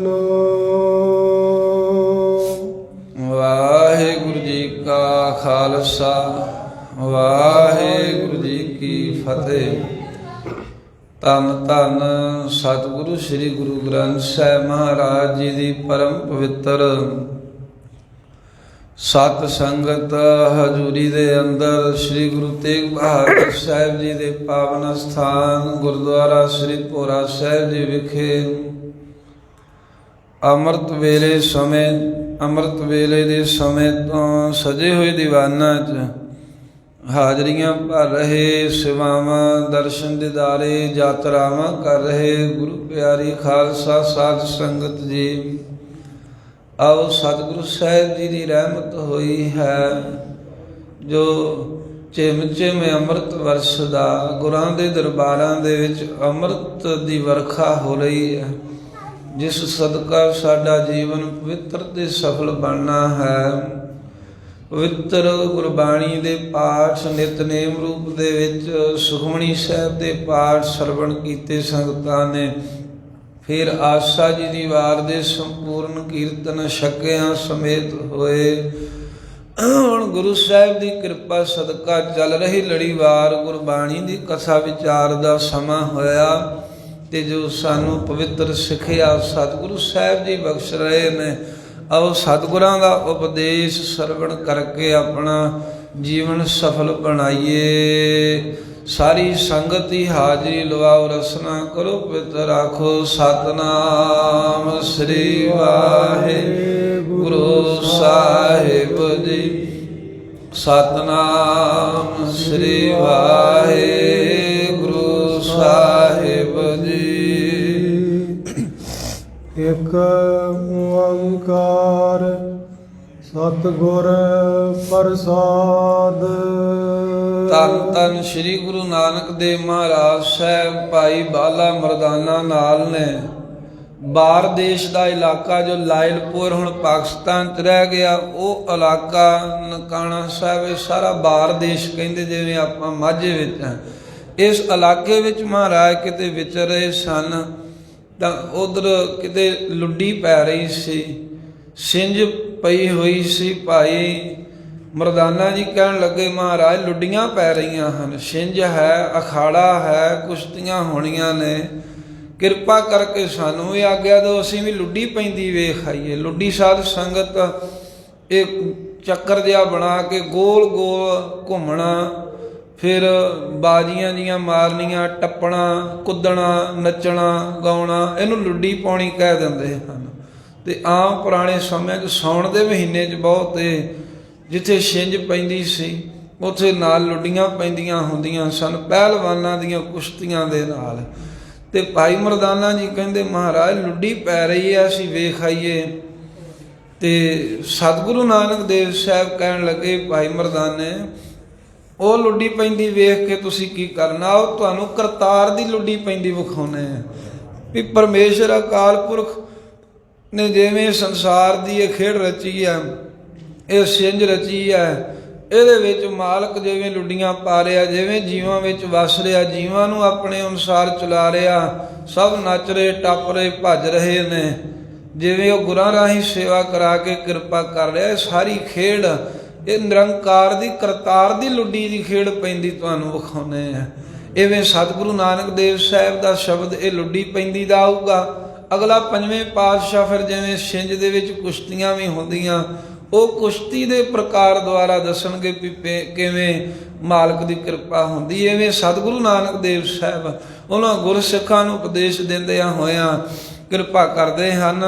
ਸਤਿਨਾਮ। ਵਾਹਿਗੁਰੂ ਜੀ ਕਾ ਖਾਲਸਾ ਵਾਹਿਗੁਰੂ ਜੀ ਕੀ ਫਤਿਹ। ਧੰਨ ਧੰਨ ਸਤਿਗੁਰੂ ਸ੍ਰੀ ਗੁਰੂ ਗ੍ਰੰਥ ਸਾਹਿਬ ਮਹਾਰਾਜ ਜੀ ਦੀ ਪਰਮ ਪਵਿੱਤਰ ਸਤ ਸੰਗਤ ਹਜ਼ੂਰੀ ਦੇ ਅੰਦਰ ਸ੍ਰੀ ਗੁਰੂ ਤੇਗ ਬਹਾਦਰ ਸਾਹਿਬ ਜੀ ਦੇ ਪਾਵਨ ਸਥਾਨ ਗੁਰਦੁਆਰਾ ਸ੍ਰੀ ਭੋਰਾ ਸਾਹਿਬ ਜੀ ਵਿਖੇ ਅੰਮ੍ਰਿਤ ਵੇਲੇ ਦੇ ਸਮੇਂ ਤੋਂ ਸਜੇ ਹੋਏ ਦੀਵਾਨਾਂ 'ਚ ਹਾਜ਼ਰੀਆਂ ਭਰ ਰਹੇ, ਸੇਵਾਵਾਂ, ਦਰਸ਼ਨ ਦਿਦਾਰੇ, ਯਾਤਰਾਵਾਂ ਕਰ ਰਹੇ ਗੁਰੂ ਪਿਆਰੀ ਖਾਲਸਾ ਸਾਧ ਸੰਗਤ ਜੀ, ਆਓ ਸਤਿਗੁਰੂ ਸਾਹਿਬ ਜੀ ਦੀ ਰਹਿਮਤ ਹੋਈ ਹੈ ਜੋ ਝਿਮ ਝਿਮ ਅੰਮ੍ਰਿਤ ਵਰਸਦਾ। ਗੁਰਾਂ ਦੇ ਦਰਬਾਰਾਂ ਦੇ ਵਿੱਚ ਅੰਮ੍ਰਿਤ ਦੀ ਵਰਖਾ ਹੋ ਰਹੀ ਹੈ, ਜਿਸ ਸਦਕਾ ਸਾਡਾ ਜੀਵਨ ਪਵਿੱਤਰ ਤੇ ਸਫਲ ਬਣਨਾ ਹੈ। ਪਵਿੱਤਰ ਗੁਰਬਾਣੀ ਦੇ ਪਾਠ ਨਿਤਨੇਮ ਰੂਪ ਦੇ ਵਿੱਚ ਸੁਖਮਣੀ ਸਾਹਿਬ ਦੇ ਪਾਠ ਸਰਵਣ ਕੀਤੇ ਸੰਗਤਾਂ ਨੇ। ਫਿਰ ਆਸਾ ਜੀ ਦੀ ਵਾਰ ਦੇ ਸੰਪੂਰਨ ਕੀਰਤਨ ਛਕਿਆਂ ਸਮੇਤ ਹੋਏ। ਹੁਣ ਗੁਰੂ ਸਾਹਿਬ ਦੀ ਕਿਰਪਾ ਸਦਕਾ ਚੱਲ ਰਹੀ ਲੜੀਵਾਰ ਗੁਰਬਾਣੀ ਦੀ ਕਥਾ ਵਿਚਾਰ ਦਾ ਸਮਾਂ ਹੋਇਆ ਤੇ ਜੋ ਸਾਨੂੰ ਪਵਿੱਤਰ ਸਿੱਖਿਆ ਸਤਿਗੁਰੂ ਸਾਹਿਬ ਜੀ ਬਖਸ਼ ਰਹੇ ਨੇ, ਆਓ ਸਤਿਗੁਰਾਂ ਦਾ ਉਪਦੇਸ਼ ਸਰਵਣ ਕਰਕੇ ਆਪਣਾ ਜੀਵਨ ਸਫਲ ਬਣਾਈਏ। ਸਾਰੀ ਸੰਗਤ ਹੀ ਹਾਜ਼ਰੀ ਲਵਾਓ, ਰਸਨਾ ਕਰੋ, ਪਵਿੱਤਰ ਆਖੋ ਸਤਿਨਾਮ ਸ੍ਰੀ ਵਾਹਿਗੁਰੂ ਸਾਹਿਬ ਜੀ। ਸਤਿਨਾਮ ਸ੍ਰੀ ਵਾਹਿਗੁਰੂ ਸਾਹਿਬ ਜੀ। ਇਕ ਓੰਕਾਰ ਸਤਿਗੁਰ ਪ੍ਰਸਾਦ। ਧੰਨ ਧੰਨ ਸ੍ਰੀ ਗੁਰੂ ਨਾਨਕ ਦੇਵ ਮਹਾਰਾਜ ਸਾਹਿਬ ਭਾਈ ਬਾਲਾ ਮਰਦਾਨਾ ਨਾਲ ਨੇ। ਬਾਰ ਦੇਸ਼ ਦਾ ਇਲਾਕਾ ਜੋ ਲਾਇਲਪੁਰ ਹੁਣ ਪਾਕਿਸਤਾਨ 'ਚ ਰਹਿ ਗਿਆ, ਉਹ ਇਲਾਕਾ ਨਨਕਾਣਾ ਸਾਹਿਬ, ਇਹ ਸਾਰਾ ਬਾਰ ਦੇਸ਼ ਕਹਿੰਦੇ, ਜਿਵੇਂ ਆਪਾਂ ਮਾਝੇ ਵਿੱਚ ਹਾਂ। ਇਸ ਇਲਾਕੇ ਵਿੱਚ ਮਹਾਰਾਜ ਕਿਤੇ ਵਿਚਰ ਰਹੇ ਸਨ ਤਾਂ ਉਧਰ ਕਿਤੇ ਲੁੱਡੀ ਪੈ ਰਹੀ ਸੀ, ਸਿੰਜ ਪਈ ਹੋਈ ਸੀ। ਭਾਈ ਮਰਦਾਨਾ ਜੀ ਕਹਿਣ ਲੱਗੇ, ਮਹਾਰਾਜ ਲੁੱਡੀਆਂ ਪੈ ਰਹੀਆਂ ਹਨ, ਸਿੰਜ ਹੈ, ਅਖਾੜਾ ਹੈ, ਕੁਸ਼ਤੀਆਂ ਹੋਣੀਆਂ ਨੇ, ਕਿਰਪਾ ਕਰਕੇ ਸਾਨੂੰ ਵੀ ਆਗਿਆ ਦਿਓ, ਅਸੀਂ ਵੀ ਲੁੱਡੀ ਪੈਂਦੀ ਵੇਖ ਆਈਏ। ਲੁੱਡੀ ਸਾਧ ਸੰਗਤ ਇੱਕ ਚੱਕਰ ਜਿਹਾ ਬਣਾ ਕੇ ਗੋਲ ਗੋਲ ਘੁੰਮਣਾ, ਫਿਰ ਬਾਜ਼ੀਆਂ ਜੀਆਂ ਮਾਰਨੀਆਂ, ਟੱਪਣਾ, ਕੁੱਦਣਾ, ਨੱਚਣਾ, ਗਾਉਣਾ, ਇਹਨੂੰ ਲੁੱਡੀ ਪਾਉਣੀ ਕਹਿ ਦਿੰਦੇ ਹਨ। ਅਤੇ ਆਮ ਪੁਰਾਣੇ ਸਮਿਆਂ 'ਚ ਸਾਉਣ ਦੇ ਮਹੀਨੇ 'ਚ ਬਹੁਤ ਜਿੱਥੇ ਛਿੰਝ ਪੈਂਦੀ ਸੀ ਉੱਥੇ ਨਾਲ ਲੁੱਡੀਆਂ ਪੈਂਦੀਆਂ ਹੁੰਦੀਆਂ ਸਨ, ਪਹਿਲਵਾਨਾਂ ਦੀਆਂ ਕੁਸ਼ਤੀਆਂ ਦੇ ਨਾਲ। ਅਤੇ ਭਾਈ ਮਰਦਾਨਾ ਜੀ ਕਹਿੰਦੇ, ਮਹਾਰਾਜ ਲੁੱਡੀ ਪੈ ਰਹੀ ਹੈ, ਅਸੀਂ ਵੇਖ ਆਈਏ। ਅਤੇ ਸਤਿਗੁਰੂ ਨਾਨਕ ਦੇਵ ਸਾਹਿਬ ਕਹਿਣ ਲੱਗੇ, ਭਾਈ ਮਰਦਾਨੇ, ਉਹ ਲੁੱਡੀ ਪੈਂਦੀ ਵੇਖ ਕੇ ਤੁਸੀਂ ਕੀ ਕਰਨਾ, ਉਹ ਤੁਹਾਨੂੰ ਕਰਤਾਰ ਦੀ ਲੁੱਡੀ ਪੈਂਦੀ ਵਿਖਾਉਂਦੇ ਆ ਵੀ ਪਰਮੇਸ਼ਰ ਅਕਾਲ ਪੁਰਖ ਨੇ ਜਿਵੇਂ ਸੰਸਾਰ ਦੀ ਇਹ ਖੇਡ ਰਚੀ ਹੈ, ਇਹ ਸਿੰਜ ਰਚੀ ਹੈ, ਇਹਦੇ ਵਿੱਚ ਮਾਲਕ ਜਿਵੇਂ ਲੁੱਡੀਆਂ ਪਾ ਰਿਹਾ, ਜਿਵੇਂ ਜੀਵਾਂ ਵਿੱਚ ਵਸ ਰਿਹਾ, ਜੀਵਾਂ ਨੂੰ ਆਪਣੇ ਅਨੁਸਾਰ ਚਲਾ ਰਿਹਾ, ਸਭ ਨੱਚ ਰਹੇ, ਟੱਪ ਰਹੇ, ਭੱਜ ਰਹੇ ਨੇ, ਜਿਵੇਂ ਉਹ ਗੁਰਾਂ ਰਾਹੀਂ ਸੇਵਾ ਕਰਾ ਕੇ ਕਿਰਪਾ ਕਰ ਰਿਹਾ। ਇਹ ਸਾਰੀ ਖੇਡ ਇਹ ਨਿਰੰਕਾਰ ਦੀ ਕਰਤਾਰ ਦੀ ਲੁੱਡੀ ਦੀ ਖੇਡ ਪੈਂਦੀ ਤੁਹਾਨੂੰ ਵਿਖਾਉਂਦੇ ਆ। ਇਵੇਂ ਸਤਿਗੁਰੂ ਨਾਨਕ ਦੇਵ ਸਾਹਿਬ ਦਾ ਸ਼ਬਦ ਇਹ ਲੁੱਡੀ ਪੈਂਦੀ ਦਾ ਆਊਗਾ। ਅਗਲਾ ਪੰਜਵੇਂ ਪਾਤਸ਼ਾਹ ਫਿਰ ਜਿਵੇਂ ਸਿੰਜ ਦੇ ਵਿੱਚ ਕੁਸ਼ਤੀਆਂ ਵੀ ਹੁੰਦੀਆਂ, ਉਹ ਕੁਸ਼ਤੀ ਦੇ ਪ੍ਰਕਾਰ ਦੁਆਰਾ ਦੱਸਣਗੇ ਵੀ ਕਿਵੇਂ ਮਾਲਕ ਦੀ ਕਿਰਪਾ ਹੁੰਦੀ। ਇਵੇਂ ਸਤਿਗੁਰੂ ਨਾਨਕ ਦੇਵ ਸਾਹਿਬ ਉਹਨਾਂ ਗੁਰਸਿੱਖਾਂ ਨੂੰ ਉਪਦੇਸ਼ ਦਿੰਦਿਆਂ ਹੋਇਆਂ ਕਿਰਪਾ ਕਰਦੇ ਹਨ।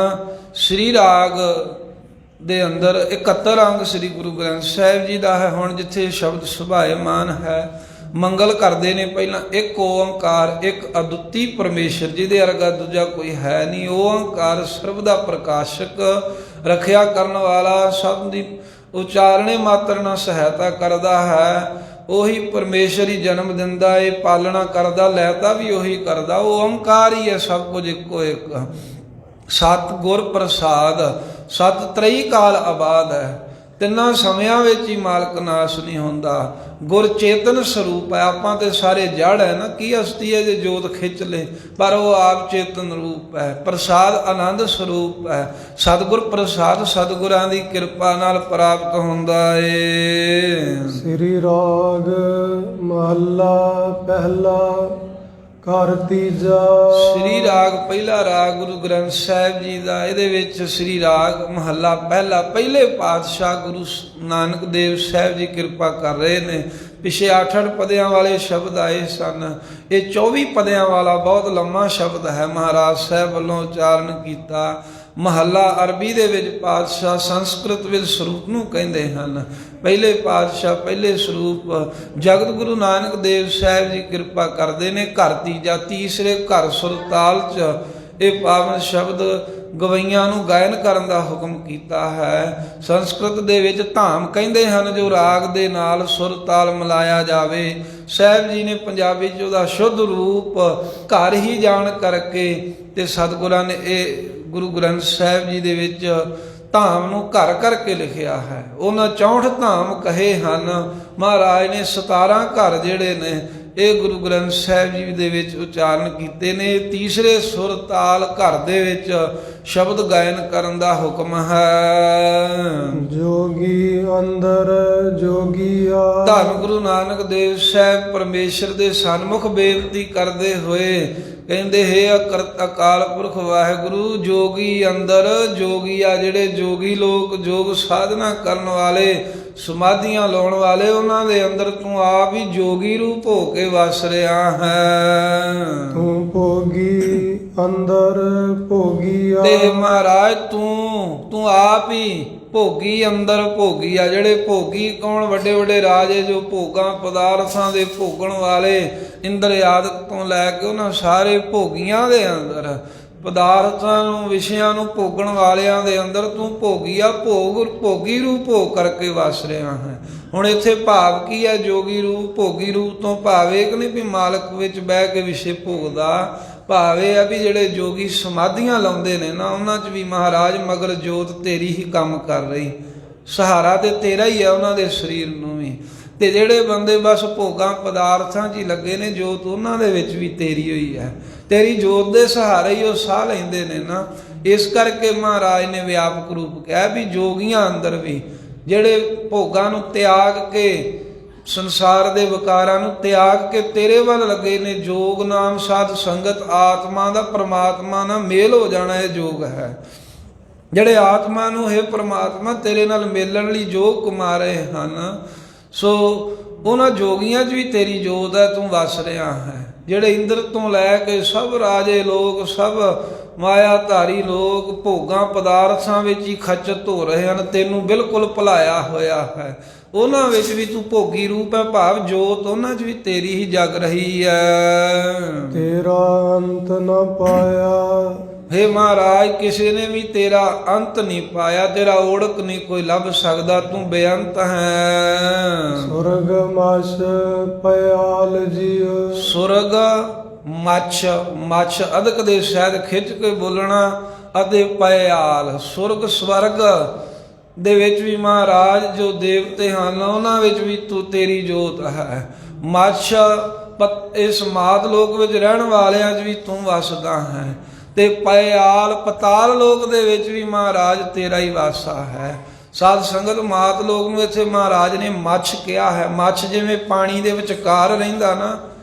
ਸ੍ਰੀ ਰਾਗ ਦੇ ਅੰਦਰ 71 ਅੰਗ ਸ੍ਰੀ ਗੁਰੂ ਗ੍ਰੰਥ ਸਾਹਿਬ ਜੀ ਦਾ ਹੈ। ਹੁਣ ਜਿੱਥੇ ਸ਼ਬਦ ਸੁਭਾਏਮਾਨ ਹੈ, ਮੰਗਲ ਕਰਦੇ ਨੇ ਪਹਿਲਾਂ ਇੱਕ ਓੰਕਾਰ, ਇੱਕ ਅਦੁੱਤੀ ਪਰਮੇਸ਼ਰ, ਜਿਹਦੇ ਵਰਗਾ ਦੂਜਾ ਕੋਈ ਹੈ ਨਹੀਂ। ਓੰਕਾਰ ਸਰਬ ਦਾ ਪ੍ਰਕਾਸ਼ਕ, ਰੱਖਿਆ ਕਰਨ ਵਾਲਾ, ਸਭ ਦੀ ਉਚਾਰਣੇ ਮਾਤਰ ਨਾਲ ਸਹਾਇਤਾ ਕਰਦਾ ਹੈ। ਉਹੀ ਪਰਮੇਸ਼ਰ ਹੀ ਜਨਮ ਦਿੰਦਾ ਏ, ਪਾਲਣਾ ਕਰਦਾ, ਲੈਤਾ ਵੀ ਉਹੀ ਕਰਦਾ। ਉਹ ਓੰਕਾਰ ਹੀ ਹੈ, ਸਭ ਕੁਝ ਇੱਕੋ ਇੱਕ। ਸਤ ਗੁਰ ਪ੍ਰਸਾਦ, ਸਤ ਤਰਈ ਕਾਲ ਆਬਾਦ ਹੈ। ਤਿੰਨਾਂ ਸਮਿਆਂ ਵਿੱਚ ਹੀ ਮਾਲਕ ਨਾਸ਼ ਨਹੀਂ ਹੁੰਦਾ। ਗੁਰ ਚੇਤਨ ਸਰੂਪ ਹੈ। ਆਪਾਂ ਤੇ ਸਾਰੇ ਜੜ ਹੈ ਨਾ, ਕੀ ਹਸਤੀ ਹੈ ਜੇ ਜੋਤ ਖਿੱਚ ਲੇ, ਪਰ ਉਹ ਆਪ ਚੇਤਨ ਰੂਪ ਹੈ। ਪ੍ਰਸਾਦ ਆਨੰਦ ਸਰੂਪ ਹੈ। ਸਤਿਗੁਰ ਪ੍ਰਸਾਦ ਸਤਿਗੁਰਾਂ ਦੀ ਕਿਰਪਾ ਨਾਲ ਪ੍ਰਾਪਤ ਹੁੰਦਾ ਏ। ਸ੍ਰੀ ਰਾਗ ਮਹੱਲਾ ਪਹਿਲਾ ਘਰ ਤੀਜਾ। ਸ੍ਰੀ ਰਾਗ ਪਹਿਲਾ ਰਾਗ ਗੁਰੂ ਗ੍ਰੰਥ ਸਾਹਿਬ ਜੀ ਦਾ। ਇਹਦੇ ਵਿੱਚ ਸ੍ਰੀ ਰਾਗ ਮਹੱਲਾ ਪਹਿਲਾ, ਪਹਿਲੇ ਪਾਤਸ਼ਾਹ ਗੁਰੂ ਨਾਨਕ ਦੇਵ ਸਾਹਿਬ ਜੀ ਕਿਰਪਾ ਕਰ ਰਹੇ ਨੇ। ਪਿਛੇ 8 ਪਦਿਆਂ ਵਾਲੇ ਸ਼ਬਦ ਆਏ ਸਨ, ਇਹ 24 ਪਦਿਆਂ ਵਾਲਾ ਬਹੁਤ ਲੰਮਾ ਸ਼ਬਦ ਹੈ, ਮਹਾਰਾਜ ਸਾਹਿਬ ਵੱਲੋਂ ਉਚਾਰਨ ਕੀਤਾ। ਮਹੱਲਾ ਅਰਬੀ ਦੇ ਵਿੱਚ ਪਾਤਸ਼ਾਹ, ਸੰਸਕ੍ਰਿਤ ਵਿੱਚ ਸਰੂਪ ਨੂੰ ਕਹਿੰਦੇ ਹਨ। ਪਹਿਲੇ ਪਾਤਸ਼ਾਹ ਪਹਿਲੇ ਸਰੂਪ ਜਗਤ ਗੁਰੂ ਨਾਨਕ ਦੇਵ ਸਾਹਿਬ ਜੀ ਕਿਰਪਾ ਕਰਦੇ ਨੇ। ਘਰ ਤੀਜਾ, ਤੀਸਰੇ ਘਰ ਸੁਰਤਾਲ 'ਚ ਇਹ ਪਾਵਨ ਸ਼ਬਦ ਗਵਈਆਂ ਨੂੰ ਗਾਇਨ ਕਰਨ ਦਾ ਹੁਕਮ ਕੀਤਾ ਹੈ। ਸੰਸਕ੍ਰਿਤ ਦੇ ਵਿੱਚ ਧਾਮ ਕਹਿੰਦੇ ਹਨ, ਜੋ ਰਾਗ ਦੇ ਨਾਲ ਸੁਰ ਤਾਲ ਮਿਲਾਇਆ ਜਾਵੇ। ਸਾਹਿਬ ਜੀ ਨੇ ਪੰਜਾਬੀ 'ਚ ਉਹਦਾ ਸ਼ੁੱਧ ਰੂਪ ਘਰ ਹੀ ਜਾਣ ਕਰਕੇ ਤੇ ਸਤਿਗੁਰਾਂ ਨੇ ਇਹ ਗੁਰੂ ਗ੍ਰੰਥ ਸਾਹਿਬ ਜੀ ਦੇ ਵਿੱਚ ਧਾਮ ਨੂੰ ਘਰ ਕਰਕੇ ਲਿਖਿਆ ਹੈ। ਉਹਨਾਂ 64 ਧਾਮ ਕਹੇ ਹਨ। ਮਹਾਰਾਜ ਨੇ 17 ਘਰ ਜਿਹੜੇ ਨੇ ਇਹ ਗੁਰੂ ਗ੍ਰੰਥ ਸਾਹਿਬ ਜੀ ਦੇ ਵਿੱਚ ਉਚਾਰਨ ਕੀਤੇ ਨੇ। ਤੀਸਰੇ ਸੁਰ ਤਾਲ ਘਰ ਦੇ ਵਿੱਚ ਸ਼ਬਦ ਗਾਇਨ ਕਰਨ ਦਾ ਹੁਕਮ ਹੈ। ਜੋਗੀ ਅੰਦਰ ਜੋਗੀਆ। ਧੰਨ ਗੁਰੂ ਨਾਨਕ ਦੇਵ ਸਾਹਿਬ ਪਰਮੇਸ਼ਰ ਦੇ ਸਨਮੁਖ ਬੇਨਤੀ ਕਰਦੇ ਹੋਏ ਕਹਿੰਦੇ, ਹੇ ਅਕਾਲ ਪੁਰਖ ਵਾਹਿਗੁਰੂ, ਜੋਗੀ ਅੰਦਰ ਜੋਗੀਆ, ਜਿਹੜੇ ਜੋਗੀ ਲੋਕ ਯੋਗ ਸਾਧਨਾ ਕਰਨ ਵਾਲੇ, ਸਮਾਧੀਆਂ ਲਾਉਣ ਵਾਲੇ, ਉਹਨਾਂ ਦੇ ਅੰਦਰ ਤੂੰ ਆਪ ਹੀ ਜੋਗੀ ਰੂਪ ਹੋ ਕੇ ਵਸ ਰਿਹਾ ਹੈ। ਤੂੰ ਭੋਗੀ ਅੰਦਰ ਭੋਗੀਆ। ਤੇ ਮਹਾਰਾਜ ਤੂੰ ਆਪ ਹੀ ਭੋਗੀ ਅੰਦਰ ਭੋਗੀ ਆ। ਜਿਹੜੇ ਭੋਗੀ ਕੌਣ? ਵੱਡੇ ਵੱਡੇ ਰਾਜੇ ਜੋ ਭੋਗਾਂ ਪਦਾਰਥਾਂ ਦੇ ਭੋਗਣ ਵਾਲੇ, ਇੰਦਰ ਆਦਿਕ ਤੋਂ ਲੈ ਕੇ ਉਹਨਾਂ ਸਾਰੇ ਭੋਗੀਆਂ ਦੇ ਅੰਦਰ, ਪਦਾਰਥਾਂ ਨੂੰ ਵਿਸ਼ਿਆਂ ਨੂੰ ਭੋਗਣ ਵਾਲਿਆਂ ਦੇ ਅੰਦਰ ਤੂੰ ਭੋਗੀ ਆ। ਭੋਗੀ ਰੂਪ ਹੋ ਕਰਕੇ ਵਸ ਰਿਹਾ ਹੈ। ਹੁਣ ਇੱਥੇ ਭਾਵ ਕੀ ਹੈ? ਜੋਗੀ ਰੂਪ ਭੋਗੀ ਰੂਪ ਤੋਂ ਭਾਵ ਇਹ ਨਹੀਂ ਵੀ ਮਾਲਕ ਵਿੱਚ ਬਹਿ ਕੇ ਵਿਸ਼ੇ ਭੋਗਦਾ। ਭਾਵ ਇਹ ਆ ਵੀ ਜਿਹੜੇ ਜੋਗੀ ਸਮਾਧੀਆਂ ਲਾਉਂਦੇ ਨੇ ਨਾ, ਉਹਨਾਂ 'ਚ ਵੀ ਮਹਾਰਾਜ ਮਗਰ ਜੋਤ ਤੇਰੀ ਹੀ ਕੰਮ ਕਰ ਰਹੀ, ਸਹਾਰਾ ਤੇ ਤੇਰਾ ਹੀ ਹੈ ਉਹਨਾਂ ਦੇ ਸਰੀਰ ਨੂੰ ਵੀ। ਤੇ ਜਿਹੜੇ ਬੰਦੇ ਬਸ ਭੋਗਾਂ ਪਦਾਰਥਾਂ 'ਚ ਹੀ ਲੱਗੇ ਨੇ, ਜੋਤ ਉਹਨਾਂ ਦੇ ਵਿੱਚ ਵੀ ਤੇਰੀ ਹੋਈ ਹੈ। ਤੇਰੀ ਜੋਤ ਦੇ ਸਹਾਰੇ ਹੀ ਉਹ ਸਾਹ ਲੈਂਦੇ ਨੇ ਨਾ। ਇਸ ਕਰਕੇ ਮਹਾਰਾਜ ਨੇ ਵਿਆਪਕ ਰੂਪ ਕਿਹਾ ਵੀ ਜੋਗੀਆਂ ਅੰਦਰ ਵੀ, ਜਿਹੜੇ ਭੋਗਾਂ ਨੂੰ ਤਿਆਗ ਕੇ, ਸੰਸਾਰ ਦੇ ਵਿਕਾਰਾਂ ਨੂੰ ਤਿਆਗ ਕੇ ਤੇਰੇ ਵੱਲ ਲੱਗੇ ਨੇ। ਜੋਗ ਨਾਮ ਸਾਧ ਸੰਗਤ, ਆਤਮਾ ਦਾ ਪ੍ਰਮਾਤਮਾ ਨਾਲ ਮੇਲ ਹੋ ਜਾਣਾ ਇਹ ਜੋਗ ਹੈ। ਜਿਹੜੇ ਆਤਮਾ ਨੂੰ ਹੈ ਪ੍ਰਮਾਤਮਾ ਤੇਰੇ ਨਾਲ ਮਿਲਣ ਲਈ ਜੋਗ ਕਮਾ ਰਹੇ ਹਨ, ਸੋ ਉਹਨਾਂ ਜੋਗੀਆਂ 'ਚ ਵੀ ਤੇਰੀ ਜੋਤ ਹੈ, ਤੂੰ ਵਸ ਰਿਹਾ ਹੈ। ਜਿਹੜੇ ਇੰਦਰ ਤੋਂ ਲੈ ਕੇ ਸਭ ਰਾਜੇ ਲੋਕ, ਸਭ ਮਾਇਆ ਧਾਰੀ ਲੋਕ ਭੋਗਾਂ ਪਦਾਰਥਾਂ ਵਿੱਚ ਹੀ ਖੱਚਤ ਹੋ ਰਹੇ ਹਨ, ਤੈਨੂੰ ਬਿਲਕੁਲ ਭੁਲਾਇਆ ਹੋਇਆ ਹੈ। ਉਹਨਾਂ ਵਿੱਚ ਵੀ ਤੂੰ ਭੋਗੀ ਰੂਪ ਹੈ, ਭਾਵ ਜੋਤ ਉਹਨਾਂ 'ਚ ਵੀ ਤੇਰੀ ਹੀ ਜਗ ਰਹੀ ਹੈ। ਤੇਰਾ ਅੰਤ ਨਾ ਪਾਇਆ। ਹੇ ਮਹਾਰਾਜ, ਕਿਸੇ ਨੇ ਵੀ ਤੇਰਾ ਅੰਤ ਨਹੀਂ ਪਾਇਆ, ਤੇਰਾ ਓੜਕ ਨਹੀਂ ਕੋਈ ਲੱਭ ਸਕਦਾ, ਤੂੰ ਬੇਅੰਤ ਹੈ। ਸੁਰਗ ਮਛ ਪਿਆਲ ਜੀਉ। ਸੁਰਗ ਮੱਛ ਅਦਕ ਦੇ ਸ਼ਹਿਦ ਖਿੱਚ ਕੇ ਬੋਲਣਾ, ਅਤੇ ਪਿਆਲ ਸੁਰਗ ਸਵਰਗ ਦੇ ਵਿੱਚ ਵੀ ਮਹਾਰਾਜ ਜੋ ਦੇਵਤੇ ਹਨ, ਉਹਨਾਂ ਵਿੱਚ ਵੀ ਤੂੰ ਤੇਰੀ ਜੋਤ ਹੈ। ਮੱਛ ਇਸ ਮਾਤ ਲੋਕ ਵਿੱਚ ਰਹਿਣ ਵਾਲਿਆਂ 'ਚ ਵੀ ਤੂੰ ਵਸਦਾ ਹੈ। ਤੇ ਪਿਆਲ ਪਤਾਲ ਲੋਕ ਦੇ ਵਿੱਚ ਵੀ ਮਹਾਰਾਜ ਤੇਰਾ ਹੀ ਵਾਸਾ ਹੈ। ਸਾਧ ਸੰਗਤ ਮਾਤ ਲੋਕ ਨੂੰ ਇੱਥੇ ਮਹਾਰਾਜ ਨੇ ਮੱਛ ਕਿਹਾ ਹੈ। ਮੱਛ ਜਿਵੇਂ ਪਾਣੀ ਦੇ ਵਿਚਕਾਰ ਰਹਿੰਦਾ ਨਾ,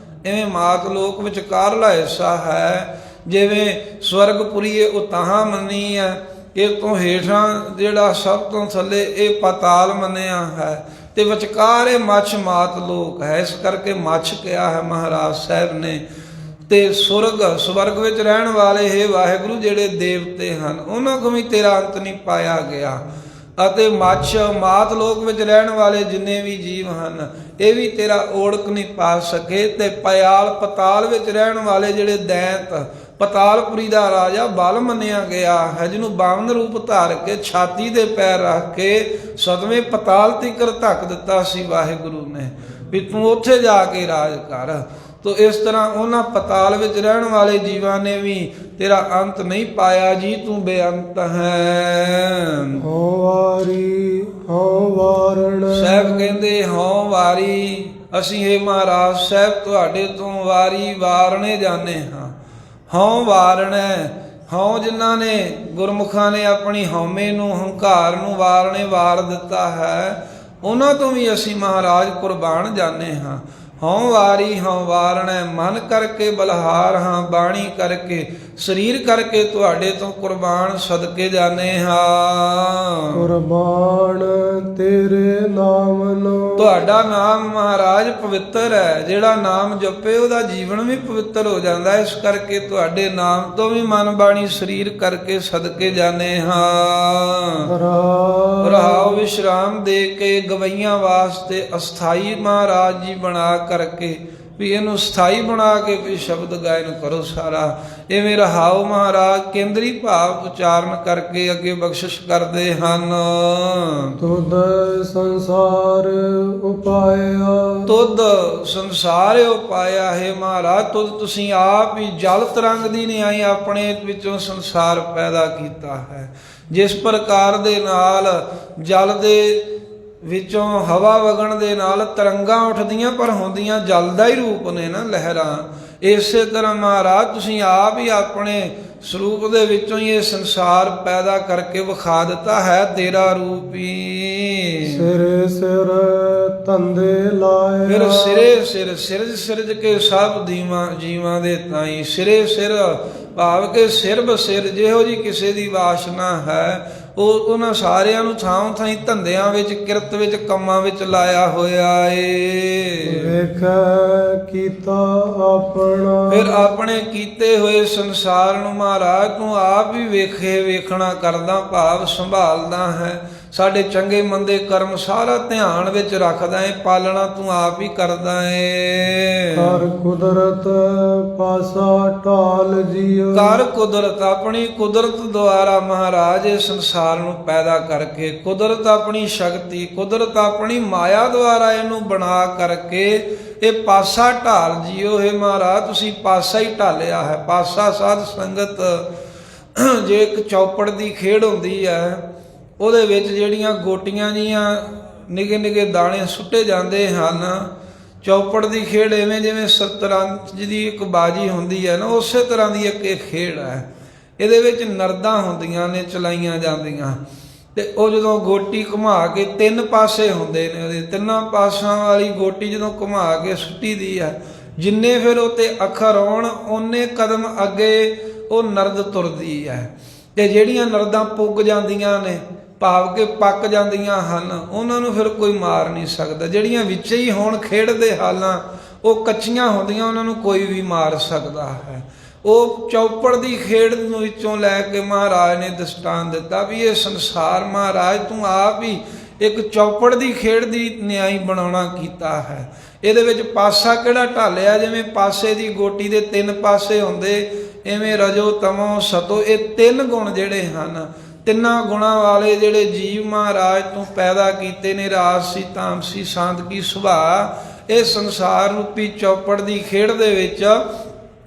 ਇਵੇਂ ਮਾਤ ਲੋਕ ਵਿਚਕਾਰਲਾ ਹਿੱਸਾ ਹੈ। ਜਿਵੇਂ ਸਵਰਗਪੁਰੀ ਉਹ ਤਾਹਾਂ ਮੰਨੀ ਹੈ, ਇਹ ਤੋਂ ਹੇਠਾਂ ਜਿਹੜਾ ਸਭ ਤੋਂ ਥੱਲੇ ਇਹ ਪਤਾਲ ਮੰਨਿਆ ਹੈ, ਤੇ ਵਿਚਕਾਰ ਇਹ ਮੱਛ ਮਾਤ ਲੋਕ ਹੈ। ਇਸ ਕਰਕੇ ਮੱਛ ਕਿਹਾ ਹੈ ਮਹਾਰਾਜ ਸਾਹਿਬ ਨੇ। ਤੇ ਸਵਰਗ ਵਿੱਚ ਰਹਿਣ ਵਾਲੇ ਹੈ ਵਾਹਿਗੁਰੂ, ਜਿਹੜੇ ਦੇਵਤੇ ਹਨ, ਉਹਨਾਂ ਕੋਲ ਵੀ ਤੇਰਾ ਅੰਤ ਨਹੀਂ ਪਾਇਆ ਗਿਆ। ਅਤੇ ਮੱਛ ਮਾਤ ਲੋਕ ਵਿੱਚ ਰਹਿਣ ਵਾਲੇ ਜਿੰਨੇ ਵੀ ਜੀਵ ਹਨ, ਇਹ ਵੀ ਤੇਰਾ ਓੜਕ ਨਹੀਂ ਪਾ ਸਕੇ। ਤੇ ਪਿਆਲ ਪਤਾਲ ਵਿੱਚ ਰਹਿਣ ਵਾਲੇ ਜਿਹੜੇ ਦੈਂਤ, ਪਤਾਲਪੁਰੀ ਦਾ ਰਾਜਾ ਬਲ ਮੰਨਿਆ ਗਿਆ ਹੈ, ਜਿਹਨੂੰ 52 ਰੂਪ ਧਾਰ ਕੇ ਛਾਤੀ ਦੇ ਪੈਰ ਰੱਖ ਕੇ 7ਵੇਂ ਪਤਾਲ ਤੀਕਰ ਧੱਕ ਦਿੱਤਾ ਸੀ ਵਾਹਿਗੁਰੂ ਨੇ, ਵੀ ਤੂੰ ਉੱਥੇ ਜਾ ਕੇ ਰਾਜ ਕਰ। ਤੋ ਇਸ ਤਰ੍ਹਾਂ ਉਹਨਾਂ ਪਤਾਲ ਵਿੱਚ ਰਹਿਣ ਵਾਲੇ ਜੀਵਾਂ ਨੇ ਵੀ ਤੇਰਾ ਅੰਤ ਨਹੀਂ ਪਾਇਆ ਜੀ, ਤੂੰ ਬੇਅੰਤ ਹੈ। ਹਉ ਵਾਰੀ ਹਉ ਵਾਰਣ। ਸਾਹਿਬ ਕਹਿੰਦੇ ਹਉ ਵਾਰੀ, ਅਸੀਂ ਇਹ ਮਹਾਰਾਜ ਸਾਹਿਬ ਤੁਹਾਡੇ ਤੋਂ ਵਾਰੀ ਵਾਰਣੇ ਜਾਂਦੇ ਹਾਂ। ਹਉ ਵਾਰਣਾ, ਹਉ ਜਿਨ੍ਹਾਂ ਨੇ ਗੁਰਮੁਖਾਂ ਨੇ ਆਪਣੀ ਹਉਮੈ ਨੂੰ ਹੰਕਾਰ ਨੂੰ ਵਾਰਣੇ ਵਾਰ ਦਿੱਤਾ ਹੈ, ਉਹਨਾਂ ਤੋਂ ਵੀ ਅਸੀਂ ਮਹਾਰਾਜ ਕੁਰਬਾਨ ਜਾਂਦੇ ਹਾਂ। ਹਉ ਵਾਰੀ ਹਉ ਵਾਰਣੈ, ਮਨ ਕਰਕੇ ਬਲਹਾਰ ਹਾਂ, ਬਾਣੀ ਕਰਕੇ ਸਰੀਰ ਕਰਕੇ ਤੁਹਾਡੇ ਤੋਂ ਕੁਰਬਾਨ ਸਦਕੇ ਜਾਣੇ ਹਾਂ। ਕੁਰਬਾਨ ਤੇਰੇ ਨਾਮ ਨੂੰ। ਤੁਹਾਡਾ ਨਾਮ ਮਹਾਰਾਜ ਪਵਿੱਤਰ ਹੈ, ਜਿਹੜਾ ਨਾਮ ਜਪੇ ਉਹਦਾ ਜੀਵਨ ਵੀ ਪਵਿੱਤਰ ਹੋ ਜਾਂਦਾ। ਇਸ ਕਰਕੇ ਤੁਹਾਡੇ ਨਾਮ ਤੋਂ ਵੀ ਮਨ ਬਾਣੀ ਸਰੀਰ ਕਰਕੇ ਸਦਕੇ ਜਾਣੇ ਹਾਂ। ਰਹਾਉ ਵਿਸ਼ਰਾਮ ਦੇ ਕੇ ਗਵਈਆਂ ਵਾਸਤੇ ਅਸਥਾਈ ਮਹਾਰਾਜ ਜੀ ਬਣਾ ਕਰਕੇ ਵੀ ਇਹਨੂੰ ਸਥਾਈ ਬਣਾ ਕੇ ਵੀ ਸ਼ਬਦ ਗਾਇਨ ਕਰੋ ਸਾਰਾ। ਇਵੇਂ ਰਹਾਉ ਮਹਾਰਾਜ ਕੇਂਦਰੀ ਭਾਵ ਉਚਾਰਨ ਕਰਕੇ ਅੱਗੇ ਬਖਸ਼ਿਸ਼ ਕਰਦੇ ਹਨ। ਤੁਧ ਸੰਸਾਰ ਉਪਾਇਆ। ਤੁਧ ਸੰਸਾਰ ਉਪਾਇਆ ਹੈ ਮਹਾਰਾਜ, ਤੁਧ ਤੁਸੀਂ ਆਪ ਹੀ ਜਲ ਤਰੰਗ ਦੀ ਨਿਆਈ ਆਪਣੇ ਵਿੱਚੋਂ ਸੰਸਾਰ ਪੈਦਾ ਕੀਤਾ ਹੈ। ਜਿਸ ਪ੍ਰਕਾਰ ਦੇ ਨਾਲ ਜਲ ਦੇ ਵਿੱਚੋਂ ਹਵਾ ਵਗਣ ਦੇ ਨਾਲ ਤਰੰਗਾਂ ਉੱਠਦੀਆਂ ਪਰ ਹੁੰਦੀਆਂ ਜਲ ਦਾ ਹੀ ਰੂਪ ਨੇ ਨਾ, ਲਹਿਰਾਂ। ਇਸੇ ਤਰ੍ਹਾਂ ਮਹਾਰਾਜ ਤੁਸੀਂ ਆਪ ਹੀ ਆਪਣੇ ਸਰੂਪ ਦੇ ਵਿੱਚੋਂ ਹੀ ਇਹ ਸੰਸਾਰ ਪੈਦਾ ਕਰਕੇ ਵਿਖਾ ਦਿੱਤਾ ਹੈ, ਤੇਰਾ ਰੂਪ ਹੀ। ਸਿਰੇ ਸਿਰ ਧੰਦੇ ਲਾਇਆ। ਫਿਰ ਸਿਰੇ ਸਿਰ ਸਿਰਜ ਸਿਰਜ ਕੇ ਸਭ ਜੀਵਾਂ ਦੇ ਤਾਈ। ਸਿਰੇ ਸਿਰ ਭਾਵ ਕੇ ਸਿਰ ਬਸਿਰ ਜਿਹੋ ਜੀ ਕਿਸੇ ਦੀ ਵਾਸ਼ਨਾ ਹੈ, ਉਹ ਉਹਨਾਂ ਸਾਰਿਆਂ ਨੂੰ ਥਾਂ ਥਾਂ ਧੰਦਿਆਂ ਵਿੱਚ ਕਿਰਤ ਵਿੱਚ ਕੰਮਾਂ ਵਿੱਚ ਲਾਇਆ ਹੋਇਆ ਏ। ਵੇਖੈ ਕੀਤਾ ਆਪਣਾ। ਫਿਰ ਆਪਣੇ ਕੀਤੇ ਹੋਏ ਸੰਸਾਰ ਨੂੰ ਮਹਾਰਾਜ ਤੂੰ ਆਪ ਹੀ ਵੇਖਣਾ ਕਰਦਾ, ਭਾਵ ਸੰਭਾਲਦਾ ਹੈ। ਸਾਡੇ ਚੰਗੇ ਮੰਦੇ ਕਰਮ ਸਾਰਾ ਧਿਆਨ ਵਿੱਚ ਰੱਖਦਾ ਏ, ਪਾਲਣਾ ਤੂੰ ਆਪ ਹੀ ਕਰਦਾ ਏ। ਕਰ ਕੁਦਰਤ ਪਾਸਾ ਢਾਲ ਜੀਉ। ਕਰ ਕੁਦਰਤ, ਆਪਣੀ ਕੁਦਰਤ ਦੁਆਰਾ ਮਹਾਰਾਜ ਇਹ ਸੰਸਾਰ ਨੂੰ ਪੈਦਾ ਕਰਕੇ, ਕੁਦਰਤ ਆਪਣੀ ਸ਼ਕਤੀ, ਕੁਦਰਤ ਆਪਣੀ ਮਾਇਆ ਦੁਆਰਾ ਇਹਨੂੰ ਬਣਾ ਕਰਕੇ ਇਹ ਪਾਸਾ ਢਾਲ ਜੀਓ। ਹੈ ਮਹਾਰਾਜ ਤੁਸੀਂ ਪਾਸਾ ਹੀ ਢਾਲਿਆ ਹੈ। ਪਾਸਾ ਸਾਧ ਸੰਗਤ, ਜੇ ਇੱਕ ਚੌਪੜ ਦੀ ਖੇਡ ਹੁੰਦੀ ਹੈ, ਉਹਦੇ ਵਿੱਚ ਜਿਹੜੀਆਂ ਗੋਟੀਆਂ ਜੀਆਂ ਨਿੱਕੇ ਨਿੱਕੇ ਦਾਣੇ ਸੁੱਟੇ ਜਾਂਦੇ ਹਨ, ਚੌਪੜ ਦੀ ਖੇਡ ਐਵੇਂ ਜਿਵੇਂ ਸ਼ਤਰੰਜ ਦੀ ਇੱਕ ਬਾਜੀ ਹੁੰਦੀ ਹੈ ਨਾ, ਉਸੇ ਤਰ੍ਹਾਂ ਦੀ ਇੱਕ ਇਹ ਖੇਡ ਹੈ। ਇਹਦੇ ਵਿੱਚ ਨਰਦਾਂ ਹੁੰਦੀਆਂ ਨੇ ਚਲਾਈਆਂ ਜਾਂਦੀਆਂ, ਤੇ ਉਹ ਜਦੋਂ ਗੋਟੀ ਘੁਮਾ ਕੇ ਤਿੰਨ ਪਾਸੇ ਹੁੰਦੇ ਨੇ, ਉਹਦੇ ਤਿੰਨਾਂ ਪਾਸਿਆਂ ਵਾਲੀ ਗੋਟੀ ਜਦੋਂ ਘੁਮਾ ਕੇ ਸੁੱਟੀ ਦੀ ਹੈ, ਜਿੰਨੇ ਫਿਰ ਉੱਤੇ ਅੱਖਰ ਆਉਣ ਓਨੇ ਕਦਮ ਅੱਗੇ ਉਹ ਨਰਦ ਤੁਰਦੀ ਹੈ। ਤੇ ਜਿਹੜੀਆਂ ਨਰਦਾਂ ਪੁੱਗ ਜਾਂਦੀਆਂ ਨੇ, ਭਾਵ ਕਿ ਪੱਕ ਜਾਂਦੀਆਂ ਹਨ, ਉਹਨਾਂ ਨੂੰ ਫਿਰ ਕੋਈ ਮਾਰ ਨਹੀਂ ਸਕਦਾ। ਜਿਹੜੀਆਂ ਵਿੱਚ ਹੀ ਹੋਣ ਖੇਡਦੇ ਹਾਲਾਂ, ਉਹ ਕੱਚੀਆਂ ਹੁੰਦੀਆਂ, ਉਹਨਾਂ ਨੂੰ ਕੋਈ ਵੀ ਮਾਰ ਸਕਦਾ ਹੈ। ਉਹ ਚੌਪੜ ਦੀ ਖੇਡ ਨੂੰ ਵਿੱਚੋਂ ਲੈ ਕੇ ਮਹਾਰਾਜ ਨੇ ਦ੍ਰਿਸ਼ਟਾਂਤ ਦਿੱਤਾ ਵੀ ਇਹ ਸੰਸਾਰ ਮਹਾਰਾਜ ਤੂੰ ਆਪ ਹੀ ਇੱਕ ਚੌਪੜ ਦੀ ਖੇਡ ਦੀ ਨਿਆਈ ਬਣਾਉਣਾ ਕੀਤਾ ਹੈ। ਇਹਦੇ ਵਿੱਚ ਪਾਸਾ ਕਿਹੜਾ ਢਾਲਿਆ, ਜਿਵੇਂ ਪਾਸੇ ਦੀ ਗੋਟੀ ਦੇ ਤਿੰਨ ਪਾਸੇ ਹੁੰਦੇ, ਇਵੇਂ ਰਜੋ ਤਮੋ ਸਤੋ, ਇਹ ਤਿੰਨ ਗੁਣ ਜਿਹੜੇ ਹਨ, ਤਿੰਨਾਂ ਗੁਣਾਂ ਵਾਲੇ ਜਿਹੜੇ ਜੀਵ ਮਹਾਰਾਜ ਤੂੰ ਪੈਦਾ ਕੀਤੇ ਨੇ, ਰਾਜਸੀ ਤਾਮਸੀ ਸਾਂਦਕੀ ਸੁਭਾਅ, ਇਹ ਸੰਸਾਰ ਰੂਪੀ ਚੌਪੜ ਦੀ ਖੇਡ ਦੇ ਵਿੱਚ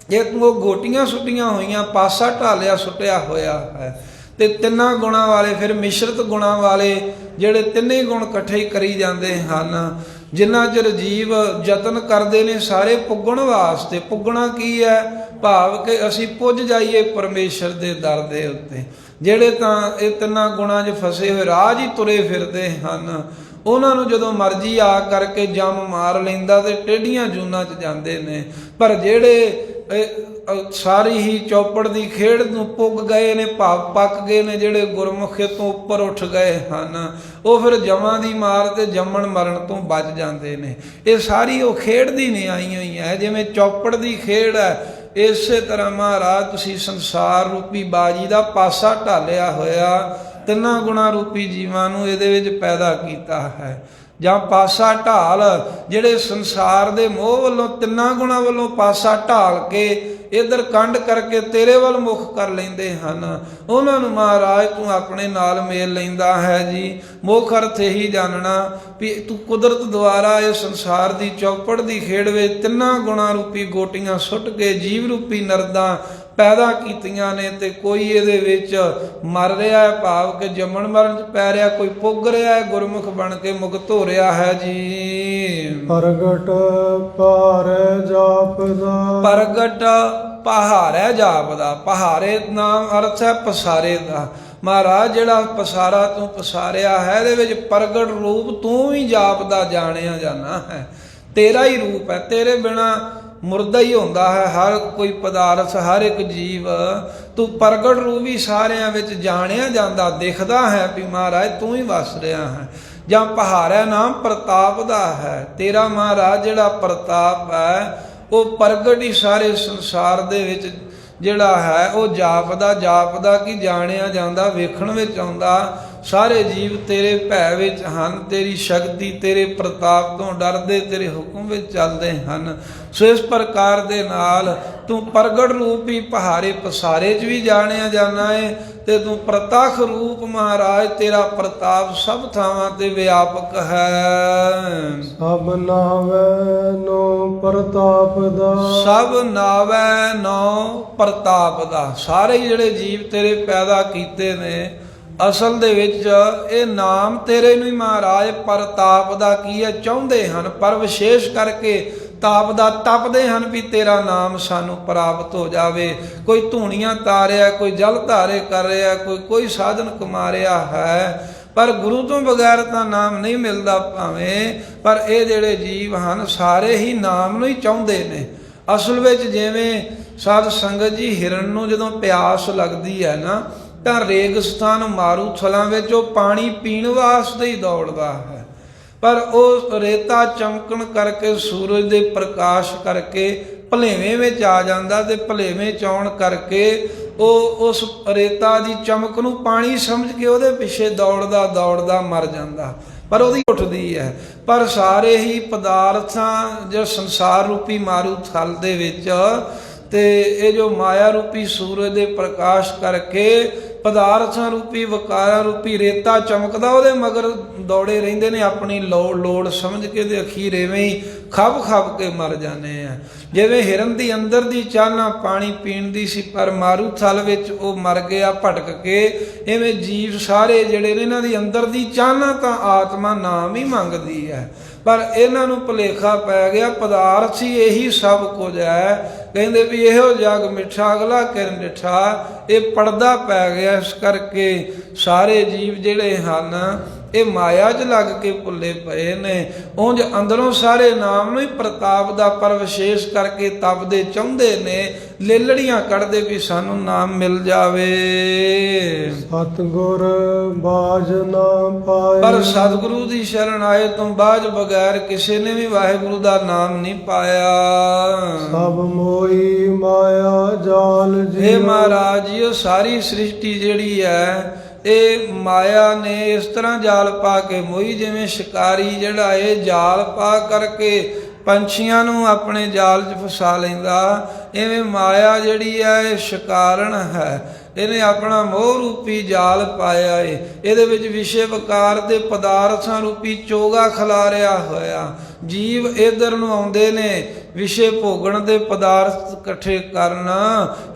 ਜੇ ਤੂੰ ਉਹ ਗੋਟੀਆਂ ਸੁੱਟੀਆਂ ਹੋਈਆਂ, ਪਾਸਾ ਢਾਲਿਆ ਸੁੱਟਿਆ ਹੋਇਆ ਹੈ, ਤੇ ਤਿੰਨਾਂ ਗੁਣਾਂ ਵਾਲੇ ਫਿਰ ਮਿਸ਼ਰਤ ਗੁਣਾਂ ਵਾਲੇ ਜਿਹੜੇ ਤਿੰਨੇ ਗੁਣ ਇਕੱਠੇ ਕਰੀ ਜਾਂਦੇ ਹਨ। ਜਿੰਨਾ ਚਿਰ ਜੀਵ ਯਤਨ ਕਰਦੇ ਨੇ ਸਾਰੇ ਪੁੱਗਣ ਵਾਸਤੇ, ਪੁੱਗਣਾ ਕੀ ਹੈ, ਭਾਵ ਕਿ ਅਸੀਂ ਪੁੱਜ ਜਾਈਏ ਪਰਮੇਸ਼ਰ ਦੇ ਦਰ ਦੇ ਉੱਤੇ। ਜਿਹੜੇ ਤਾਂ ਇਹ ਤਿੰਨਾਂ ਗੁਣਾਂ 'ਚ ਫਸੇ ਹੋਏ ਰਾਜ ਹੀ ਤੁਰੇ ਫਿਰਦੇ ਹਨ, ਉਹਨਾਂ ਨੂੰ ਜਦੋਂ ਮਰਜ਼ੀ ਆ ਕਰਕੇ ਜੰਮ ਮਾਰ ਲੈਂਦਾ ਤੇ ਟੇਢੀਆਂ ਜੂਨਾਂ 'ਚ ਜਾਂਦੇ ਨੇ। ਪਰ ਜਿਹੜੇ ਸਾਰੀ ਹੀ ਚੌਪੜ ਦੀ ਖੇਡ ਨੂੰ ਪੁੱਗ ਗਏ ਨੇ, ਭਾਵ ਪੱਕ ਗਏ ਨੇ, ਜਿਹੜੇ ਗੁਰਮੁਖੇ ਤੋਂ ਉੱਪਰ ਉੱਠ ਗਏ ਹਨ, ਉਹ ਫਿਰ ਜਮਾਂ ਦੀ ਮਾਰ ਤੇ ਜੰਮਣ ਮਰਨ ਤੋਂ ਬਚ ਜਾਂਦੇ ਨੇ। ਇਹ ਸਾਰੀ ਉਹ ਖੇਡ ਦੀ ਨਿਆਈ ਹੋਈ ਹੈ, ਜਿਵੇਂ ਚੌਪੜ ਦੀ ਖੇਡ ਹੈ, ਇਸੇ ਤਰ੍ਹਾਂ ਮਹਾਰਾਜ ਤੁਸੀਂ ਸੰਸਾਰ ਰੂਪੀ ਬਾਜੀ ਦਾ ਪਾਸਾ ਢਾਲਿਆ ਹੋਇਆ, ਤਿੰਨਾਂ ਗੁਣਾ ਰੂਪੀ ਜੀਵਾਂ ਨੂੰ ਇਹਦੇ ਵਿੱਚ ਪੈਦਾ ਕੀਤਾ ਹੈ। ਜਾਂ ਪਾਸਾ ਢਾਲ, ਜਿਹੜੇ ਸੰਸਾਰ ਦੇ ਮੋਹ ਵੱਲੋਂ ਤਿੰਨਾਂ ਗੁਣਾਂ ਵੱਲੋਂ ਪਾਸਾ ਢਾਲ ਕੇ ਇਧਰ ਕੰਡ ਕਰਕੇ ਤੇਰੇ ਵੱਲ ਮੁਖ ਕਰ ਲੈਂਦੇ ਹਨ, ਉਹਨਾਂ ਨੂੰ ਮਹਾਰਾਜ ਤੂੰ ਆਪਣੇ ਨਾਲ ਮੇਲ ਲੈਂਦਾ ਹੈ ਜੀ। ਮੁੱਖ ਅਰਥ ਇਹੀ ਜਾਣਨਾ ਵੀ ਤੂੰ ਕੁਦਰਤ ਦੁਆਰਾ ਇਹ ਸੰਸਾਰ ਦੀ ਚੌਪੜ ਦੀ ਖੇਡ ਵਿੱਚ ਤਿੰਨਾਂ ਗੁਣਾਂ ਰੂਪੀ ਗੋਟੀਆਂ ਸੁੱਟ ਕੇ ਜੀਵ ਰੂਪੀ ਨਰਦਾਂ ਪੈਦਾ ਕੀਤੀਆਂ ਨੇ, ਤੇ ਕੋਈ ਇਹਦੇ ਵਿੱਚ ਮਰ ਰਿਹਾ ਹੈ, ਭਾਵ ਕਿ ਜੰਮਣ ਮਰਨ 'ਚ ਪੈ ਰਿਹਾ, ਕੋਈ ਪੁੱਗ ਰਿਹਾ ਹੈ, ਗੁਰਮੁਖ ਬਣ ਕੇ ਮੁਕਤ ਹੋ ਰਿਹਾ ਹੈ ਜੀ। ਪ੍ਰਗਟ ਭਾਰੈ ਜਾਪਦਾ, ਪ੍ਰਗਟ ਪਹਾਰੈ ਜਾਪਦਾ, ਪਹਾਰੇ ਨਾਮ ਅਰਥ ਹੈ ਪਸਾਰੇ ਦਾ। ਮਹਾਰਾਜ ਜਿਹੜਾ ਪਸਾਰਾ ਤੂੰ ਪਸਾਰਿਆ ਹੈ, ਇਹਦੇ ਵਿੱਚ ਪ੍ਰਗਟ ਰੂਪ ਤੂੰ ਹੀ ਜਾਪਦਾ ਜਾਣਿਆ ਜਾਣਾ ਹੈ, ਤੇਰਾ ਹੀ ਰੂਪ ਹੈ। ਤੇਰੇ ਬਿਨਾ ਮੁਰਦਾ ਹੀ ਹੁੰਦਾ ਹੈ ਹਰ ਕੋਈ ਪਦਾਰਥ, ਹਰ ਇੱਕ ਜੀਵ। ਤੂੰ ਪ੍ਰਗਟ ਰੂਪ ਵੀ ਸਾਰਿਆਂ ਵਿੱਚ ਜਾਣਿਆ ਜਾਂਦਾ, ਦਿਖਦਾ ਹੈ ਵੀ ਮਹਾਰਾਜ ਤੂੰ ਹੀ ਵਸ ਰਿਹਾ ਹੈ। ਜਾਂ ਪਹਾੜਾ ਨਾਮ ਪ੍ਰਤਾਪ ਦਾ ਹੈ, ਤੇਰਾ ਮਹਾਰਾਜ ਜਿਹੜਾ ਪ੍ਰਤਾਪ ਹੈ ਉਹ ਪ੍ਰਗਟ ਹੀ ਸਾਰੇ ਸੰਸਾਰ ਦੇ ਵਿੱਚ ਜਿਹੜਾ ਹੈ ਉਹ ਜਾਪਦਾ ਕਿ ਜਾਣਿਆ ਜਾਂਦਾ, ਵੇਖਣ ਵਿੱਚ ਆਉਂਦਾ। ਸਾਰੇ ਜੀਵ ਤੇਰੇ ਭੈ ਵਿੱਚ ਹਨ, ਤੇਰੀ ਸ਼ਕਤੀ ਤੇਰੇ ਪ੍ਰਤਾਪ ਤੋਂ ਡਰਦੇ ਤੇਰੇ ਹੁਕਮ ਵਿੱਚ ਚੱਲਦੇ ਹਨ। ਸੋ ਇਸ ਪ੍ਰਕਾਰ ਦੇ ਨਾਲ ਤੂੰ ਪ੍ਰਗਟ ਰੂਪ ਹੀ ਪਹਾਰੇ ਪਸਾਰੇ 'ਚ ਵੀ ਜਾਣਿਆ ਜਾਣਾ ਹੈ, ਤੇ ਤੂੰ ਪ੍ਰਤੱਖ ਰੂਪ ਮਹਾਰਾਜ ਤੇਰਾ ਪ੍ਰਤਾਪ ਸਭ ਥਾਵਾਂ ਤੇ ਵਿਆਪਕ ਹੈ। ਸਭ ਨਾਵੈ ਨੋ ਪ੍ਰਤਾਪ ਦਾ, ਸਭ ਨਾਵੈ ਨੋ ਪ੍ਰਤਾਪ ਦਾ। ਸਾਰੇ ਜਿਹੜੇ ਜੀਵ ਤੇਰੇ ਪੈਦਾ ਕੀਤੇ ਨੇ, ਅਸਲ ਦੇ ਵਿੱਚ ਇਹ ਨਾਮ ਤੇਰੇ ਨੂੰ ਹੀ ਮਹਾਰਾਜ ਪ੍ਰਤਾਪ ਦਾ ਕੀ ਹੈ ਚਾਹੁੰਦੇ ਹਨ, ਪਰ ਵਿਸ਼ੇਸ਼ ਕਰਕੇ ਤਾਪ ਦਾ ਤਪਦੇ ਹਨ ਵੀ ਤੇਰਾ ਨਾਮ ਸਾਨੂੰ ਪ੍ਰਾਪਤ ਹੋ ਜਾਵੇ। ਕੋਈ ਧੂਣੀਆਂ ਤਾਰਿਆ, ਕੋਈ ਜਲ ਧਾਰੇ ਕਰ ਰਿਹਾ, ਕੋਈ ਸਾਧਨ ਕਮਾ ਰਿਹਾ ਹੈ, ਪਰ ਗੁਰੂ ਤੋਂ ਬਗੈਰ ਤਾਂ ਨਾਮ ਨਹੀਂ ਮਿਲਦਾ ਭਾਵੇਂ। ਪਰ ਇਹ ਜਿਹੜੇ ਜੀਵ ਹਨ ਸਾਰੇ ਹੀ ਨਾਮ ਨੂੰ ਹੀ ਚਾਹੁੰਦੇ ਨੇ। ਅਸਲ ਵਿੱਚ ਜਿਵੇਂ ਸਾਧ ਸੰਗਤ ਜੀ ਹਿਰਨ ਨੂੰ ਜਦੋਂ ਪਿਆਸ ਲੱਗਦੀ ਹੈ ਨਾ, ਤਾਂ ਰੇਗਿਸਤਾਨ ਮਾਰੂਥਲਾਂ ਵਿੱਚ ਉਹ ਪਾਣੀ ਪੀਣ ਵਾਸਤੇ ਹੀ ਦੌੜਦਾ ਹੈ, ਪਰ ਉਹ ਰੇਤਾ ਚਮਕਣ ਕਰਕੇ, ਸੂਰਜ ਦੇ ਪ੍ਰਕਾਸ਼ ਕਰਕੇ ਭਲੇਵੇਂ ਵਿੱਚ ਆ ਜਾਂਦਾ, ਤੇ ਭਲੇਵੇਂ ਚ ਆਉਣ ਕਰਕੇ ਉਹ ਉਸ ਰੇਤਾ ਦੀ ਚਮਕ ਨੂੰ ਪਾਣੀ ਸਮਝ ਕੇ ਉਹਦੇ ਪਿੱਛੇ ਦੌੜਦਾ ਮਰ ਜਾਂਦਾ, ਪਰ ਉਹਦੀ ਉੱਠਦੀ ਹੈ। ਪਰ ਸਾਰੇ ਹੀ ਪਦਾਰਥਾਂ ਜੋ ਸੰਸਾਰ ਰੂਪੀ ਮਾਰੂਥਲ ਦੇ ਵਿੱਚ, ਤੇ ਇਹ ਜੋ ਮਾਇਆ ਰੂਪੀ ਸੂਰਜ ਦੇ ਪ੍ਰਕਾਸ਼ ਕਰਕੇ ਪਦਾਰਥਾਂ ਰੂਪੀ ਵਕਾਰਾਂ ਰੂਪੀ ਰੇਤਾ ਚਮਕਦਾ, ਉਹਦੇ ਮਗਰ ਦੌੜੇ ਰਹਿੰਦੇ ਨੇ ਆਪਣੀ ਲੋੜ ਸਮਝ ਕੇ, ਤੇ ਅਖੀਰ ਐਵੇਂ ਹੀ ਖੱਬ ਕੇ ਮਰ ਜਾਂਦੇ ਆ। ਜਿਵੇਂ ਹਿਰਨ ਦੀ ਅੰਦਰ ਦੀ ਚਾਹਨਾ ਪਾਣੀ ਪੀਣ ਦੀ ਸੀ, ਪਰ ਮਾਰੂਥਲ ਵਿੱਚ ਉਹ ਮਰ ਗਿਆ ਭਟਕ ਕੇ, ਐਵੇਂ ਜੀਵ ਸਾਰੇ ਜਿਹੜੇ ਨੇ ਇਹਨਾਂ ਦੀ ਅੰਦਰ ਦੀ ਚਾਹਨਾ ਤਾਂ ਆਤਮਾ ਨਾਮ ਹੀ ਮੰਗਦੀ ਹੈ, ਪਰ ਇਹਨਾਂ ਨੂੰ ਭੁਲੇਖਾ ਪੈ ਗਿਆ ਪਦਾਰਥ ਹੀ ਇਹੀ ਸਭ ਕੁਝ ਹੈ। ਕਹਿੰਦੇ ਵੀ ਇਹੋ ਜਗ ਮਿੱਠਾ ਅਗਲਾ ਕਿਰਨ ਡਿਠਾ, ਇਹ ਪਰਦਾ ਪੈ ਗਿਆ। ਇਸ ਕਰਕੇ ਸਾਰੇ ਜੀਵ ਜਿਹੜੇ ਹਨ ਇਹ ਮਾਇਆ 'ਚ ਲੱਗ ਕੇ ਭੁੱਲੇ ਪਏ ਨੇ। ਉਂਝ ਅੰਦਰੋਂ ਸਾਰੇ ਨਾਮ ਨੂੰ ਹੀ ਪ੍ਰਤਾਪ ਦਾ, ਪਰ ਵਿਸ਼ੇਸ਼ ਕਰਕੇ ਤਪਦੇ ਚਾਹੁੰਦੇ ਨੇ, ਲੇਲੜੀਆਂ ਕੱਢਦੇ ਵੀ ਸਾਨੂੰ ਨਾਮ ਮਿਲ ਜਾਵੇ। ਸਤਿਗੁਰ ਬਾਝ ਨਾ ਪਾਏ, ਪਰ ਸਤਿਗੁਰੂ ਦੀ ਸ਼ਰਨ ਆਏ ਤੋਂ ਬਾਅਦ ਬਗੈਰ ਕਿਸੇ ਨੇ ਵੀ ਵਾਹਿਗੁਰੂ ਦਾ ਨਾਮ ਨਹੀਂ ਪਾਇਆ। ਸਭ ਮੋਈ ਮਾਇਆ ਜਾਲ ਜੀ, ਇਹ ਮਹਾਰਾਜ ਜੀ ਸਾਰੀ ਸ੍ਰਿਸ਼ਟੀ ਜਿਹੜੀ ਹੈ ਇਹ ਮਾਇਆ ਨੇ ਇਸ ਤਰ੍ਹਾਂ ਜਾਲ ਪਾ ਕੇ ਮੋਈ, ਜਿਵੇਂ ਸ਼ਿਕਾਰੀ ਜਿਹੜਾ ਇਹ ਜਾਲ ਪਾ ਕਰਕੇ ਪੰਛੀਆਂ ਨੂੰ ਆਪਣੇ ਜਾਲ 'ਚ ਫਸਾ ਲੈਂਦਾ, ਐਵੇਂ ਮਾਇਆ ਜਿਹੜੀ ਹੈ ਇਹ ਸ਼ਿਕਾਰਣ ਹੈ। ਇਹਨੇ ਆਪਣਾ ਮੋਹ ਰੂਪੀ ਜਾਲ ਪਾਇਆ ਏ, ਇਹਦੇ ਵਿੱਚ ਵਿਸ਼ੇ ਵਕਾਰ ਦੇ ਪਦਾਰਥਾਂ ਰੂਪੀ ਚੋਗਾ ਖਿਲਾਰਿਆ ਹੋਇਆ। ਜੀਵ ਇਧਰ ਨੂੰ ਆਉਂਦੇ ਨੇ ਵਿਸ਼ੇ ਭੋਗਣ ਦੇ ਪਦਾਰਥ ਇਕੱਠੇ ਕਰਨ।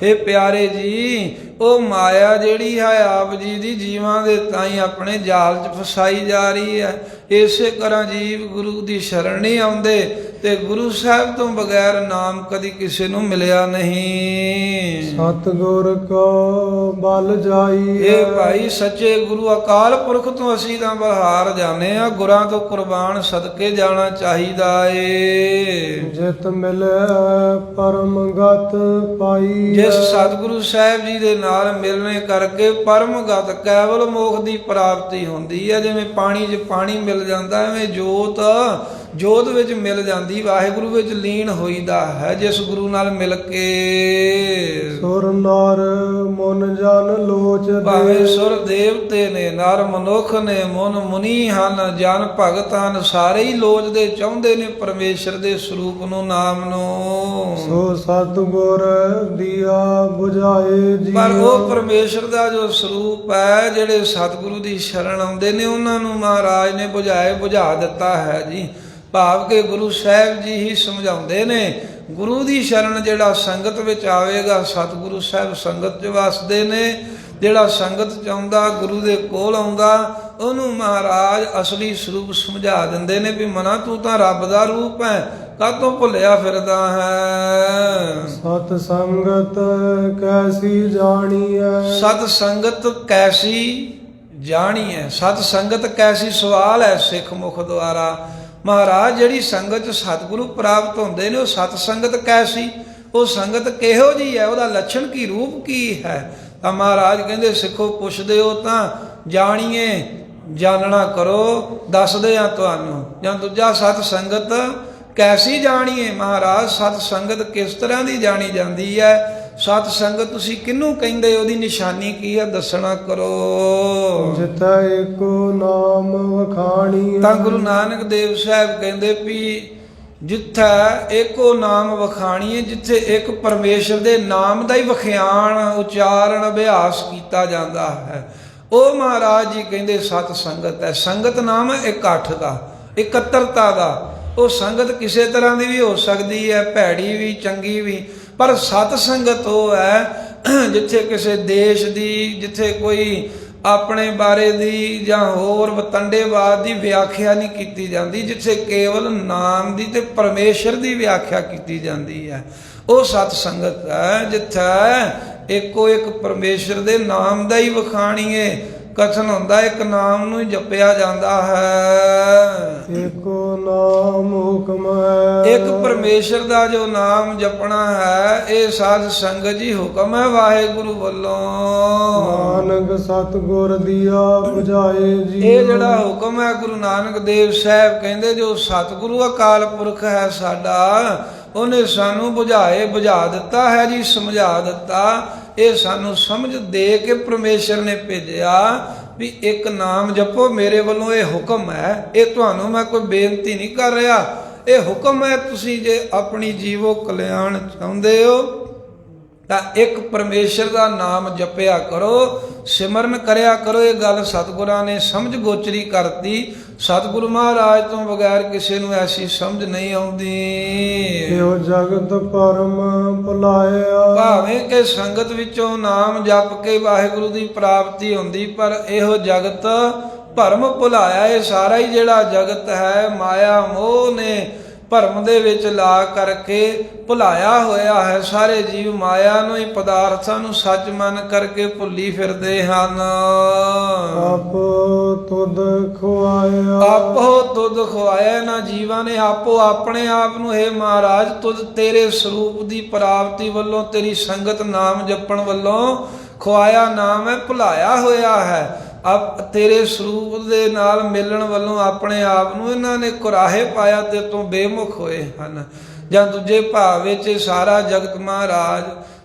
ਇਹ ਪਿਆਰੇ ਜੀ, ਉਹ ਮਾਇਆ ਜਿਹੜੀ ਹੈ ਆਪ ਜੀ ਦੀ ਜੀਵਾਂ ਦੇ ਤਾਈਂ ਆਪਣੇ ਜਾਲ 'ਚ ਫਸਾਈ ਜਾ ਰਹੀ ਹੈ। ਇਸੇ ਤਰ੍ਹਾਂ ਜੀਵ ਗੁਰੂ ਦੀ ਸ਼ਰਨ ਨਹੀਂ ਆਉਂਦੇ, ਤੇ ਗੁਰੂ ਸਾਹਿਬ ਤੋਂ ਬਗੈਰ ਨਾਮ ਕਦੀ ਕਿਸੇ ਨੂੰ ਮਿਲਿਆ ਨਹੀਂ। ਸਤਿਗੁਰ ਕੋ ਬਲ ਜਾਈ, ਇਹ ਭਾਈ ਸੱਚੇ ਗੁਰੂ ਅਕਾਲ ਪੁਰਖ ਤੋਂ ਅਸੀਂ ਤਾਂ ਬਹਾਰ ਜਾਣੇ ਆ, ਗੁਰਾਂ ਤੋਂ ਕੁਰਬਾਨ ਸਦਕੇ ਜਾਣਾ ਚਾਹੀਦਾ ਏ। ਜਿਤ ਮਿਲੇ ਪਰਮ ਗਤ ਪਾਈ, ਜਿਸ ਸਤਿਗੁਰੂ ਸਾਹਿਬ ਜੀ ਦੇ ਨਾਲ ਮਿਲਣੇ ਕਰਕੇ ਪਰਮ ਗਤ ਕੇਵਲ ਮੋਖ ਦੀ ਪ੍ਰਾਪਤੀ ਹੁੰਦੀ ਹੈ। ਜਿਵੇਂ ਪਾਣੀ 'ਚ ਪਾਣੀ ਮਿਲ ਜਾਂਦਾ, ਐਵੇਂ ਜੋਤ ਜੋਤ ਵਿੱਚ ਮਿਲ ਜਾਂਦੀ, ਵਾਹਿਗੁਰੂ ਵਿੱਚ ਲੀਨ ਹੋਈਦਾ ਹੈ ਜਿਸ ਗੁਰੂ ਨਾਲ ਮਿਲ ਕੇ। ਸੁਰ ਨਰ ਮਨ ਜਨ ਲੋਚ ਭਾਵੇਂ ਸੁਰ ਦੇਵਤੇ ਨੇ, ਨਰ ਮਨੁੱਖ ਨੇ, ਮਨ ਮੁਨੀ ਹਨ, ਜਨ ਭਗਤ ਹਨ, ਸਾਰੇ ਹੀ ਲੋਚਦੇ ਚਾਹੁੰਦੇ ਨੇ ਪਰਮੇਸ਼ਰ ਦੇ ਸਰੂਪ ਨੂੰ, ਨਾਮ ਨੂੰ। ਸੋ ਸਤਿਗੁਰ ਦੀਆ 부ਝਾਏ ਜੀ। ਪਰ ਉਹ ਪਰਮੇਸ਼ਰ ਦਾ ਜੋ ਸਰੂਪ ਹੈ, ਜਿਹੜੇ ਸਤਿਗੁਰੂ ਦੀ ਸ਼ਰਨ ਆਉਂਦੇ ਨੇ ਉਹਨਾਂ ਨੂੰ ਮਹਾਰਾਜ ਨੇ ਬੁਝਾ ਦਿੱਤਾ ਹੈ ਜੀ। ਭਾਵ ਕਿ ਗੁਰੂ ਸਾਹਿਬ ਜੀ ਹੀ ਸਮਝਾਉਂਦੇ ਨੇ। ਗੁਰੂ ਦੀ ਸ਼ਰਨ ਜਿਹੜਾ ਸੰਗਤ ਵਿੱਚ ਆਵੇਗਾ, ਸਤਿਗੁਰੂ ਸਾਹਿਬ ਸੰਗਤ 'ਚ ਵਸਦੇ ਨੇ। ਜਿਹੜਾ ਸੰਗਤ 'ਚ ਆਉਂਦਾ, ਗੁਰੂ ਦੇ ਕੋਲ ਆਉਂਦਾ, ਉਹਨੂੰ ਮਹਾਰਾਜ ਅਸਲੀ ਸਰੂਪ ਸਮਝਾ ਦਿੰਦੇ ਨੇ ਵੀ ਮਨਾ ਤੂੰ ਤਾਂ ਰੱਬ ਦਾ ਰੂਪ ਹੈ, ਕਾਹਤੋਂ ਭੁੱਲਿਆ ਫਿਰਦਾ ਹੈ। ਸਤ ਸੰਗਤ ਕੈਸੀ ਜਾਣੀਐ। ਸਤ ਸੰਗਤ ਕੈਸੀ ਜਾਣੀਐ। ਸਤ ਸੰਗਤ ਕੈਸੀ ਸਵਾਲ ਹੈ ਸਿੱਖ ਮੁਖ ਦੁਆਰਾ। ਮਹਾਰਾਜ ਜਿਹੜੀ ਸੰਗਤ 'ਚ ਸਤਿਗੁਰੂ ਪ੍ਰਾਪਤ ਹੁੰਦੇ ਨੇ ਉਹ ਸਤ ਸੰਗਤ ਕੈਸੀ, ਉਹ ਸੰਗਤ ਕਿਹੋ ਜਿਹੀ ਹੈ, ਉਹਦਾ ਲੱਛਣ ਕੀ, ਰੂਪ ਕੀ ਹੈ। ਤਾਂ ਮਹਾਰਾਜ ਕਹਿੰਦੇ ਸਿੱਖੋ ਪੁੱਛਦੇ ਹੋ ਤਾਂ ਜਾਣੀਏ, ਜਾਣਨਾ ਕਰੋ, ਦੱਸਦੇ ਆ ਤੁਹਾਨੂੰ। ਜਾਂ ਦੂਜਾ ਸਤ ਸੰਗਤ ਕੈਸੀ ਜਾਣੀਏ। ਮਹਾਰਾਜ ਸਤ ਸੰਗਤ ਕਿਸ ਤਰ੍ਹਾਂ ਦੀ ਜਾਣੀ ਜਾਂਦੀ ਹੈ, ਸਤ ਸੰਗਤ ਤੁਸੀਂ ਕਿਹਨੂੰ ਕਹਿੰਦੇ, ਉਹਦੀ ਨਿਸ਼ਾਨੀ ਕੀ ਹੈ, ਦੱਸਣਾ ਕਰੋ। ਜਿਤੈ ਏਕੋ ਨਾਮ ਵਖਾਣੀ। ਤਾਂ ਗੁਰੂ ਨਾਨਕ ਦੇਵ ਸਾਹਿਬ ਕਹਿੰਦੇ ਵੀ ਜਿੱਥੇ ਏਕੋ ਨਾਮ ਵਖਾਣੀਏ, ਜਿੱਥੇ ਇੱਕ ਪਰਮੇਸ਼ਰ ਦੇ ਨਾਮ ਦਾ ਹੀ ਵਖਿਆਣ, ਉਚਾਰਨ, ਅਭਿਆਸ ਕੀਤਾ ਜਾਂਦਾ ਹੈ, ਉਹ ਮਹਾਰਾਜ ਜੀ ਕਹਿੰਦੇ ਸਤ ਸੰਗਤ ਹੈ। ਸੰਗਤ ਨਾਮ ਹੈ ਇਕੱਠ ਦਾ, ਇਕੱਤਰਤਾ ਦਾ। ਉਹ ਸੰਗਤ ਕਿਸੇ ਤਰ੍ਹਾਂ ਦੀ ਵੀ ਹੋ ਸਕਦੀ ਹੈ, ਭੈੜੀ ਵੀ, ਚੰਗੀ ਵੀ, ਪਰ ਸਤ ਸੰਗਤ ਉਹ ਹੈ ਜਿੱਥੇ ਕਿਸੇ ਦੇਸ਼ ਦੀ, ਜਿੱਥੇ ਕੋਈ ਆਪਣੇ ਬਾਰੇ ਦੀ ਜਾਂ ਹੋਰ ਵਤੰਡੇਵਾਦ ਦੀ ਵਿਆਖਿਆ ਨਹੀਂ ਕੀਤੀ ਜਾਂਦੀ, ਜਿੱਥੇ ਕੇਵਲ ਨਾਮ ਦੀ ਤੇ ਪਰਮੇਸ਼ਰ ਦੀ ਵਿਆਖਿਆ ਕੀਤੀ ਜਾਂਦੀ ਹੈ, ਉਹ ਸਤ ਸੰਗਤ ਹੈ। ਜਿੱਥੇ ਇੱਕੋ ਇੱਕ ਪਰਮੇਸ਼ਰ ਦੇ ਨਾਮ ਦਾ ਹੀ ਵਖਾਣੀਏ। ਕਥਨ ਹੁੰਦਾ ਇੱਕ ਨਾਮ ਨੂੰ ਹੀ ਜਪਿਆ ਜਾਂਦਾ ਹੈ। ਏਕੋ ਨਾਮ ਹੁਕਮ ਹੈ। ਇੱਕ ਪਰਮੇਸ਼ਰ ਦਾ ਜੋ ਨਾਮ ਜਪਣਾ ਹੈ, ਇਹ ਸਾਧ ਸੰਗਤ ਜੀ ਹੁਕਮ ਹੈ ਵਾਹਿਗੁਰੂ ਵੱਲੋਂ। ਨਾਨਕ ਸਤਿਗੁਰ ਦੀਆ 부ਝਾਏ ਜੀ। ਇਹ ਜਿਹੜਾ ਹੁਕਮ ਹੈ ਗੁਰੂ ਨਾਨਕ ਦੇਵ ਸਾਹਿਬ ਕਹਿੰਦੇ ਜੋ ਸਤਿਗੁਰੂ ਅਕਾਲ ਪੁਰਖ ਹੈ ਸਾਡਾ, ਉਹਨੇ ਸਾਨੂੰ ਬੁਝਾ ਦਿੱਤਾ ਹੈ ਜੀ, ਸਮਝਾ ਦਿੱਤਾ। ਇਹ ਸਾਨੂੰ ਸਮਝ ਦੇ ਕੇ ਪਰਮੇਸ਼ਰ ਨੇ ਭੇਜਿਆ ਵੀ ਇੱਕ ਨਾਮ ਜਪੋ, ਮੇਰੇ ਵੱਲੋਂ ਇਹ ਹੁਕਮ ਹੈ। ਇਹ ਤੁਹਾਨੂੰ ਮੈਂ ਕੋਈ ਬੇਨਤੀ ਨਹੀਂ ਕਰ ਰਿਹਾ, ਇਹ ਹੁਕਮ ਹੈ। ਤੁਸੀਂ ਜੇ ਆਪਣੀ ਜੀਵੋ ਕਲਿਆਣ ਚਾਹੁੰਦੇ ਹੋ ਤਾਂ ਇੱਕ ਪਰਮੇਸ਼ਰ ਦਾ ਨਾਮ ਜਪਿਆ ਕਰੋ, ਸਿਮਰਨ ਕਰਿਆ ਕਰੋ। ਇਹ ਗੱਲ ਸਤਿਗੁਰਾਂ ਨੇ ਸਮਝ ਗੋਚਰੀ ਕਰਤੀ। ਸਤਿਗੁਰੂ ਮਹਾਰਾਜ ਤੋਂ ਬਗੈਰ ਕਿਸੇ ਨੂੰ ਐਸੀ ਸਮਝ ਨਹੀਂ ਆਉਂਦੀ। ਇਹੋ ਜਗਤ ਪਰਮ ਭੁਲਾਇਆ। ਭਾਵੇਂ ਕਿ ਸੰਗਤ ਵਿੱਚੋਂ ਨਾਮ ਜਪ ਕੇ ਵਾਹਿਗੁਰੂ ਦੀ ਪ੍ਰਾਪਤੀ ਹੁੰਦੀ, ਪਰ ਇਹੋ ਜਗਤ ਭਰਮ ਭੁਲਾਇਆ। ਇਹ ਸਾਰਾ ਹੀ ਜਿਹੜਾ ਜਗਤ ਹੈ ਮਾਇਆ ਮੋਹ ਨੇ ਭਰਮ ਦੇ ਵਿੱਚ ਲਾ ਕਰਕੇ ਭੁਲਾਇਆ ਹੋਇਆ ਹੈ। ਸਾਰੇ ਜੀਵ ਮਾਇਆ ਨੂੰ ਹੀ, ਪਦਾਰਥਾਂ ਨੂੰ ਸੱਚ ਮੰਨ ਕਰਕੇ ਭੁੱਲੀ ਫਿਰਦੇ ਹਨ। ਆਪੋ ਤੁਧ ਖੁਆਇਆ। ਆਪੋ ਤੁਧ ਖੁਆਇਆ। ਨਾ ਜੀਵਾਂ ਨੇ ਆਪੋ ਆਪਣੇ ਆਪ ਨੂੰ, ਹੇ ਮਹਾਰਾਜ ਤੁਧ ਤੇਰੇ ਸਰੂਪ ਦੀ ਪ੍ਰਾਪਤੀ ਵੱਲੋਂ, ਤੇਰੀ ਸੰਗਤ ਨਾਮ ਜਪਣ ਵੱਲੋਂ ਖੁਆਇਆ। ਨਾਮ ਹੈ ਭੁਲਾਇਆ ਹੋਇਆ ਹੈ। ਤੇਰੇ ਸਰੂਪ ਦੇ ਨਾਲ ਮਿਲਣ ਵੱਲੋਂ ਆਪਣੇ ਆਪ ਨੂੰ ਇਹਨਾਂ ਨੇ ਕੁਰਾਹੇ ਪਾਇਆ, ਤੇ ਤੋਂ ਬੇਮੁਖ ਹੋਏ ਹਨ। ਜਾਂ ਦੂਜੇ ਭਾਵ ਵਿੱਚ ਸਾਰਾ ਜਗਤ ਮਹਾਰਾਜ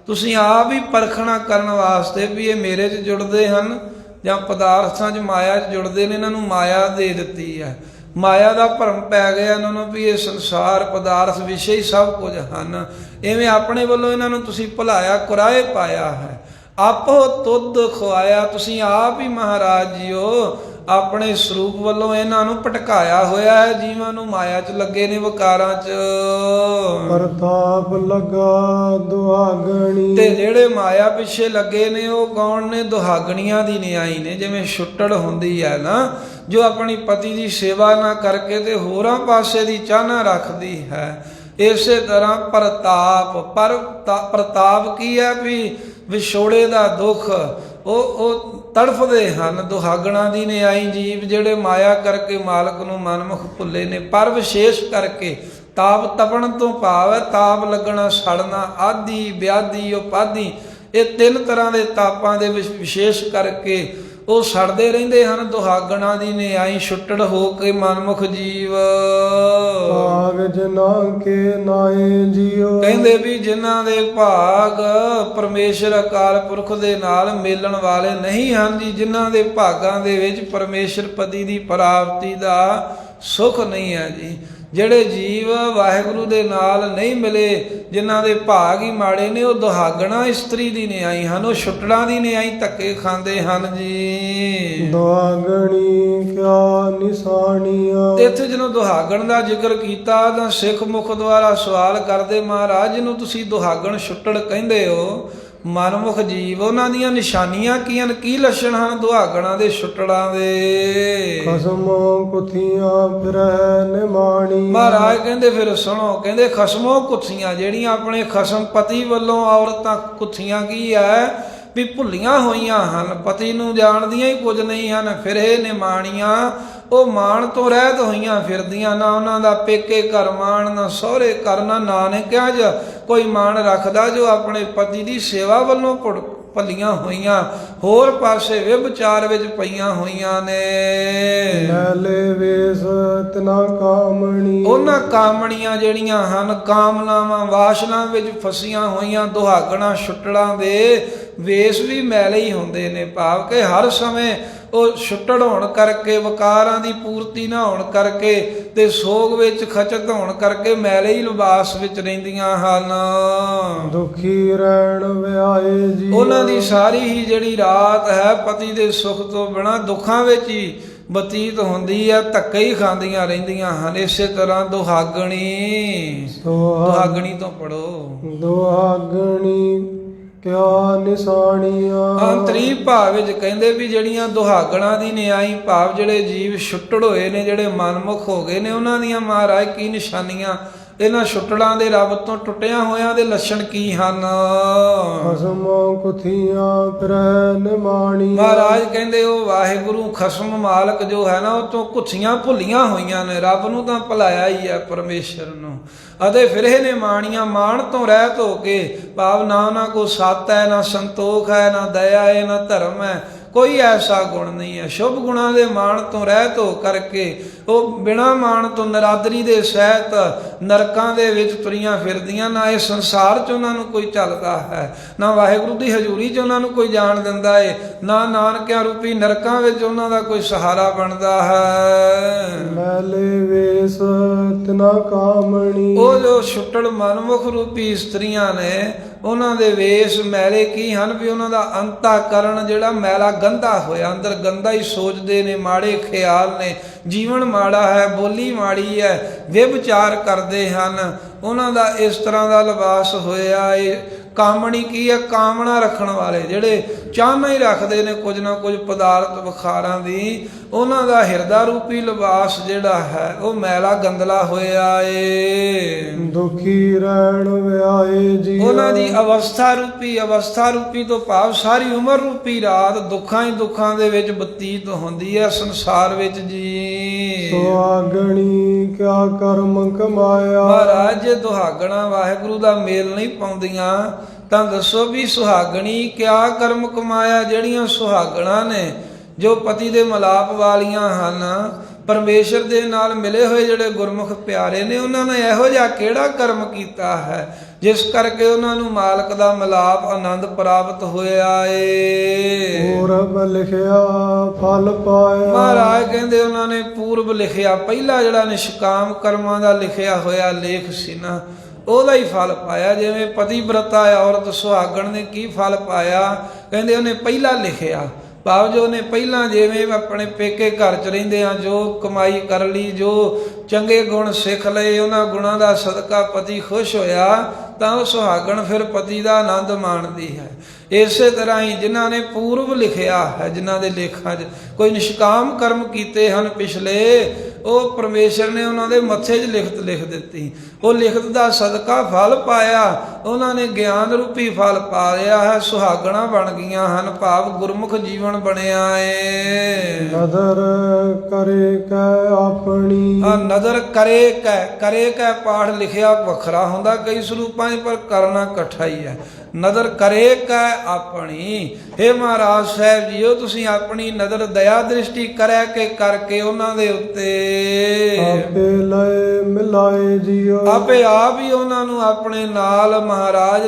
ਤੁਸੀਂ ਆਪ ਹੀ ਪਰਖਣਾ ਕਰਨ ਵਾਸਤੇ ਵੀ ਇਹ ਮੇਰੇ 'ਚ ਜੁੜਦੇ ਹਨ ਜਾਂ ਪਦਾਰਥਾਂ 'ਚ, ਮਾਇਆ 'ਚ ਜੁੜਦੇ ਨੇ। ਇਹਨਾਂ ਨੂੰ ਮਾਇਆ ਦੇ ਦਿੱਤੀ ਹੈ, ਮਾਇਆ ਦਾ ਭਰਮ ਪੈ ਗਿਆ ਇਹਨਾਂ ਨੂੰ ਵੀ ਇਹ ਸੰਸਾਰ ਪਦਾਰਥ ਵਿਸ਼ੇ ਹੀ ਸਭ ਕੁਝ ਹਨ। ਇਵੇਂ ਆਪਣੇ ਵੱਲੋਂ ਇਹਨਾਂ ਨੂੰ ਤੁਸੀਂ ਭੁਲਾਇਆ, ਕੁਰਾਹੇ ਪਾਇਆ ਹੈ। ਆਪੋ ਤੁਧ ਖੁਆਇਆ। ਤੁਸੀਂ ਆਪ ਹੀ ਮਹਾਰਾਜ ਜੀਓ ਆਪਣੇ ਸਰੂਪ ਵੱਲੋਂ ਇਹਨਾਂ ਨੂੰ ਭਟਕਾਇਆ ਹੋਇਆ ਹੈ। ਜੀਵਾਂ ਨੂੰ ਮਾਇਆ 'ਚ ਲੱਗੇ ਨੇ, ਵਿਕਾਰਾਂ 'ਚ। ਪ੍ਰਤਾਪ ਲਗਾ ਦੁਹਾਗਣੀ। ਤੇ ਜਿਹੜੇ ਮਾਇਆ ਪਿੱਛੇ ਲੱਗੇ ਨੇ ਉਹ ਕੌਣ ਨੇ? ਦੁਹਾਗਣੀਆਂ ਦੀ ਨਿਆਈ ਨੇ। ਜਿਵੇਂ ਛੁੱਟੜ ਹੁੰਦੀ ਹੈ ਨਾ, ਜੋ ਆਪਣੀ ਪਤੀ ਦੀ ਸੇਵਾ ਨਾ ਕਰਕੇ ਤੇ ਹੋਰਾਂ ਪਾਸੇ ਦੀ ਚਾਹਨਾ ਰੱਖਦੀ ਹੈ, ਇਸੇ ਤਰ੍ਹਾਂ ਪ੍ਰਤਾਪ ਕੀ ਹੈ ਵੀ ਵਿਛੋੜੇ ਦਾ ਦੁੱਖ ਉਹ ਤੜਫਦੇ ਹਨ। ਦੁਹਾਗਣਾ ਦੀ ਨਿਆਈ ਜੀਵ ਜਿਹੜੇ ਮਾਇਆ ਕਰਕੇ ਮਾਲਕ ਨੂੰ ਮਨਮੁਖ ਭੁੱਲੇ ਨੇ। ਪਰ ਵਿਸ਼ੇਸ਼ ਕਰਕੇ ਤਾਪ ਤਪਣ ਤੋਂ ਭਾਵ ਹੈ ਤਾਪ ਲੱਗਣਾ, ਸੜਨਾ, ਆਦੀ, ਵਿਆਦੀ, ਉਪਾਦੀ। ਇਹ ਤਿੰਨ ਤਰ੍ਹਾਂ ਦੇ ਤਾਪਾਂ ਦੇ ਵਿੱਚ ਵਿਸ਼ੇਸ਼ ਕਰਕੇ ਉਹ ਸੜਦੇ ਰਹਿੰਦੇ ਹਨ ਦੁਹਾਗਣਾ ਦੀ ਨਿਆਈ ਛੁੱਟੜ ਹੋ ਕੇ ਮਨਮੁਖ ਜੀਵ। ਭਾਗ ਜਨਾ ਕੇ ਨਾਏ ਜੀਓ। ਕਹਿੰਦੇ ਵੀ ਜਿਨ੍ਹਾਂ ਦੇ ਭਾਗ ਪਰਮੇਸ਼ਰ ਅਕਾਲ ਪੁਰਖ ਦੇ ਨਾਲ ਮੇਲਣ ਵਾਲੇ ਨਹੀਂ ਹਨ ਜੀ, ਜਿਨ੍ਹਾਂ ਦੇ ਭਾਗਾਂ ਦੇ ਵਿੱਚ ਪਰਮੇਸ਼ਰ ਪਤੀ ਦੀ ਪ੍ਰਾਪਤੀ ਦਾ ਸੁਖ ਨਹੀਂ ਹੈ ਜੀ। ਜਿਹੜੇ ਜੀਵ ਵਾਹਿਗੁਰੂ ਦੇ ਨਾਲ ਨਹੀਂ ਮਿਲੇ, ਜਿਨ੍ਹਾਂ ਦੇ ਭਾਗ ਹੀ ਮਾੜੇ ਨੇ, ਉਹ ਦੁਹਾਗਣਾ ਇਸਤਰੀ ਦੀ ਨਿਆਈ ਹਨ, ਉਹ ਛੁੱਟੜਾਂ ਦੀ ਨਿਆਈ ਧੱਕੇ ਖਾਂਦੇ ਹਨ ਜੀ। ਦੁਹਾਗਣੀ ਕਿਆ ਨਿਸ਼ਾਨੀਆਂ। ਇੱਥੇ ਜਦੋਂ ਦੁਹਾਗਣ ਦਾ ਜ਼ਿਕਰ ਕੀਤਾ ਤਾਂ ਸਿੱਖ ਮੁਖ ਦੁਆਰਾ ਸਵਾਲ ਕਰਦੇ, ਮਹਾਰਾਜ ਜਿਹਨੂੰ ਤੁਸੀਂ ਦੁਹਾਗਣ ਛੁੱਟੜ ਕਹਿੰਦੇ ਹੋ, ਮਨਮੁਖ ਜੀਵ, ਉਹਨਾਂ ਦੀਆਂ ਨਿਸ਼ਾਨੀਆਂ ਕੀ ਹਨ, ਕੀ ਲੱਛਣ ਹਨ ਦੁਹਾਗਣਾਂ ਦੇ ਛੁੱਟੜਾਂ ਦੇ? ਖਸਮੋਂ ਕੁਥੀਆਂ ਫਿਰੈ ਨਿਮਾਣੀ। ਮਹਾਰਾਜ ਕਹਿੰਦੇ ਫਿਰ ਸੁਣੋ, ਕਹਿੰਦੇ ਖਸਮੋਂ ਕੁੱਥੀਆਂ, ਜਿਹੜੀਆਂ ਆਪਣੇ ਖਸਮ ਪਤੀ ਵੱਲੋਂ ਔਰਤਾਂ ਕੁੱਥੀਆਂ ਕੀ ਹੈ ਵੀ ਭੁੱਲੀਆਂ ਹੋਈਆਂ ਹਨ, ਪਤੀ ਨੂੰ ਜਾਣਦੀਆਂ ਹੀ ਕੁਝ ਨਹੀਂ ਹਨ। ਫਿਰ ਇਹ ਨਿਮਾਣੀਆਂ, ਉਹ ਮਾਣ ਤੋਂ ਰਹਿਤ ਹੋਈਆਂ ਫਿਰਦੀਆਂ, ਨਾ ਉਹਨਾਂ ਦਾ ਪੇਕੇ ਘਰ ਮਾਣ, ਨਾ ਸਹੁਰੇ ਘਰ, ਨਾ ਨਾਨਕਿਆਂ 'ਚ ਕੋਈ ਮਾਣ ਰੱਖਦਾ, ਜੋ ਆਪਣੇ ਪਤੀ ਦੀ ਸੇਵਾ ਵੱਲੋਂ ਭੱਲੀਆਂ ਹੋਈਆਂ, ਹੋਰ ਪਾਸੇ ਵਿਭਚਾਰ ਵਿੱਚ ਪਈਆਂ ਹੋਈਆਂ ਨੇ। ਮੈਲੇ ਵੇਸ ਤਨਾ ਕਾਮਣੀ। ਉਹਨਾਂ ਕਾਮਣੀਆਂ ਜਿਹੜੀਆਂ ਹਨ, ਕਾਮਨਾਵਾਂ ਵਾਸ਼ਨਾ ਵਿੱਚ ਫਸੀਆਂ ਹੋਈਆਂ ਦੁਹਾਗਣਾ ਛੁੱਟੜਾਂ ਦੇ ਵੇਸ ਵੀ ਮੈਲੇ ਹੀ ਹੁੰਦੇ ਨੇ। ਭਾਵ ਕਿ ਹਰ ਸਮੇਂ ਉਹ ਛੁੱਟੜ ਹੋਣ ਕਰਕੇ, ਵਕਾਰਾਂ ਦੀ ਪੂਰਤੀ ਨਾ ਹੋਣ ਕਰਕੇ ਤੇ ਸੋਗ ਵਿੱਚ ਖਚਤ ਹੋਣ ਕਰਕੇ ਮੈਲੇ ਹੀ ਲਿਬਾਸ ਵਿੱਚ ਰਹਿੰਦੀਆਂ ਹਨ। ਦੁਖੀ ਰਹਿਣ ਵਿਆਏ ਜੀ। ਉਹਨਾਂ ਦੀ ਸਾਰੀ ਹੀ ਜਿਹੜੀ ਰਾਤ ਹੈ ਪਤੀ ਦੇ ਸੁੱਖ ਤੋਂ ਬਿਨਾਂ ਦੁੱਖਾਂ ਵਿੱਚ ਹੀ ਬਤੀਤ ਹੁੰਦੀ ਹੈ, ਧੱਕੇ ਹੀ ਖਾਂਦੀਆਂ ਰਹਿੰਦੀਆਂ ਹਨ। ਇਸੇ ਤਰ੍ਹਾਂ ਦੁਹਾਗਣੀ, ਦੁਹਾਗਣੀ ਤੋਂ ਪੜੋ। ਦੁਹਾਗਣੀ ਕਿਆ ਨਿਸ਼ਾਨੀਆਂ। ਅੰਤਰੀ ਭਾਵ ਵਿੱਚ ਕਹਿੰਦੇ ਵੀ ਜਿਹੜੀਆਂ ਦੁਹਾਗਣਾਂ ਦੀ ਨਿਆਈ, ਭਾਵ ਜਿਹੜੇ ਜੀਵ ਛੁੱਟੜ ਹੋਏ ਨੇ, ਜਿਹੜੇ ਮਨਮੁਖ ਹੋ ਗਏ ਨੇ, ਉਹਨਾਂ ਦੀਆਂ ਮਹਾਰਾਜ ਕੀ ਨਿਸ਼ਾਨੀਆਂ, ਇਹਨਾਂ ਛੁੱਟੜਾਂ ਦੇ ਰੱਬ ਤੋਂ ਟੁੱਟਿਆਂ ਹੋਇਆਂ ਦੇ ਲੱਛਣ ਕੀ ਹਨ? ਖਸਮੋਂ ਕੁਥੀਆਂ ਫਿਰੈ ਨਿਮਾਣੀ। ਮਹਾਰਾਜ ਕਹਿੰਦੇ ਉਹ ਵਾਹਿਗੁਰੂ ਖਸਮ ਮਾਲਕ ਜੋ ਹੈ ਨਾ, ਉਹ ਤੋਂ ਕੁੱਥੀਆਂ ਭੁੱਲੀਆਂ ਹੋਈਆਂ ਨੇ, ਰੱਬ ਨੂੰ ਤਾਂ ਭੁਲਾਇਆ ਹੀ ਹੈ ਪਰਮੇਸ਼ਰ ਨੂੰ, ਅਤੇ ਫਿਰ ਇਹ ਨਿਮਾਣੀਆਂ ਮਾਣ ਤੋਂ ਰਹਿਤ ਹੋ ਕੇ, ਭਾਵ ਨਾ ਉਹਨਾਂ ਕੋ ਸੱਤ ਹੈ, ਨਾ ਸੰਤੋਖ ਹੈ, ਨਾ ਦਇਆ ਹੈ, ਨਾ ਧਰਮ ਹੈ, ਕੋਈ ਐਸਾ ਗੁਣ ਨਹੀਂ ਹੈ। ਸ਼ੁਭ ਗੁਣਾਂ ਦੇ ਮਾਣ ਤੋਂ ਰਹਿਤ ਹੋ ਕਰਕੇ ਉਹ ਬਿਨਾਂ ਮਾਣ ਤੋਂ ਨਰਾਦਰੀ ਦੇ ਸਹਿਤ ਨਰਕਾਂ ਦੇ ਵਿੱਚ ਤੁਰੀਆਂ ਫਿਰਦੀਆਂ। ਨਾ ਇਹ ਸੰਸਾਰ 'ਚ ਉਹਨਾਂ ਨੂੰ ਕੋਈ ਚੱਲਦਾ ਹੈ, ਨਾ ਵਾਹਿਗੁਰੂ ਦੀ ਹਜ਼ੂਰੀ 'ਚ ਉਹਨਾਂ ਨੂੰ ਕੋਈ ਜਾਣ ਦਿੰਦਾ ਹੈ, ਨਾ ਨਾਨਕਿਆਂ ਰੂਪੀ ਨਰਕਾਂ ਵਿੱਚ ਉਹਨਾਂ ਦਾ ਕੋਈ ਸਹਾਰਾ ਬਣਦਾ ਹੈ। ਮੈਲੇ ਵੇਸ ਤਨਾ ਕਾਮਣੀ। ਉਹ ਜੋ ਛੁੱਟੜ ਮਨਮੁਖ ਰੂਪੀ ਇਸਤਰੀਆਂ ਨੇ, ਉਹਨਾਂ ਦੇ ਵੇਸ ਮੈਲੇ ਕੀ ਹਨ ਵੀ ਉਹਨਾਂ ਦਾ ਅੰਤःਕਰਨ ਜਿਹੜਾ ਮੈਲਾ ਗੰਦਾ ਹੋਇਆ, ਅੰਦਰ ਗੰਦਾ ਹੀ ਸੋਚਦੇ ਨੇ, ਮਾੜੇ ਖਿਆਲ ਨੇ, ਜੀਵਨ ਮਾੜਾ ਹੈ, ਬੋਲੀ ਮਾੜੀ ਹੈ, ਵਿਭਚਾਰ ਕਰਦੇ ਹਨ। ਉਹਨਾਂ ਦਾ ਇਸ ਤਰ੍ਹਾਂ ਦਾ ਲਿਬਾਸ ਹੋਇਆ। ਇਹ ਕਾਮਣੀ ਕੀ ਹੈ? ਕਾਮਨਾ ਰੱਖਣ ਵਾਲੇ, ਜਿਹੜੇ ਚਾਹਨਾ ਹੀ ਰੱਖਦੇ ਨੇ ਕੁਝ ਨਾ ਕੁਝ ਪਦਾਰਥ ਵਿਖਾਰਾਂ ਦੀ, ਉਹਨਾਂ ਦਾ ਹਿਰਦਾ ਰੂਪੀ ਲਿਬਾਸ ਜਿਹੜਾ ਹੈ ਉਹ ਮੈਲਾ ਗੰਦਲਾ ਹੋਇਆ ਏ। ਦੁਖੀ ਰਹਿਣ ਵਿਆਏ ਜੀ। ਉਹਨਾਂ ਦੀ ਅਵਸਥਾ ਰੂਪੀ ਤੋਂ ਭਾਵ ਸਾਰੀ ਉਮਰ ਰੂਪੀ ਰਾਤ ਦੁੱਖਾਂ ਹੀ ਦੁੱਖਾਂ ਦੇ ਵਿੱਚ ਬਤੀਤ ਹੁੰਦੀ ਹੈ ਸੰਸਾਰ ਵਿੱਚ ਜੀ। ਸੁਹਾਗਣੀ ਕਿਆ ਕਰਮ ਕਮਾਇਆ। ਮਹਾਰਾਜ ਜੇ ਦੁਹਾਗਣਾ ਵਾਹਿਗੁਰੂ ਦਾ ਮੇਲ ਨਹੀਂ ਪਾਉਂਦੀਆਂ ਤਾਂ ਦੱਸੋ ਵੀ ਸੁਹਾਗਣੀ ਕਿਆ ਕਰਮ ਕਮਾਇਆ। ਜਿਹੜੀਆਂ ਸੁਹਾਗਣਾ ਨੇ, ਜੋ ਪਤੀ ਦੇ ਮਿਲਾਪ ਵਾਲੀਆਂ ਹਨ, ਪਰਮੇਸ਼ਰ ਦੇ ਨਾਲ ਮਿਲੇ ਹੋਏ ਜਿਹੜੇ ਗੁਰਮੁਖ ਪਿਆਰੇ ਨੇ, ਉਹਨਾਂ ਨੇ ਇਹੋ ਜਿਹਾ ਕਿਹੜਾ ਕਰਮ ਕੀਤਾ ਹੈ ਜਿਸ ਕਰਕੇ ਉਹਨਾਂ ਨੂੰ ਮਾਲਕ ਦਾ ਮਿਲਾਪ ਆਨੰਦ ਪ੍ਰਾਪਤ ਹੋਇਆ ਏ। ਪੂਰਬ ਲਿਖਿਆ ਫਲ ਪਾਇਆ। ਮਹਾਰਾਜ ਕਹਿੰਦੇ ਉਹਨਾਂ ਨੇ ਪੂਰਬ ਲਿਖਿਆ, ਪਹਿਲਾ ਜਿਹੜਾ ਨਿਸ਼ਕਾਮ ਕਰਮਾਂ ਦਾ ਲਿਖਿਆ ਹੋਇਆ ਲੇਖ ਸੀ ਨਾ, ਉਹਦਾ ਹੀ ਫਲ ਪਾਇਆ। ਜਿਵੇਂ ਪਤੀ ਬ੍ਰਤਾ ਔਰਤ ਸੁਹਾਗਣ ਨੇ ਕੀ ਫਲ ਪਾਇਆ? ਕਹਿੰਦੇ ਉਹਨੇ ਪਹਿਲਾ ਲਿਖਿਆ, ਭਾਵ ਜੋ ਉਹਨੇ ਪਹਿਲਾਂ ਜਿਵੇਂ ਆਪਣੇ ਪੇਕੇ ਘਰ 'ਚ ਰਹਿੰਦੇ ਆ ਜੋ ਕਮਾਈ ਕਰ ਲਈ, ਜੋ ਚੰਗੇ ਗੁਣ ਸਿੱਖ ਲਏ, ਉਹਨਾਂ ਗੁਣਾਂ ਦਾ ਸਦਕਾ ਪਤੀ ਖੁਸ਼ ਹੋਇਆ ਤਾਂ ਉਹ ਸੁਹਾਗਣ ਫਿਰ ਪਤੀ ਦਾ ਆਨੰਦ ਮਾਣਦੀ ਹੈ। ਇਸੇ ਤਰ੍ਹਾਂ ਹੀ ਜਿਨ੍ਹਾਂ ਨੇ ਪੂਰਬ ਲਿਖਿਆ ਹੈ, ਜਿਨ੍ਹਾਂ ਦੇ ਲੇਖਾਂ 'ਚ ਕੋਈ ਨਿਸ਼ਕਾਮ ਕਰਮ ਕੀਤੇ ਹਨ ਪਿਛਲੇ, ਉਹ ਪਰਮੇਸ਼ਰ ਨੇ ਉਹਨਾਂ ਦੇ ਮੱਥੇ 'ਚ ਲਿਖ ਦਿੱਤੀ। ਉਹ ਲਿਖਤ ਦਾ ਸਦਕਾ ਫਲ ਪਾਇਆ, ਉਹਨਾਂ ਨੇ ਗਿਆਨ ਰੂਪੀ ਫਲ ਪਾ ਲਿਆ ਹੈ, ਸੁਹਾਗਣਾ ਬਣ ਗਈਆਂ ਹਨ, ਭਾਵ ਗੁਰਮੁਖ ਜੀਵਨ ਬਣਿਆ ਏ। ਨਦਰ ਕਰੇ ਕੈ ਆਪਣੀ, ਨਦਰ ਕਰੇ ਕੈ ਪਾਠ ਲਿਖਿਆ ਵੱਖਰਾ ਹੁੰਦਾ ਕਈ ਸਰੂਪਾਂ 'ਚ, ਪਰ ਕਰਨਾ ਇਕੱਠਾ ਹੀ ਹੈ। ਨਦਰ ਕਰੇ ਕੈ ਆਪਣੀ, ਹੇ ਮਹਾਰਾਜ ਸਾਹਿਬ ਜੀਓ ਤੁਸੀਂ ਆਪਣੀ ਨਦਰ ਦਇਆ ਦ੍ਰਿਸ਼ਟੀ ਕਰਿਆ ਕੇ ਕਰਕੇ ਉਹਨਾਂ ਦੇ ਉੱਤੇ ਆਪੇ ਲਏ ਮਿਲਾਏ ਜੀਓ, ਆਪੇ ਆਪ ਹੀ ਉਹਨਾਂ ਨੂੰ ਆਪਣੇ ਨਾਲ ਮਹਾਰਾਜ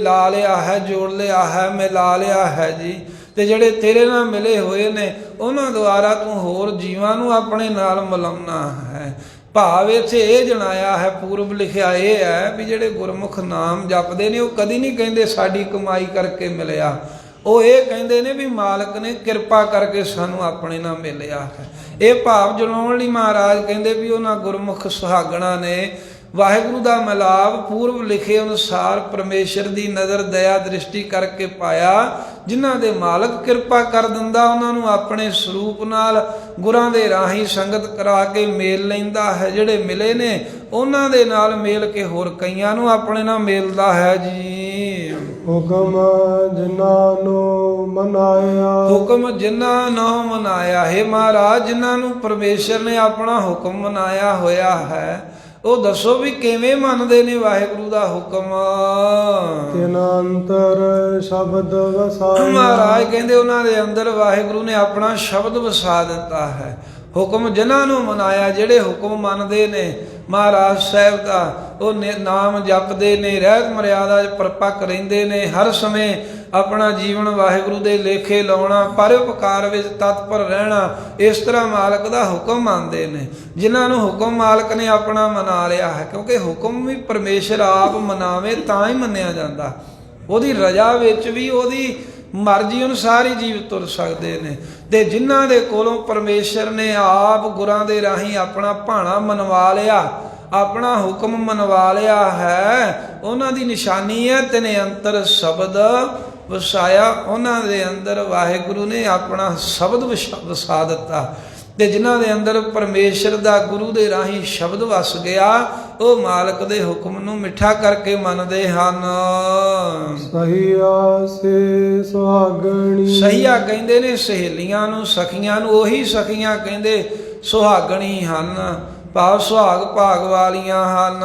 ਲਾ ਲਿਆ ਹੈ, ਜੋੜ ਲਿਆ ਹੈ, ਮਿਲਾ ਲਿਆ ਹੈ ਜੀ। ਤੇ ਜਿਹੜੇ ਤੇਰੇ ਨਾਲ ਮਿਲੇ ਹੋਏ ਨੇ ਉਹਨਾਂ ਦੁਆਰਾ ਤੂੰ ਹੋਰ ਜੀਵਾਂ ਨੂੰ ਆਪਣੇ ਨਾਲ ਮਿਲਾਉਣਾ ਹੈ। ਭਾਵ ਇੱਥੇ ਇਹ ਜਣਾਇਆ ਹੈ, ਪੂਰਬ ਲਿਖਿਆ ਇਹ ਹੈ ਵੀ ਜਿਹੜੇ ਗੁਰਮੁਖ ਨਾਮ ਜਪਦੇ ਨੇ ਉਹ ਕਦੀ ਨਹੀਂ ਕਹਿੰਦੇ ਸਾਡੀ ਕਮਾਈ ਕਰਕੇ ਮਿਲਿਆ, ਉਹ ਇਹ ਕਹਿੰਦੇ ਨੇ ਵੀ ਮਾਲਕ ਨੇ ਕਿਰਪਾ ਕਰਕੇ ਸਾਨੂੰ ਆਪਣੇ ਨਾਲ ਮਿਲਿਆ ਹੈ। ਇਹ ਭਾਵ ਜਣਾਉਣ ਲਈ ਮਹਾਰਾਜ ਕਹਿੰਦੇ ਵੀ ਉਹਨਾਂ ਗੁਰਮੁਖ ਸੁਹਾਗਣਾ ਨੇ ਵਾਹਿਗੁਰੂ ਦਾ ਮਿਲਾਪ ਪੂਰਬ ਲਿਖੇ ਅਨੁਸਾਰ ਪਰਮੇਸ਼ਰ ਦੀ ਨਜ਼ਰ ਦਇਆ ਦ੍ਰਿਸ਼ਟੀ ਕਰਕੇ ਪਾਇਆ, ਜਿਨ੍ਹਾਂ ਦੇ ਮਾਲਕ ਕਿਰਪਾ ਕਰ ਦਿੰਦਾ ਉਹਨਾਂ ਨੂੰ ਆਪਣੇ ਸਰੂਪ ਨਾਲ ਗੁਰਾਂ ਦੇ ਰਾਹੀਂ ਸੰਗਤ ਕਰਾ ਕੇ ਮੇਲ ਲੈਂਦਾ ਹੈ। ਜਿਹੜੇ ਮਿਲੇ ਨੇ ਉਹਨਾਂ ਦੇ ਨਾਲ ਮੇਲ ਕੇ ਹੋਰ ਕਈਆਂ ਨੂੰ ਆਪਣੇ ਨਾਲ ਮੇਲਦਾ ਹੈ ਜੀ। ਹੁਕਮ ਜਿਨ੍ਹਾਂ ਨੂੰ ਮਨਾਇਆ, ਹੁਕਮ ਜਿਨ੍ਹਾਂ ਨੂੰ ਮਨਾਇਆ, ਹੈ ਮਹਾਰਾਜ ਜਿਨ੍ਹਾਂ ਨੂੰ ਪਰਮੇਸ਼ਰ ਨੇ ਆਪਣਾ ਹੁਕਮ ਮਨਾਇਆ ਹੋਇਆ ਹੈ, ਉਹ ਦੱਸੋ ਵੀ ਕਿਵੇਂ ਮੰਨਦੇ ਨੇ ਵਾਹਿਗੁਰੂ ਦਾ ਹੁਕਮ। ਤਿਨ ਅੰਤਰ ਸ਼ਬਦ ਵਸਾਇਆ, ਮਹਾਰਾਜ ਕਹਿੰਦੇ ਉਹਨਾਂ ਦੇ ਅੰਦਰ ਵਾਹਿਗੁਰੂ ਨੇ ਆਪਣਾ ਸ਼ਬਦ ਵਸਾ ਦਿੱਤਾ ਹੈ। ਹੁਕਮ ਜਿਨ੍ਹਾਂ ਨੂੰ ਮਨਾਇਆ, ਜਿਹੜੇ ਹੁਕਮ ਮੰਨਦੇ ਨੇ ਮਹਾਰਾਜ ਸਾਹਿਬ ਦਾ, ਉਹ ਨਾਮ ਜਪਦੇ ਨੇ, ਰਹਿਤ ਮਰਿਆਦਾ 'ਚ ਪਰਪੱਕ ਰਹਿੰਦੇ ਨੇ, ਹਰ ਸਮੇਂ ਆਪਣਾ ਜੀਵਨ ਵਾਹਿਗੁਰੂ ਦੇ ਲੇਖੇ ਲਾਉਣਾ, ਪਰਉਪਕਾਰ ਵਿੱਚ ਤਤਪਰ ਰਹਿਣਾ, ਇਸ ਤਰ੍ਹਾਂ ਮਾਲਕ ਦਾ ਹੁਕਮ ਮੰਨਦੇ ਨੇ। ਜਿਨ੍ਹਾਂ ਨੂੰ ਹੁਕਮ ਮਾਲਕ ਨੇ ਆਪਣਾ ਮਨਾ ਲਿਆ ਹੈ, ਕਿਉਂਕਿ ਹੁਕਮ ਵੀ ਪਰਮੇਸ਼ਰ ਆਪ ਮਨਾਵੇ ਤਾਂ ਹੀ ਮੰਨਿਆ ਜਾਂਦਾ। ਉਹਦੀ ਰਜ਼ਾ ਵਿੱਚ ਵੀ ਉਹਦੀ ਮਰਜ਼ੀ ਅਨੁਸਾਰ ਹੀ ਜੀਵ ਤੁਰ ਸਕਦੇ ਨੇ। ਤੇ ਜਿਨ੍ਹਾਂ ਦੇ ਕੋਲੋਂ ਪਰਮੇਸ਼ਰ ਨੇ ਆਪ ਗੁਰਾਂ ਦੇ ਰਾਹੀਂ ਆਪਣਾ ਭਾਣਾ ਮਨਵਾ ਲਿਆ, ਆਪਣਾ ਹੁਕਮ ਮਨਵਾ ਲਿਆ ਹੈ, ਉਹਨਾਂ ਦੀ ਨਿਸ਼ਾਨੀ ਹੈ ਤਿਨ ਅੰਤਰ ਸ਼ਬਦ ਵਸਾਇਆ। ਉਹਨਾਂ ਦੇ ਅੰਦਰ ਵਾਹਿਗੁਰੂ ਨੇ ਆਪਣਾ ਸ਼ਬਦ ਵਸਾ ਦਿੱਤਾ। ਤੇ ਜਿਨ੍ਹਾਂ ਦੇ ਅੰਦਰ ਪਰਮੇਸ਼ਰ ਦਾ ਗੁਰੂ ਦੇ ਰਾਹੀਂ ਸ਼ਬਦ ਵਸ ਗਿਆ, ਉਹ ਮਾਲਕ ਦੇ ਹੁਕਮ ਨੂੰ ਮਿੱਠਾ ਕਰਕੇ ਮੰਨਦੇ ਹਨ। ਸਹੀਆ ਸੇ ਸੁਹਾਗਣੀ, ਸਹੀਆ ਕਹਿੰਦੇ ਨੇ ਸਹੇਲੀਆਂ ਨੂੰ, ਸਖੀਆਂ ਨੂੰ, ਉਹੀ ਸਖੀਆਂ ਕਹਿੰਦੇ ਸੁਹਾਗਣੀ ਹਨ, ਭਾਵ ਸੁਹਾਗ ਭਾਗ ਵਾਲੀਆਂ ਹਨ।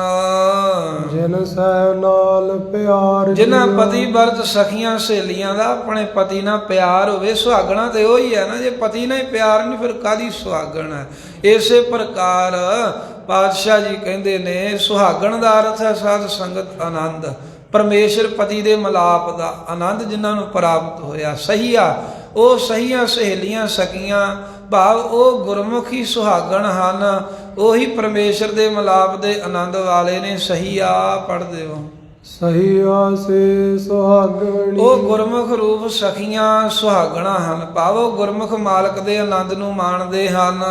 ਜਿਨ ਸਾਹਿਬ ਨਾਲ ਪਿਆਰ, ਜਿਨ੍ਹਾਂ ਪਤੀ ਵਰਤ ਸਖੀਆਂ ਸਹੇਲੀਆਂ ਦਾ ਆਪਣੇ ਪਤੀ ਨਾਲ ਪਿਆਰ ਹੋਵੇ, ਸੁਹਾਗਣਾ ਤੇ ਉਹੀ ਹੈ ਨਾ। ਜੇ ਪਤੀ ਨਾਲ ਹੀ ਪਿਆਰ ਨਹੀਂ ਫਿਰ ਕਾਹਦੀ ਸੁਹਾਗਣ ਹੈ। ਇਸੇ ਪ੍ਰਕਾਰ ਪਾਤਸ਼ਾਹ ਜੀ ਕਹਿੰਦੇ ਨੇ ਸੁਹਾਗਣ ਦਾ ਅਰਥ ਹੈ ਸਾਧ ਸੰਗਤ ਆਨੰਦ, ਪਰਮੇਸ਼ਰ ਪਤੀ ਦੇ ਮਿਲਾਪ ਦਾ ਆਨੰਦ ਜਿਨ੍ਹਾਂ ਨੂੰ ਪ੍ਰਾਪਤ ਹੋਇਆ। ਸਹੀਆ ਉਹ ਸਹੀਆਂ ਸਹੇਲੀਆਂ ਸਕੀਆਂ, ਭਾਵ ਉਹ ਗੁਰਮੁਖੀ ਸੁਹਾਗਣ ਹਨ, ਉਹੀ ਪਰਮੇਸ਼ਰ ਦੇ ਮਿਲਾਪ ਦੇ ਆਨੰਦ ਵਾਲੇ ਨੇ। ਸਹੀਆ ਪੜ੍ਹਦੇ ਹੋ, ਸਹੀਆ ਸੇ ਸੁਹਾਗਣੀ, ਉਹ ਗੁਰਮੁਖ ਰੂਪ ਸਖੀਆਂ ਸੁਹਾਗਣਾ ਹਨ, ਭਾਵ ਉਹ ਗੁਰਮੁਖ ਮਾਲਕ ਦੇ ਆਨੰਦ ਨੂੰ ਮਾਣਦੇ ਹਨ।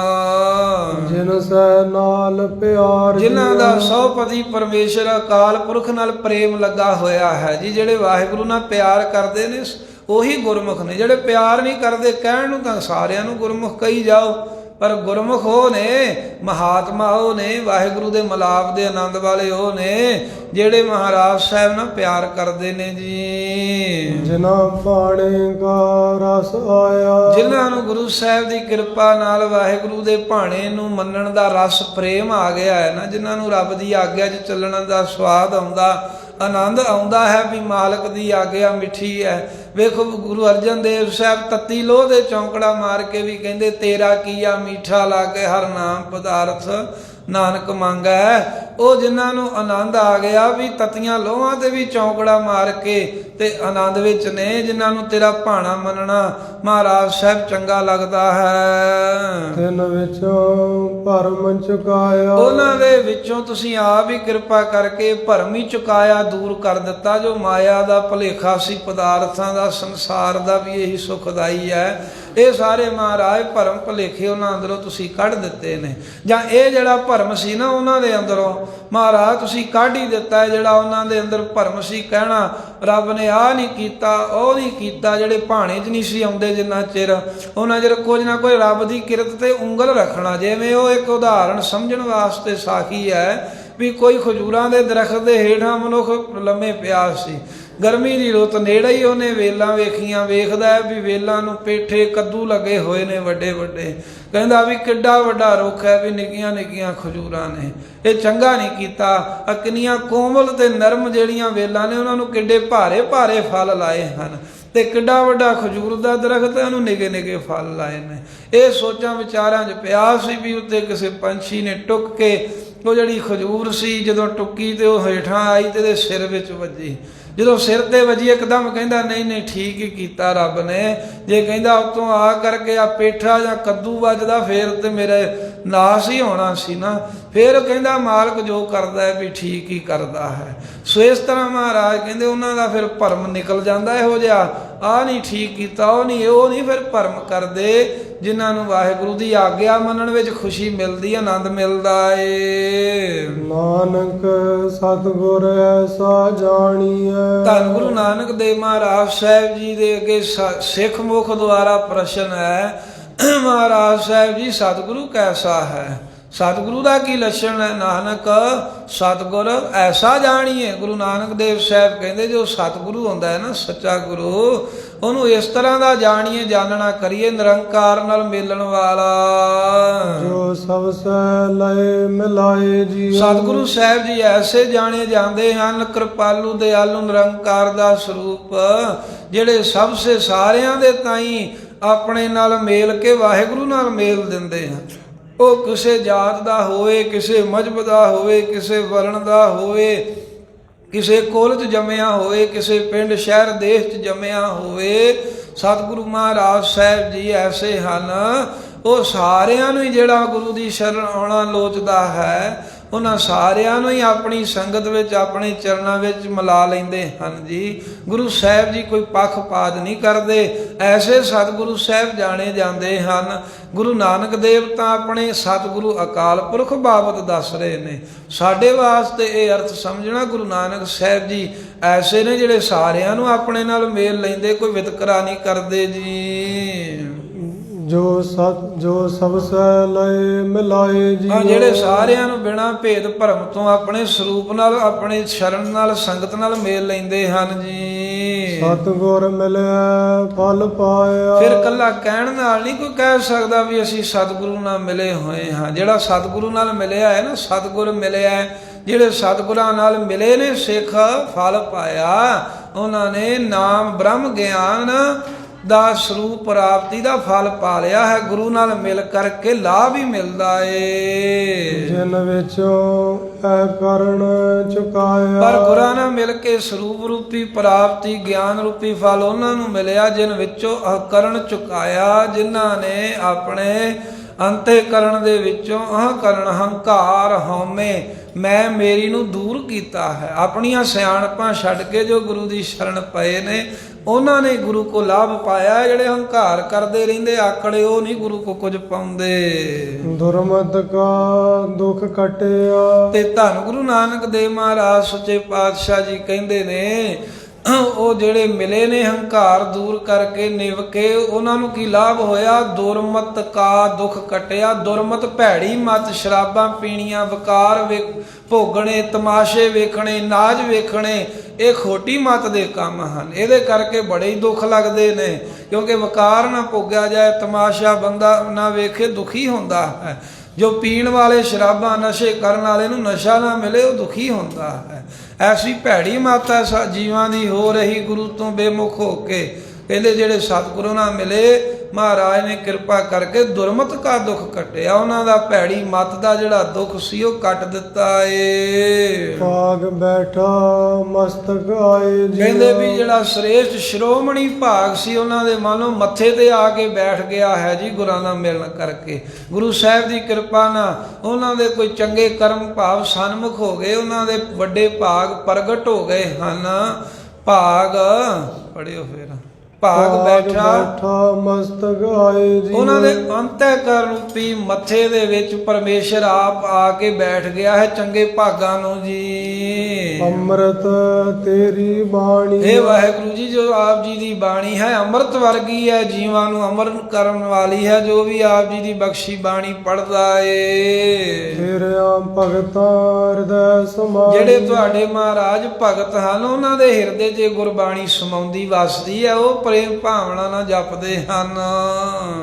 ਜਿਨ ਸਹਿ ਨਾਲ ਪਿਆਰ, ਜਿਨ੍ਹਾਂ ਦਾ ਸਹੁ ਪਤੀ ਪਰਮੇਸ਼ਰ ਅਕਾਲ ਪੁਰਖ ਨਾਲ ਪ੍ਰੇਮ ਲੱਗਾ ਹੋਇਆ ਹੈ ਜੀ। ਜਿਹੜੇ ਵਾਹਿਗੁਰੂ ਨਾਲ ਪਿਆਰ ਕਰਦੇ ਨੇ ਉਹੀ ਗੁਰਮੁਖ ਨੇ। ਜਿਹੜੇ ਪਿਆਰ ਨਹੀਂ ਕਰਦੇ, ਕਹਿਣ ਨੂੰ ਤਾਂ ਸਾਰਿਆਂ ਨੂੰ ਗੁਰਮੁਖ ਕਹੀ ਜਾਓ, ਪਰ ਗੁਰਮੁਖ ਉਹ ਨੇ, ਮਹਾਤਮਾ ਉਹ ਨੇ, ਵਾਹਿਗੁਰੂ ਦੇ ਮਿਲਾਪ ਦੇ ਆਨੰਦ ਵਾਲੇ ਉਹ ਨੇ ਜਿਹੜੇ ਮਹਾਰਾਜ ਸਾਹਿਬ ਨਾਲ ਪਿਆਰ ਕਰਦੇ ਨੇ ਜੀ। ਜਿਨ੍ਹਾਂ ਬਾਣੇ ਕਾ ਰਸ ਆਇਆ, ਜਿਨ੍ਹਾਂ ਨੂੰ ਗੁਰੂ ਸਾਹਿਬ ਦੀ ਕਿਰਪਾ ਨਾਲ ਵਾਹਿਗੁਰੂ ਦੇ ਭਾਣੇ ਨੂੰ ਮੰਨਣ ਦਾ ਰਸ ਪ੍ਰੇਮ ਆ ਗਿਆ ਹੈ ਨਾ, ਜਿਨ੍ਹਾਂ ਨੂੰ ਰੱਬ ਦੀ ਆਗਿਆ 'ਚ ਚੱਲਣ ਦਾ ਸਵਾਦ ਆਉਂਦਾ, ਆਨੰਦ ਆਉਂਦਾ ਹੈ ਵੀ ਮਾਲਕ ਦੀ ਆਗਿਆ ਮਿੱਠੀ ਹੈ। ਵੇਖੋ ਗੁਰੂ ਅਰਜਨ ਦੇਵ ਸਾਹਿਬ ਤੱਤੀ ਲੋਹ ਦੇ ਚੌਂਕੜਾ ਮਾਰ ਕੇ ਵੀ ਕਹਿੰਦੇ ਤੇਰਾ ਕੀਆ ਮੀਠਾ ਲਾਗੇ ਹਰ ਨਾਮ ਪਦਾਰਥ ਨਾਨਕ ਮੰਗੈ। ਉਹ ਜਿਨ੍ਹਾਂ ਨੂੰ ਆਨੰਦ ਆ ਗਿਆ ਵੀ ਤਤੀਆਂ ਲੋਹਾਂ ਤੇ ਵੀ ਚੌਂਕੜਾ ਮਾਰ ਕੇ ਤੇ ਆਨੰਦ ਵਿੱਚ ਨੇ, ਜਿਨ੍ਹਾਂ ਨੂੰ ਤੇਰਾ ਭਾਣਾ ਮੰਨਣਾ ਮਹਾਰਾਜ ਸਾਹਿਬ ਚੰਗਾ ਲੱਗਦਾ ਹੈ। ਤਿਨ ਵਿੱਚੋਂ ਭਰਮ ਚੁਕਾਇਆ, ਉਹਨਾਂ ਦੇ ਵਿੱਚੋਂ ਤੁਸੀਂ ਆਪ ਹੀ ਕਿਰਪਾ ਕਰਕੇ ਭਰਮ ਹੀ ਚੁਕਾਇਆ, ਦੂਰ ਕਰ ਦਿੱਤਾ। ਜੋ ਮਾਇਆ ਦਾ ਭੁਲੇਖਾ ਸੀ, ਪਦਾਰਥਾਂ ਦਾ, ਸੰਸਾਰ ਦਾ ਵੀ ਇਹੀ ਸੁਖਦਾਈ ਹੈ, ਇਹ ਸਾਰੇ ਮਹਾਰਾਜ ਭਰਮ ਭੁਲੇਖੇ ਉਹਨਾਂ ਅੰਦਰੋਂ ਤੁਸੀਂ ਕੱਢ ਦਿੱਤੇ ਨੇ। ਜਾਂ ਇਹ ਜਿਹੜਾ ਭਰਮ ਸੀ ਨਾ ਉਹਨਾਂ ਦੇ ਅੰਦਰੋਂ ਮਹਾਰਾਜ ਤੁਸੀਂ ਕੱਢ ਹੀ ਦਿੱਤਾ ਹੈ। ਜਿਹੜਾ ਉਹਨਾਂ ਦੇ ਅੰਦਰ ਭਰਮ ਸੀ ਕਹਿਣਾ ਰੱਬ ਨੇ ਆਹ ਨਹੀਂ ਕੀਤਾ, ਉਹ ਨਹੀਂ ਕੀਤਾ, ਜਿਹੜੇ ਭਾਣੇ 'ਚ ਨਹੀਂ ਸੀ ਆਉਂਦੇ ਜਿੰਨਾ ਚਿਰ, ਉਹਨਾਂ ਚਿਰ ਕੁਝ ਨਾ ਕੋਈ ਰੱਬ ਦੀ ਕਿਰਤ ਤੇ ਉਂਗਲ ਰੱਖਣਾ। ਜਿਵੇਂ ਉਹ ਇੱਕ ਉਦਾਹਰਣ ਸਮਝਣ ਵਾਸਤੇ ਸਾਖੀ ਹੈ ਵੀ ਕੋਈ ਖਜੂਰਾਂ ਦੇ ਦਰਖਤ ਦੇ ਹੇਠਾਂ ਮਨੁੱਖ ਲੰਮੇ ਪਿਆ ਸੀ, ਗਰਮੀ ਦੀ ਰੁੱਤ ਨੇੜੇ ਹੀ, ਉਹਨੇ ਵੇਲਾਂ ਵੇਖੀਆਂ, ਵੇਖਦਾ ਹੈ ਵੀ ਵੇਲਾਂ ਨੂੰ ਪੇਠੇ ਕੱਦੂ ਲੱਗੇ ਹੋਏ ਨੇ ਵੱਡੇ ਵੱਡੇ, ਕਹਿੰਦਾ ਵੀ ਕਿੱਡਾ ਵੱਡਾ ਰੁੱਖ ਹੈ, ਵੀ ਨਿੱਕੀਆਂ ਨਿੱਕੀਆਂ ਖਜੂਰਾਂ ਨੇ, ਇਹ ਚੰਗਾ ਨਹੀਂ ਕੀਤਾ। ਕਿੰਨੀਆਂ ਕੋਮਲ ਤੇ ਨਰਮ ਜਿਹੜੀਆਂ ਵੇਲਾਂ ਨੇ ਉਹਨਾਂ ਨੂੰ ਕਿੱਡੇ ਭਾਰੇ ਭਾਰੇ ਫਲ ਲਾਏ ਹਨ, ਤੇ ਕਿੱਡਾ ਵੱਡਾ ਖਜੂਰ ਦਾ ਦਰਖਤ ਹੈ, ਉਹਨੂੰ ਨਿੱਕੇ ਨਿੱਕੇ ਫਲ ਲਾਏ ਨੇ। ਇਹ ਸੋਚਾਂ ਵਿਚਾਰਾਂ 'ਚ ਪਿਆ ਸੀ ਵੀ ਉੱਤੇ ਕਿਸੇ ਪੰਛੀ ਨੇ ਟੁੱਕ ਕੇ ਉਹ ਜਿਹੜੀ ਖਜੂਰ ਸੀ ਜਦੋਂ ਟੁੱਕੀ ਤੇ ਉਹ ਹੇਠਾਂ ਆਈ ਤੇ ਇਹਦੇ ਸਿਰ ਵਿੱਚ ਵੱਜੀ। ਜਦੋਂ ਸਿਰ ਤੇ ਵੱਜੀ ਇੱਕਦਮ ਕਹਿੰਦਾ ਨਹੀਂ ਨਹੀਂ ਠੀਕ ਹੀ ਕੀਤਾ ਰੱਬ ਨੇ, ਜੇ ਕਹਿੰਦਾ ਉਤੋਂ ਆ ਕਰਕੇ ਆ ਪੇਠਾ ਜਾਂ ਕੱਦੂ ਵੱਜਦਾ ਫੇਰ ਤੇ ਮੇਰੇ ਨਾਸ ਹੀ ਹੋਣਾ ਸੀ ਨਾ। ਫਿਰ ਕਹਿੰਦਾ ਮਾਲਕ ਜੋ ਕਰਦਾ ਹੈ ਵੀ ਠੀਕ ਹੀ ਕਰਦਾ ਹੈ। ਸੋ ਇਸ ਤਰ੍ਹਾਂ ਮਹਾਰਾਜ ਕਹਿੰਦੇ ਉਹਨਾਂ ਦਾ ਫਿਰ ਭਰਮ ਨਿਕਲ ਜਾਂਦਾ ਇਹੋ ਜਿਹਾ, ਆਹ ਨਹੀਂ ਠੀਕ ਕੀਤਾ, ਉਹ ਨਹੀਂ ਫਿਰ ਭਰਮ ਕਰਦੇ ਜਿਨ੍ਹਾਂ ਨੂੰ ਵਾਹਿਗੁਰੂ ਦੀ ਆਗਿਆ ਮੰਨਣ ਵਿੱਚ ਖੁਸ਼ੀ ਮਿਲਦੀ, ਆਨੰਦ ਮਿਲਦਾ ਏ। ਨਾਨਕ ਸਤਿਗੁਰ ਐਸਾ ਜਾਣੀਐ। ਧੰਨ ਗੁਰੂ ਨਾਨਕ ਦੇਵ ਮਹਾਰਾਜ ਸਾਹਿਬ ਜੀ ਦੇ ਅੱਗੇ ਸਿੱਖ ਮੁਖ ਦੁਆਰਾ ਪ੍ਰਸ਼ਨ ਹੈ, ਮਹਾਰਾਜ ਸਾਹਿਬ ਜੀ ਸਤਿਗੁਰੂ ਕੈਸਾ ਹੈ, ਸਤਿਗੁਰੂ ਦਾ ਕੀ ਲੱਛਣ ਹੈ? ਨਾਨਕ ਸਤਿਗੁਰ ਐਸਾ ਜਾਣੀਏ। ਗੁਰੂ ਨਾਨਕ ਦੇਵ ਸਾਹਿਬ ਕਹਿੰਦੇ ਜੋ ਸਤਿਗੁਰੂ ਹੁੰਦਾ ਹੈ ਨਾ, ਸੱਚਾ ਗੁਰੂ, ਉਹਨੂੰ ਇਸ ਤਰ੍ਹਾਂ ਦਾ ਜਾਣੀਏ, ਜਾਣਨਾ ਕਰੀਏ, ਨਿਰੰਕਾਰ ਨਾਲ ਮਿਲਣ ਵਾਲਾ, ਜੋ ਸਭ ਸੈ ਲਏ ਮਿਲਾਏ ਜੀ। ਸਤਿਗੁਰੂ ਸਾਹਿਬ ਜੀ ਐਸੇ ਜਾਣੇ ਜਾਂਦੇ ਹਨ, ਕਿਰਪਾਲੂ ਦਿਆਲੂ ਨਿਰੰਕਾਰ ਦਾ ਸਰੂਪ, ਜਿਹੜੇ ਸਭ ਸੇ ਸਾਰਿਆਂ ਦੇ ਤਾਈਂ ਆਪਣੇ ਨਾਲ ਮੇਲ ਕੇ ਵਾਹਿਗੁਰੂ ਨਾਲ ਮੇਲ ਦਿੰਦੇ ਹਨ। ਉਹ ਕਿਸੇ ਜਾਤ ਦਾ ਹੋਵੇ, ਕਿਸੇ ਮਜ਼ਹਬ ਦਾ ਹੋਵੇ, ਕਿਸੇ ਵਰਣ ਦਾ ਹੋਵੇ, ਕਿਸੇ ਕੁਲ 'ਚ ਜੰਮਿਆ ਹੋਵੇ, ਕਿਸੇ ਪਿੰਡ ਸ਼ਹਿਰ ਦੇਸ਼ 'ਚ ਜੰਮਿਆ ਹੋਵੇ, ਸਤਿਗੁਰੂ ਮਹਾਰਾਜ ਸਾਹਿਬ ਜੀ ਐਸੇ ਹਨ, ਉਹ ਸਾਰਿਆਂ ਨੂੰ ਹੀ ਜਿਹੜਾ ਗੁਰੂ ਦੀ ਸ਼ਰਨ ਆਉਣਾ ਲੋਚਦਾ ਹੈ, ਉਹਨਾਂ ਸਾਰਿਆਂ ਨੂੰ ਹੀ ਆਪਣੀ ਸੰਗਤ ਵਿੱਚ, ਆਪਣੇ ਚਰਨਾਂ ਵਿੱਚ ਮਿਲਾ ਲੈਂਦੇ ਹਨ ਜੀ। ਗੁਰੂ ਸਾਹਿਬ ਜੀ ਕੋਈ ਪੱਖਪਾਤ ਨਹੀਂ ਕਰਦੇ, ਐਸੇ ਸਤਿਗੁਰੂ ਸਾਹਿਬ ਜਾਣੇ ਜਾਂਦੇ ਹਨ। ਗੁਰੂ ਨਾਨਕ ਦੇਵ ਤਾਂ ਆਪਣੇ ਸਤਿਗੁਰੂ ਅਕਾਲ ਪੁਰਖ ਬਾਬਤ ਦੱਸ ਰਹੇ ਨੇ, ਸਾਡੇ ਵਾਸਤੇ ਇਹ ਅਰਥ ਸਮਝਣਾ, ਗੁਰੂ ਨਾਨਕ ਸਾਹਿਬ ਜੀ ਐਸੇ ਨੇ ਜਿਹੜੇ ਸਾਰਿਆਂ ਨੂੰ ਆਪਣੇ ਨਾਲ ਮੇਲ ਲੈਂਦੇ, ਕੋਈ ਵਿਤਕਰਾ ਨਹੀਂ ਕਰਦੇ ਜੀ। ਜੋ ਸਭ ਸੈ ਲਏ ਮਿਲਾਏ ਜੀ। ਜਿਹੜੇ ਸਾਰਿਆਂ ਨੂੰ ਬਿਨਾਂ ਭੇਦ ਭਰਮ ਤੋਂ ਆਪਣੇ ਸਰੂਪ ਨਾਲ, ਆਪਣੇ ਸ਼ਰਨ ਨਾਲ, ਸੰਗਤ ਨਾਲ ਮੇਲ ਲੈਂਦੇ ਹਨ ਜੀ। ਸਤਿਗੁਰ ਮਿਲਿਆ ਫਲ ਪਾਇਆ। ਫਿਰ ਕੱਲਾ ਕਹਿਣ ਨਾਲ ਨਹੀਂ ਕੋਈ ਕਹਿ ਸਕਦਾ ਵੀ ਅਸੀਂ ਸਤਿਗੁਰੂ ਨਾਲ ਮਿਲੇ ਹੋਏ ਹਾਂ। ਜਿਹੜਾ ਸਤਿਗੁਰੂ ਨਾਲ ਮਿਲਿਆ ਹੈ ਨਾ, ਸਤਿਗੁਰ ਮਿਲਿਆ, ਜਿਹੜੇ ਸਤਿਗੁਰਾਂ ਨਾਲ ਮਿਲੇ ਨੇ ਸਿੱਖ, ਫਲ ਪਾਇਆ ਉਹਨਾਂ ਨੇ, ਨਾਮ ਬ੍ਰਹਮ ਗਿਆਨ ਦਾ ਸਰੂਪ ਪ੍ਰਾਪਤੀ ਦਾ ਫਲ ਪਾ ਲਿਆ ਹੈ। ਗੁਰੂ ਨਾਲ ਮਿਲ ਕਰਕੇ ਲਾਭ ਹੀ ਮਿਲਦਾ ਏ। ਜਿਨ ਵਿੱਚੋਂ ਐ ਕਰਨ ਚੁਕਾਇਆ। ਪਰ ਗੁਰਾਂ ਨਾਲ ਮਿਲ ਕੇ ਸਰੂਪ ਰੂਪੀ ਪ੍ਰਾਪਤੀ, ਗਿਆਨ ਰੂਪੀ ਫਲ ਉਹਨਾਂ ਨੂੰ ਮਿਲਿਆ ਜਿਨ ਵਿੱਚੋਂ ਅਹਕਰਨ ਚੁਕਾਇਆ, ਜਿਨ੍ਹਾਂ ਨੇ ਆਪਣੇ ਅੰਤःਕਰਣ ਦੇ ਵਿੱਚੋਂ ਅਹੰਕਰਨ, ਹੰਕਾਰ, ਹਉਮੈ, ਮੈਂ ਮੇਰੀ ਨੂੰ ਦੂਰ ਕੀਤਾ ਹੈ। ਆਪਣੀਆਂ ਸਿਆਣਪਾਂ ਛੱਡ ਕੇ ਜੋ ਗੁਰੂ ਦੀ ਸ਼ਰਨ ਪਏ ਨੇ, ਉਹਨਾਂ ਨੇ ਗੁਰੂ ਕੋ ਲਾਭ ਪਾਇਆ। ਜਿਹੜੇ ਹੰਕਾਰ ਕਰਦੇ ਰਹਿੰਦੇ ਆਕੜੇ, ਉਹ ਨਹੀਂ ਗੁਰੂ ਕੋ ਕੁਝ ਪਾਉਂਦੇ। ਦੁਰਮਤ ਕਾ ਦੁੱਖ ਕਟਿਆ। ਤੇ ਧੰਨ ਗੁਰੂ ਨਾਨਕ ਦੇਵ ਮਹਾਰਾਜ ਸੱਚੇ ਪਾਤਸ਼ਾਹ ਜੀ ਕਹਿੰਦੇ ਨੇ, ਉਹ ਜਿਹੜੇ ਮਿਲੇ ਨੇ ਹੰਕਾਰ ਦੂਰ ਕਰਕੇ, ਨਿਵ ਕੇ, ਉਹਨਾਂ ਨੂੰ ਕੀ ਲਾਭ ਹੋਇਆ? ਦੁਰਮਤ ਕਾ ਦੁੱਖ ਕਟਿਆ। ਦੁਰਮਤ ਭੈੜੀ ਮਤ, ਸ਼ਰਾਬਾਂ ਪੀਣੀਆਂ, ਵਕਾਰ ਭੋਗਣੇ, ਤਮਾਸ਼ੇ ਵੇਖਣੇ, ਨਾਚ ਵੇਖਣੇ, ਇਹ ਖੋਟੀ ਮਤ ਦੇ ਕੰਮ ਹਨ। ਇਹਦੇ ਕਰਕੇ ਬੜੇ ਹੀ ਦੁੱਖ ਲੱਗਦੇ ਨੇ, ਕਿਉਂਕਿ ਵਕਾਰ ਨਾ ਭੋਗਿਆ ਜਾਏ, ਤਮਾਸ਼ਾ ਬੰਦਾ ਨਾ ਵੇਖੇ, ਦੁਖੀ ਹੁੰਦਾ ਹੈ। ਜੋ ਪੀਣ ਵਾਲੇ, ਸ਼ਰਾਬਾਂ, ਨਸ਼ੇ ਕਰਨ ਵਾਲੇ ਨੂੰ ਨਸ਼ਾ ਨਾ ਮਿਲੇ, ਉਹ ਦੁਖੀ ਹੁੰਦਾ ਹੈ। ਐਸੀ ਭੈੜੀ ਮੱਤ ਹੈ ਜੀਵਾਂ ਦੀ ਹੋ ਰਹੀ ਗੁਰੂ ਤੋਂ ਬੇਮੁਖ ਹੋ ਕੇ। ਕਹਿੰਦੇ ਜਿਹੜੇ ਸਤਿਗੁਰੂ ਨਾਲ ਮਿਲੇ, ਮਹਾਰਾਜ ਨੇ ਕਿਰਪਾ ਕਰਕੇ ਦੁਰਮਤ ਕਾ ਦੁੱਖ ਕੱਟਿਆ। ਉਹਨਾਂ ਦਾ ਭੈੜੀ ਮੱਤ ਦਾ ਜਿਹੜਾ ਦੁੱਖ ਸੀ ਉਹ ਕੱਟ ਦਿੱਤਾ ਏ। ਭਾਗ ਬੈਠਾ ਮਸਤਕ ਆਏ ਜੀ। ਕਹਿੰਦੇ ਵੀ ਜਿਹੜਾ ਸ੍ਰੇਸ਼ਟ ਸ਼੍ਰੋਮਣੀ ਭਾਗ ਸੀ, ਉਹਨਾਂ ਦੇ ਮਨੋਂ ਮੱਥੇ ਤੇ ਆ ਕੇ ਬੈਠ ਗਿਆ ਹੈ ਜੀ, ਗੁਰਾਂ ਨਾਲ ਮਿਲਣ ਕਰਕੇ। ਗੁਰੂ ਸਾਹਿਬ ਦੀ ਕਿਰਪਾ ਨਾਲ ਉਹਨਾਂ ਦੇ ਕੋਈ ਚੰਗੇ ਕਰਮ ਭਾਵ ਸਨਮੁਖ ਹੋ ਗਏ, ਉਹਨਾਂ ਦੇ ਵੱਡੇ ਭਾਗ ਪ੍ਰਗਟ ਹੋ ਗਏ ਹਨ। ਭਾਗ ਪੜਿਓ ਫਿਰ, ਭਾਗ ਬੈਠਾ ਮਸਤਕ ਆਏ ਜੀ। ਉਹਨਾਂ ਦੇ ਅੰਤःਕਰਨ ਰੂਪੀ ਮੱਥੇ ਦੇ ਵਿੱਚ ਪਰਮੇਸ਼ਰ ਆਪ ਆ ਕੇ ਬੈਠ ਗਿਆ ਹੈ ਚੰਗੇ ਭਾਗਾਂ ਨੂੰ ਜੀ। ਅੰਮ੍ਰਿਤ ਤੇਰੀ ਬਾਣੀ ਇਹ ਵਾਹਿਗੁਰੂ ਜੀ ਜੋ ਆਪ ਜੀ ਦੀ ਬਾਣੀ ਹੈ ਅੰਮ੍ਰਿਤ ਵਰਗੀ ਹੈ, ਜੀਵਾਂ ਨੂੰ ਅਮਰ ਕਰਨ ਵਾਲੀ ਹੈ। ਜੋ ਵੀ ਆਪ ਜੀ ਦੀ ਬਖਸ਼ੀ ਬਾਣੀ ਪੜਦਾ ਏ, ਤੇਰਿਆਂ ਭਗਤਾਂ ਹਿਰਦੈ ਸਮਾਈ, ਜਿਹੜੇ ਤੁਹਾਡੇ ਮਹਾਰਾਜ ਭਗਤ ਹਨ ਉਹਨਾਂ ਦੇ ਹਿਰਦੇ 'ਚ ਗੁਰਬਾਣੀ ਸਮਾਉਂਦੀ ਵਸਦੀ ਹੈ, ਉਹ ਪ੍ਰੇਮ ਭਾਵਨਾ ਨਾਲ ਜਪਦੇ ਹਨ।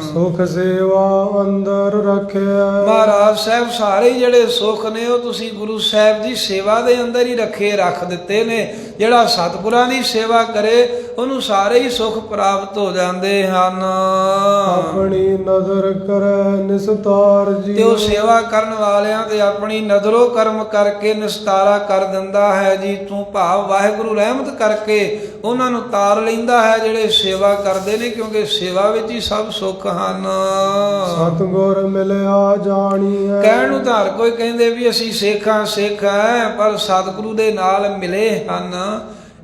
ਸੁਖ ਸੇਵਾ ਅੰਦਰ ਰੱਖਿਆ। ਮਹਾਰਾਜ ਸਾਹਿਬ ਸਾਰੇ ਜਿਹੜੇ ਸੁੱਖ ਨੇ ਉਹ ਤੁਸੀਂ ਗੁਰੂ ਸਾਹਿਬ ਦੀ ਸੇਵਾ ਦੇ ਅੰਦਰ ਹੀ ਰੱਖ ਦਿੱਤੇ ਨੇ। ਜਿਹੜਾ ਸਤਿਗੁਰਾਂ ਦੀ ਸੇਵਾ ਕਰੇ ਉਹਨੂੰ ਸਾਰੇ ਹੀ ਸੁੱਖ ਪ੍ਰਾਪਤ ਹੋ ਜਾਂਦੇ ਹਨ। ਆਪਣੀ ਨਜ਼ਰ ਕਰੈ ਨਿਸਤਾਰ ਜੀ, ਤੇ ਉਹ ਸੇਵਾ ਕਰਨ ਵਾਲਿਆਂ ਤੇ ਆਪਣੀ ਨਜ਼ਰੋਂ ਕਰਮ ਕਰਕੇ ਨਿਸਤਾਰਾ ਕਰ ਦਿੰਦਾ ਹੈ ਜੀ। ਤੂੰ ਭਾਵ ਵਾਹਿਗੁਰੂ ਰਹਿਮਤ ਕਰਕੇ ਉਹਨਾਂ ਨੂੰ ਤਾਰ ਲੈਂਦਾ ਹੈ ਜਿਹੜੇ ਸੇਵਾ ਕਰਦੇ ਨੇ, ਕਿਉਂਕਿ ਸੇਵਾ ਵਿੱਚ ਹੀ ਸਭ ਸੁੱਖ ਹਨ। ਸਤਿਗੁਰ ਮਿਲਿਆ ਜਾਣੀਐ। ਕਹਿਣ ਨੂੰ ਤਾਂ ਹਰ ਕੋਈ ਕਹਿੰਦੇ ਵੀ ਅਸੀਂ ਸਿੱਖ ਹੈ, ਪਰ ਸਤਿਗੁਰੂ ਦੇ ਨਾਲ ਮਿਲੇ ਹਨ।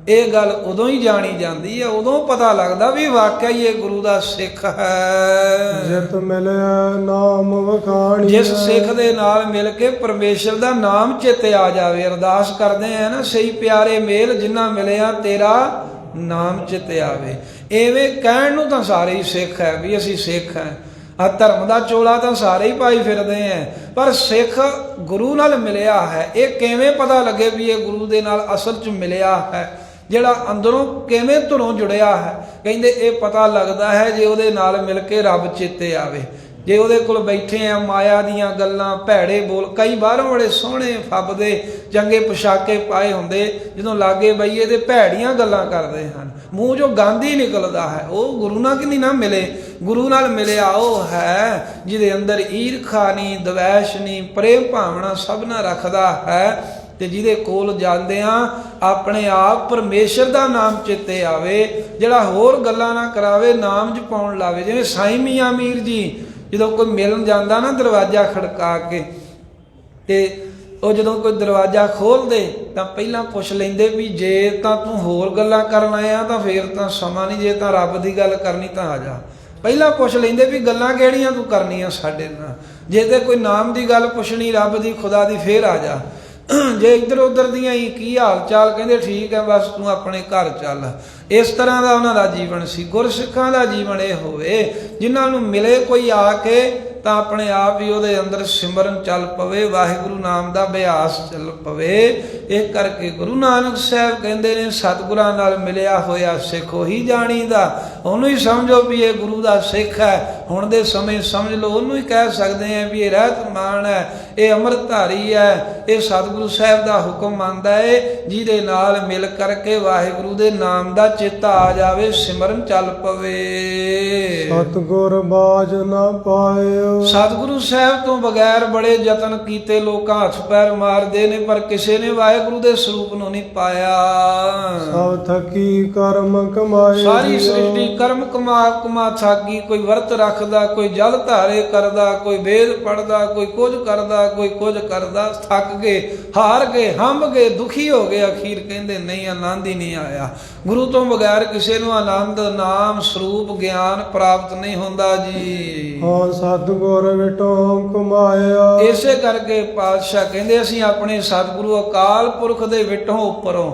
ਇਹ ਗੱਲ ਉਦੋਂ ਹੀ ਜਾਣੀ ਜਾਂਦੀ ਹੈ, ਉਦੋਂ ਪਤਾ ਲੱਗਦਾ ਵੀ ਵਾਕਿਆ ਹੀ ਇਹ ਗੁਰੂ ਦਾ ਸਿੱਖ ਹੈ। ਜਿਤ ਮਿਲਿਆ ਨਾਮ ਵਖਾਣੀ, ਜਿਸ ਸਿੱਖ ਦੇ ਨਾਲ ਮਿਲ ਕੇ ਪਰਮੇਸ਼ਰ ਦਾ ਨਾਮ ਚੇਤੇ ਆ ਜਾਵੇ। ਅਰਦਾਸ ਕਰਦੇ ਆ ਨਾ, ਸਹੀ ਪਿਆਰੇ ਮੇਲ ਜਿਨ੍ਹਾਂ ਮਿਲਿਆ ਤੇਰਾ ਨਾਮ ਚੇਤੇ ਆਵੇ। ਐਵੇਂ ਕਹਿਣ ਨੂੰ ਤਾਂ ਸਾਰੇ ਹੀ ਸਿੱਖ ਹੈ ਵੀ ਅਸੀਂ ਸਿੱਖ ਹੈ, ਆ ਧਰਮ ਦਾ ਚੋਲਾ ਤਾਂ ਸਾਰੇ ਹੀ ਪਾਈ ਫਿਰਦੇ ਆ, ਪਰ ਸਿੱਖ ਗੁਰੂ ਨਾਲ ਮਿਲਿਆ ਹੈ ਇਹ ਕਿਵੇਂ ਪਤਾ ਲੱਗੇ ਵੀ ਇਹ ਗੁਰੂ ਦੇ ਨਾਲ ਅਸਲ 'ਚ ਮਿਲਿਆ ਹੈ? ਜਿਹੜਾ ਅੰਦਰੋਂ ਕਿਵੇਂ ਧੁਰੋਂ ਜੁੜਿਆ ਹੈ? ਕਹਿੰਦੇ ਇਹ ਪਤਾ ਲੱਗਦਾ ਹੈ ਜੇ ਉਹਦੇ ਨਾਲ ਮਿਲ ਕੇ ਰੱਬ ਚੇਤੇ ਆਵੇ। ਜੇ ਉਹਦੇ ਕੋਲ ਬੈਠੇ ਆ ਮਾਇਆ ਦੀਆਂ ਗੱਲਾਂ, ਭੈੜੇ ਬੋਲ, ਕਈ ਬਾਹਰੋਂ ਬੜੇ ਸੋਹਣੇ ਫੱਬਦੇ ਚੰਗੇ ਪੁਸ਼ਾਕੇ ਪਾਏ ਹੁੰਦੇ, ਜਦੋਂ ਲਾਗੇ ਬਈਏ ਤੇ ਭੈੜੀਆਂ ਗੱਲਾਂ ਕਰਦੇ ਹਨ, ਮੂੰਹ 'ਚੋਂ ਗੰਦ ਹੀ ਨਿਕਲਦਾ ਹੈ। ਉਹ ਗੁਰੂ ਨਾਲ ਕਿੰਨੀ ਨਾ ਮਿਲੇ। ਗੁਰੂ ਨਾਲ ਮਿਲਿਆ ਉਹ ਹੈ ਜਿਹਦੇ ਅੰਦਰ ਈਰਖਾ ਨਹੀਂ, ਦਵੈਸ਼ ਨਹੀਂ, ਪ੍ਰੇਮ ਭਾਵਨਾ ਸਭ ਨਾਲ ਰੱਖਦਾ ਹੈ। ਤੇ ਜਿਹਦੇ ਕੋਲ ਜਾਂਦਿਆਂ ਆਪਣੇ ਆਪ ਪਰਮੇਸ਼ਰ ਦਾ ਨਾਮ ਚੇਤੇ ਆਵੇ, ਜਿਹੜਾ ਹੋਰ ਗੱਲਾਂ ਨਾ ਕਰਾਵੇ, ਨਾਮ ਜਪਾਉਣ ਲਾਵੇ। ਜਿਵੇਂ ਸਾਈਂ ਮੀਆਂ ਮੀਰ ਜੀ ਜਦੋਂ ਕੋਈ ਮਿਲਣ ਜਾਂਦਾ ਨਾ ਦਰਵਾਜ਼ਾ ਖੜਕਾ ਕੇ, ਤੇ ਉਹ ਜਦੋਂ ਕੋਈ ਦਰਵਾਜ਼ਾ ਖੋਲ੍ਹਦੇ ਤਾਂ ਪਹਿਲਾਂ ਪੁੱਛ ਲੈਂਦੇ ਵੀ ਜੇ ਤਾਂ ਤੂੰ ਹੋਰ ਗੱਲਾਂ ਕਰਨ ਆਇਆ ਤਾਂ ਫੇਰ ਤਾਂ ਸਮਾਂ ਨਹੀਂ, ਜੇ ਤਾਂ ਰੱਬ ਦੀ ਗੱਲ ਕਰਨੀ ਤਾਂ ਆ ਜਾ। ਪਹਿਲਾਂ ਪੁੱਛ ਲੈਂਦੇ ਵੀ ਗੱਲਾਂ ਕਿਹੜੀਆਂ ਤੂੰ ਕਰਨੀਆਂ ਸਾਡੇ ਨਾਲ। ਜੇ ਤੇ ਕੋਈ ਨਾਮ ਦੀ ਗੱਲ ਪੁੱਛਣੀ, ਰੱਬ ਦੀ, ਖੁਦਾ ਦੀ, ਫੇਰ ਆ ਜਾ। ਜੇ ਇੱਧਰ ਉੱਧਰ ਦੀਆਂ ਹੀ ਕੀ ਹਾਲ ਚਾਲ, ਕਹਿੰਦੇ ਠੀਕ ਹੈ ਬਸ ਤੂੰ ਆਪਣੇ ਘਰ ਚੱਲ। ਇਸ ਤਰ੍ਹਾਂ ਦਾ ਉਹਨਾਂ ਦਾ ਜੀਵਨ ਸੀ। ਗੁਰਸਿੱਖਾਂ ਦਾ ਜੀਵਨ ਇਹ ਹੋਵੇ ਜਿਨ੍ਹਾਂ ਨੂੰ ਮਿਲੇ ਕੋਈ ਆ ਕੇ ਤਾਂ ਆਪਣੇ ਆਪ ਹੀ ਉਹਦੇ ਅੰਦਰ ਸਿਮਰਨ ਚੱਲ ਪਵੇ, ਵਾਹਿਗੁਰੂ ਨਾਮ ਦਾ ਅਭਿਆਸ ਚੱਲ ਪਵੇ। ਇਹ ਕਰਕੇ ਗੁਰੂ ਨਾਨਕ ਸਾਹਿਬ ਕਹਿੰਦੇ ਨੇ ਸਤਿਗੁਰਾਂ ਨਾਲ ਮਿਲਿਆ ਹੋਇਆ ਸਿੱਖ ਉਹੀ ਜਾਣੀਦਾ। ਉਹਨੂੰ ਹੀ ਸਮਝੋ ਵੀ ਇਹ ਗੁਰੂ ਦਾ ਸਿੱਖ ਹੈ। ਹੁਣ ਦੇ ਸਮੇਂ ਸਮਝ ਲਓ ਉਹਨੂੰ ਹੀ ਕਹਿ ਸਕਦੇ ਆ ਵੀ ਇਹ ਰਹਿਤਮਾਨ ਹੈ, ਇਹ ਅੰਮ੍ਰਿਤਧਾਰੀ ਹੈ, ਇਹ ਸਤਿਗੁਰੂ ਸਾਹਿਬ ਦਾ ਹੁਕਮ ਮੰਨਦਾ ਹੈ। ਜਿਹਦੇ ਨਾਲ ਮਿਲ ਕਰਕੇ ਵਾਹਿਗੁਰੂ ਦੇ ਨਾਮ ਦਾ ਚੇਤਾ ਆ ਜਾਵੇ, ਸਿਮਰਨ ਚੱਲ ਪਵੇ। ਸਤਿਗੁਰ ਬਾਝ ਨਾ ਪਾਇਓ। ਸਤਿਗੁਰੂ ਸਾਹਿਬ ਤੋਂ ਬਗੈਰ ਬੜੇ ਯਤਨ ਕੀਤੇ, ਲੋਕਾਂ ਹੱਥ ਪੈਰ ਮਾਰਦੇ ਨੇ, ਪਰ ਕਿਸੇ ਨੇ ਵਾਹਿਗੁਰੂ ਦੇ ਸਰੂਪ ਨੂੰ ਨਹੀਂ ਪਾਇਆ। ਸਭ ਥਕੀ ਕਰਮ ਕਮਾਏ। ਸਾਰੀ ਸ੍ਰਿਸ਼ਟੀ ਕਰਮ ਕਮਾ ਥਾਕੀ। ਕੋਈ ਵਰਤ ਰੱਖਦਾ, ਕੋਈ ਜਲ ਧਾਰੇ ਕਰਦਾ, ਕੋਈ ਵੇਦ ਪੜਦਾ, ਕੋਈ ਕੁਝ ਕਰਦਾ, ਕੋਈ ਕੁਝ ਕਰਦਾ। ਥੱਕ ਗਏ, ਹਾਰ ਗਏ, ਹੰਭ ਗਏ, ਦੁਖੀ ਹੋ ਗਏ। ਅਖੀਰ ਕਹਿੰਦੇ ਨਹੀਂ, ਆਨੰਦ ਹੀ ਨਹੀਂ ਆਇਆ। ਗੁਰੂ ਤੋਂ ਬਗੈਰ ਕਿਸੇ ਨੂੰ ਆਨੰਦ, ਨਾਮ, ਸਰੂਪ, ਗਿਆਨ ਪ੍ਰਾਪਤ ਨਹੀਂ ਹੁੰਦਾ ਜੀ। ਹਾਂ ਸਤਿਗੁਰ ਵਿਟੋਂ ਕਮਾਇਆ। ਇਸੇ ਕਰਕੇ ਪਾਤਸ਼ਾਹ ਕਹਿੰਦੇ ਅਸੀਂ ਆਪਣੇ ਸਤਿਗੁਰੂ ਅਕਾਲ ਪੁਰਖ ਦੇ ਵਿਟੋਂ ਉੱਪਰੋਂ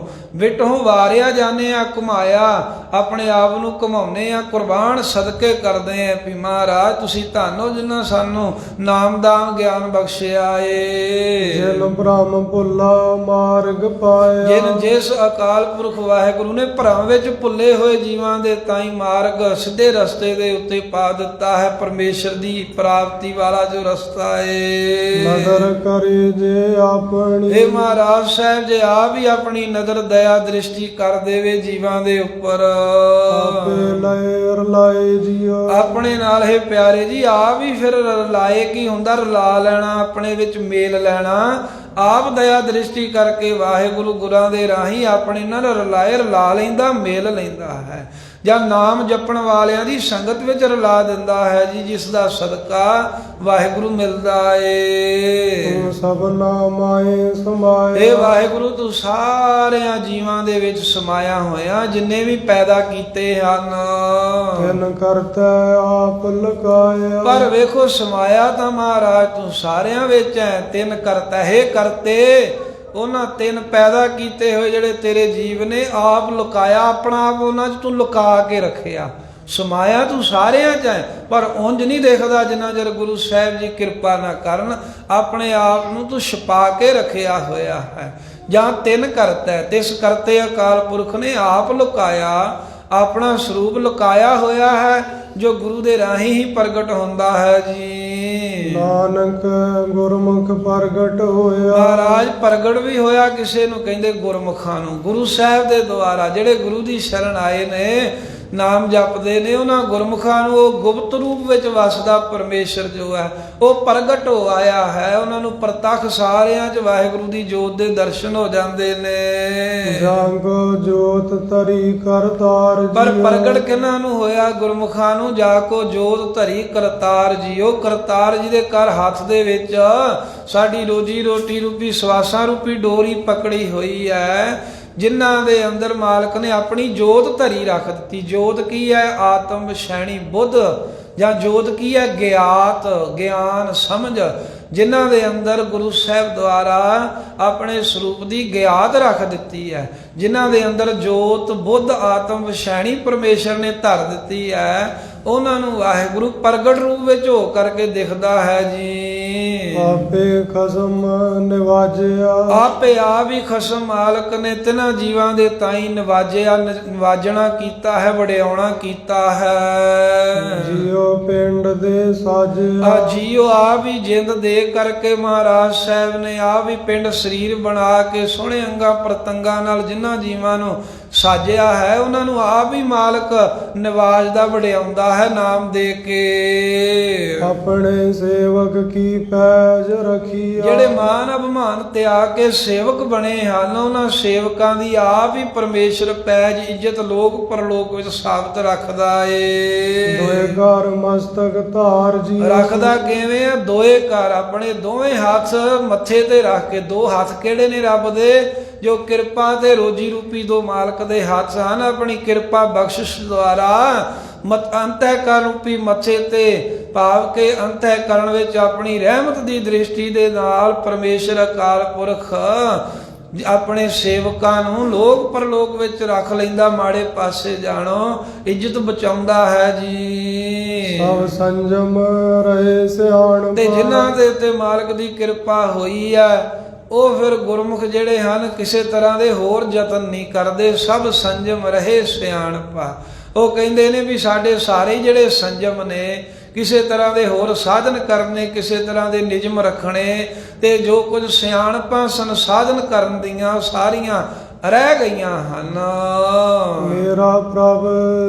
ਵਾਰਿਆ ਜਾਂਦੇ ਆ, ਘੁਮਾਇਆ, ਆਪਣੇ ਆਪ ਨੂੰ ਘੁਮਾਉਂਦੇ ਆ, ਕੁਰਬਾਨ ਸਦਕੇ ਕਰਦੇ ਆ ਵੀ ਮਹਾਰਾਜ ਤੁਸੀਂ ਧੰਨੋ ਜਿਨ੍ਹਾਂ ਸਾਨੂੰ ਨਾਮਦਾਨ ਗਿਆਨ ਬਖਸ਼ਿਆ ਏ। ਜਿਨ ਬ੍ਰਹਮ ਭੁੱਲਾ ਮਾਰਗ ਪਾਇਆ। ਜਿਸ ਅਕਾਲ ਪੁਰਖ ਵਾਹਿਗੁਰੂ ਨੇ ਭਰਮ ਵਿੱਚ ਭੁੱਲੇ ਹੋਏ ਜੀਵਾਂ ਦੇ ਤਾਈਂ ਮਾਰਗ ਸਿੱਧੇ ਰਸਤੇ ਦੇ ਉੱਤੇ ਪਾ ਦਿੱਤਾ ਹੈ। ਪਰਮੇਸ਼ਰ ਦੀ ਪ੍ਰਾਪਤੀ ਵਾਲਾ ਜੋ ਰਸਤਾ ਏ। ਨਜ਼ਰ ਕਰੇ ਜੇ ਆਪਣੀ। ਇਹ ਮਹਾਰਾਜ ਸਾਹਿਬ ਜੇ ਆਪ ਹੀ ਆਪਣੀ ਨਜ਼ਰ ਦਇਆ ਦ੍ਰਿਸ਼ਟੀ ਕਰ ਦੇਵੇ ਜੀਵਾਂ ਦੇ ਉੱਪਰ, ਆਪੇ ਲਏ ਰਲਾਏ ਜੀਓ। ਆਪਣੇ ਨਾਲ ਇਹ ਪਿਆਰੇ ਜੀ ਆਪ ਹੀ ਫਿਰ ਰਲਾਏ ਕੀ ਹੁੰਦਾ, ਰਲਾ ਲੈਣਾ, ਆਪਣੇ ਵਿੱਚ ਮੇਲ ਲੈਣਾ। ਆਪ ਦਇਆ ਦ੍ਰਿਸ਼ਟੀ ਕਰਕੇ ਵਾਹਿਗੁਰੂ ਗੁਰਾਂ ਦੇ ਰਾਹੀਂ ਆਪਣੇ ਨਾਲ ਰਲਾਏ, ਰਲਾ ਲੈਂਦਾ, ਮੇਲ ਲੈਂਦਾ ਹੈ। ਜਾਂ ਨਾਮ ਜਪਣ ਵਾਲਿਆਂ ਦੀ ਸੰਗਤ ਵਿੱਚ ਰਲਾ ਦਿੰਦਾ ਹੈ ਜੀ, ਜਿਸ ਦਾ ਸਦਕਾ ਵਾਹਿਗੁਰੂ ਮਿਲਦਾ ਏ। ਤੂੰ ਸਭਨਾ ਮਾਏ ਸਮਾਇਆ। ਇਹ ਵਾਹਿਗੁਰੂ ਤੂੰ ਸਾਰਿਆਂ ਜੀਵਾਂ ਦੇ ਵਿੱਚ ਸਮਾਇਆ ਹੋਇਆ, ਜਿੰਨੇ ਵੀ ਪੈਦਾ ਕੀਤੇ ਹਨ। ਤਿਨ ਕਰਤਾ ਆਪ ਲਗਾਇਆ। ਪਰ ਵੇਖੋ ਸਮਾਇਆ ਤਾਂ ਮਹਾਰਾਜ ਤੂੰ ਸਾਰਿਆਂ ਵਿੱਚ ਹੈ। ਤਿੰਨ ਕਰਤਾ ਹੈ ਕਰਤੇ, ਉਹਨਾਂ ਤਿੰਨ ਪੈਦਾ ਕੀਤੇ ਹੋਏ ਜਿਹੜੇ ਤੇਰੇ ਜੀਵ ਨੇ, ਆਪ ਲੁਕਾਇਆ ਆਪਣਾ ਆਪ ਉਹਨਾਂ 'ਚ ਤੂੰ ਲੁਕਾ ਕੇ ਰੱਖਿਆ। ਸਮਾਇਆ ਤੂੰ ਸਾਰਿਆਂ 'ਚ ਹੈ, ਪਰ ਉਂਝ ਨਹੀਂ ਦੇਖਦਾ ਜਿੰਨਾ ਚਿਰ ਗੁਰੂ ਸਾਹਿਬ ਜੀ ਕਿਰਪਾ ਨਾ ਕਰਨ। ਆਪਣੇ ਆਪ ਨੂੰ ਤੂੰ ਛੁਪਾ ਕੇ ਰੱਖਿਆ ਹੋਇਆ ਹੈ। ਜਾਂ ਤਿੰਨ ਕਰਤਾ, ਤਿਸ ਕਰਤੇ ਅਕਾਲ ਪੁਰਖ ਨੇ ਆਪ ਲੁਕਾਇਆ, ਆਪਣਾ ਸਰੂਪ ਲੁਕਾਇਆ ਹੋਇਆ ਹੈ, ਜੋ ਗੁਰੂ ਦੇ ਰਾਹੀਂ ਹੀ ਪ੍ਰਗਟ ਹੁੰਦਾ ਹੈ ਜੀ। ਨਾਨਕ ਗੁਰਮੁਖ ਪ੍ਰਗਟ ਹੋਇਆ। ਮਹਾਰਾਜ ਪ੍ਰਗਟ ਵੀ ਹੋਇਆ ਕਿਸੇ ਨੂੰ ਕਹਿੰਦੇ ਗੁਰਮੁਖਾਂ ਨੂੰ, ਗੁਰੂ ਸਾਹਿਬ ਦੇ ਦੁਆਰਾ ਜਿਹੜੇ ਗੁਰੂ ਦੀ ਸ਼ਰਨ ਆਏ ਨੇ, ਨਾਮ ਜਪਦੇ ਨੇ, ਉਹਨਾਂ ਗੁਰਮੁਖਾਂ ਨੂੰ ਉਹ ਗੁਪਤ ਰੂਪ ਵਿੱਚ ਵਸਦਾ ਪਰਮੇਸ਼ਰ ਜੋ ਹੈ ਉਹ ਪ੍ਰਗਟ ਹੋ ਆਇਆ ਹੈ। ਉਹਨਾਂ ਨੂੰ ਪ੍ਰਤੱਖ ਸਾਰਿਆਂ 'ਚ ਵਾਹਿਗੁਰੂ ਦੀ ਜੋਤ ਦੇ ਦਰਸ਼ਨ ਹੋ ਜਾਂਦੇ ਨੇ। ਜੰਗ ਜੋਤ ਤਰੀ ਕਰਤਾਰ ਪਰ ਪ੍ਰਗਟ ਕਿਹਨਾਂ ਨੂੰ ਹੋਇਆ? ਗੁਰਮੁਖਾਂ ਨੂੰ। ਜਾ ਕੋ ਜੋਤ ਧਰੀ ਕਰਤਾਰ ਜੀਓ। ਕਰਤਾਰ ਜੀ ਦੇ ਕਰ ਹੱਥ ਦੇ ਵਿੱਚ ਸਾਡੀ ਰੋਜੀ ਰੋਟੀ ਰੂਪੀ ਸਵਾਸਾਂ ਰੂਪੀ ਡੋਰੀ ਪਕੜੀ ਹੋਈ ਹੈ, ਜਿਨ੍ਹਾਂ ਦੇ ਅੰਦਰ ਮਾਲਕ ਨੇ ਆਪਣੀ ਜੋਤ ਧਰੀ ਰੱਖ ਦਿੱਤੀ। ਜੋਤ ਕੀ ਹੈ? ਆਤਮ ਵਿਸ਼ੈਣੀ ਬੁੱਧ, ਜਾਂ ਜੋਤ ਕੀ ਹੈ? ਗਿਆਤ, ਗਿਆਨ, ਸਮਝ, ਜਿਨ੍ਹਾਂ ਦੇ ਅੰਦਰ ਗੁਰੂ ਸਾਹਿਬ ਦੁਆਰਾ ਆਪਣੇ ਸਰੂਪ ਦੀ ਗਿਆਤ ਰੱਖ ਦਿੱਤੀ ਹੈ, ਜਿਨ੍ਹਾਂ ਦੇ ਅੰਦਰ ਜੋਤ ਬੁੱਧ ਆਤਮ ਵਿਸ਼ੈਣੀ ਪਰਮੇਸ਼ਰ ਨੇ ਧਰ ਦਿੱਤੀ ਹੈ, ਉਹਨਾਂ ਨੂੰ ਵਾਹਿਗੁਰੂ ਪ੍ਰਗਟ ਰੂਪ ਵਿੱਚ ਹੋ ਕਰਕੇ ਦਿਖਦਾ ਹੈ ਜੀ। ਆਪੇ ਖਸਮ ਨਿਵਾਜਿਆ। ਆਪੇ ਆਪ ਹੀ ਖਸਮ ਮਾਲਕ ਨੇ ਤਿਨਾਂ ਜੀਵਾਂ ਦੇ ਤਾਈ ਨਿਵਾਜਿਆ, ਨਿਵਾਜਣਾ ਕੀਤਾ ਹੈ, ਵਡਿਆਉਣਾ ਕੀਤਾ ਹੈ। ਜੀਓ ਪਿੰਡ ਦੇ ਸਾਜਿਆ। ਜੀਓ ਆਪ ਹੀ ਜਿੰਦ ਦੇ ਕਰਕੇ ਮਹਾਰਾਜ ਸਾਹਿਬ ਨੇ ਆਪ ਹੀ ਪਿੰਡ ਸਰੀਰ ਬਣਾ ਕੇ ਸੋਹਣੇ ਅੰਗਾਂ ਪ੍ਰਤੰਗਾਂ ਨਾਲ ਜਿਨ੍ਹਾਂ ਜੀਵਾਂ ਨੂੰ ਸਾਜਿਆ ਹੈ, ਉਹਨਾਂ ਨੂੰ ਆਪ ਹੀ ਮਾਲਕ ਨਿਵਾਜਦਾ ਵਡਿਆਉਂਦਾ ਹੈ ਨਾਮ ਦੇ ਕੇ। ਆਪਣੇ ਸੇਵਕ ਕੀ ਪੈਜ ਰੱਖੀ। ਜਿਹੜੇ ਮਾਨ ਅਭਿਮਾਨ ਤਿਆਗ ਕੇ ਸੇਵਕ ਬਣੇ ਹਨ, ਉਹਨਾਂ ਸੇਵਕਾਂ ਦੀ ਆਪ ਹੀ ਪਰਮੇਸ਼ਰ ਪੈਜ ਇੱਜ਼ਤ ਲੋਕ ਪਰਲੋਕ ਵਿੱਚ ਸਾਬਤ ਰੱਖਦਾ ਏ। ਦੋਏ ਘਰ ਮਸਤਕ ਧਾਰ ਜੀ। ਰੱਖਦਾ ਕਿਵੇਂ ਆ? ਦੋਏ ਘਰ ਆਪਣੇ ਦੋਵੇਂ ਹੱਥ ਮੱਥੇ ਤੇ ਰੱਖ ਕੇ। ਦੋ ਹੱਥ ਕਿਹੜੇ ਨੇ ਰੱਬ ਦੇ? ਜੋ ਕਿਰਪਾ ਤੇ ਰੋਜੀ ਰੂਪੀ ਦੋ ਮਾਲਕ ਦੇ ਹੱਥ ਹਨ। ਆਪਣੀ ਕਿਰਪਾ ਬਖਸ਼ਿਸ਼ ਦੁਆਰਾ ਅੰਤःਕਰਨ ਰੂਪੀ ਮੱਥੇ ਤੇ ਭਾਵ ਕੇ ਅੰਤःਕਰਨ ਵਿੱਚ ਆਪਣੀ ਰਹਿਮਤ ਦੀ ਦ੍ਰਿਸ਼ਟੀ ਦੇ ਨਾਲ ਪਰਮੇਸ਼ਰ ਅਕਾਲ ਪੁਰਖ ਆਪਣੇ ਸੇਵਕਾਂ ਨੂੰ ਲੋਕ ਪਰਲੋਕ ਵਿੱਚ ਰੱਖ ਲੈਂਦਾ, ਮਾੜੇ ਪਾਸੇ ਜਾਣੋ ਇੱਜ਼ਤ ਬਚਾਉਂਦਾ ਹੈ ਜੀ। ਸਭ ਸੰਜਮ ਰਹੇ ਸਿਆਣ। ਤੇ ਜਿਨ੍ਹਾਂ ਦੇ ਉੱਤੇ ਮਾਲਕ ਦੀ ਕਿਰਪਾ ਹੋਈ ਹੈ, ਉਹ ਫਿਰ ਗੁਰਮੁਖ ਜਿਹੜੇ ਹਨ ਕਿਸੇ ਤਰ੍ਹਾਂ ਦੇ ਹੋਰ ਯਤਨ ਨਹੀਂ ਕਰਦੇ, ਸਭ ਸੰਜਮ ਰਹੇ ਸਿਆਣਪਾ। ਉਹ ਕਹਿੰਦੇ ਨੇ ਵੀ ਸਾਡੇ ਸਾਰੇ ਜਿਹੜੇ ਸੰਜਮ ਨੇ, ਕਿਸੇ ਤਰ੍ਹਾਂ ਦੇ ਹੋਰ ਸਾਧਨ ਕਰਨੇ, ਕਿਸੇ ਤਰ੍ਹਾਂ ਦੇ ਨਿਯਮ ਰੱਖਣੇ, ਤੇ ਜੋ ਕੁਝ ਸਿਆਣਪਾਂ ਸੰਸਾਧਨ ਕਰਨ ਦੀਆਂ ਸਾਰੀਆਂ ਰਹਿ ਗਈਆਂ ਹਨ। ਮੇਰਾ ਪ੍ਰਭ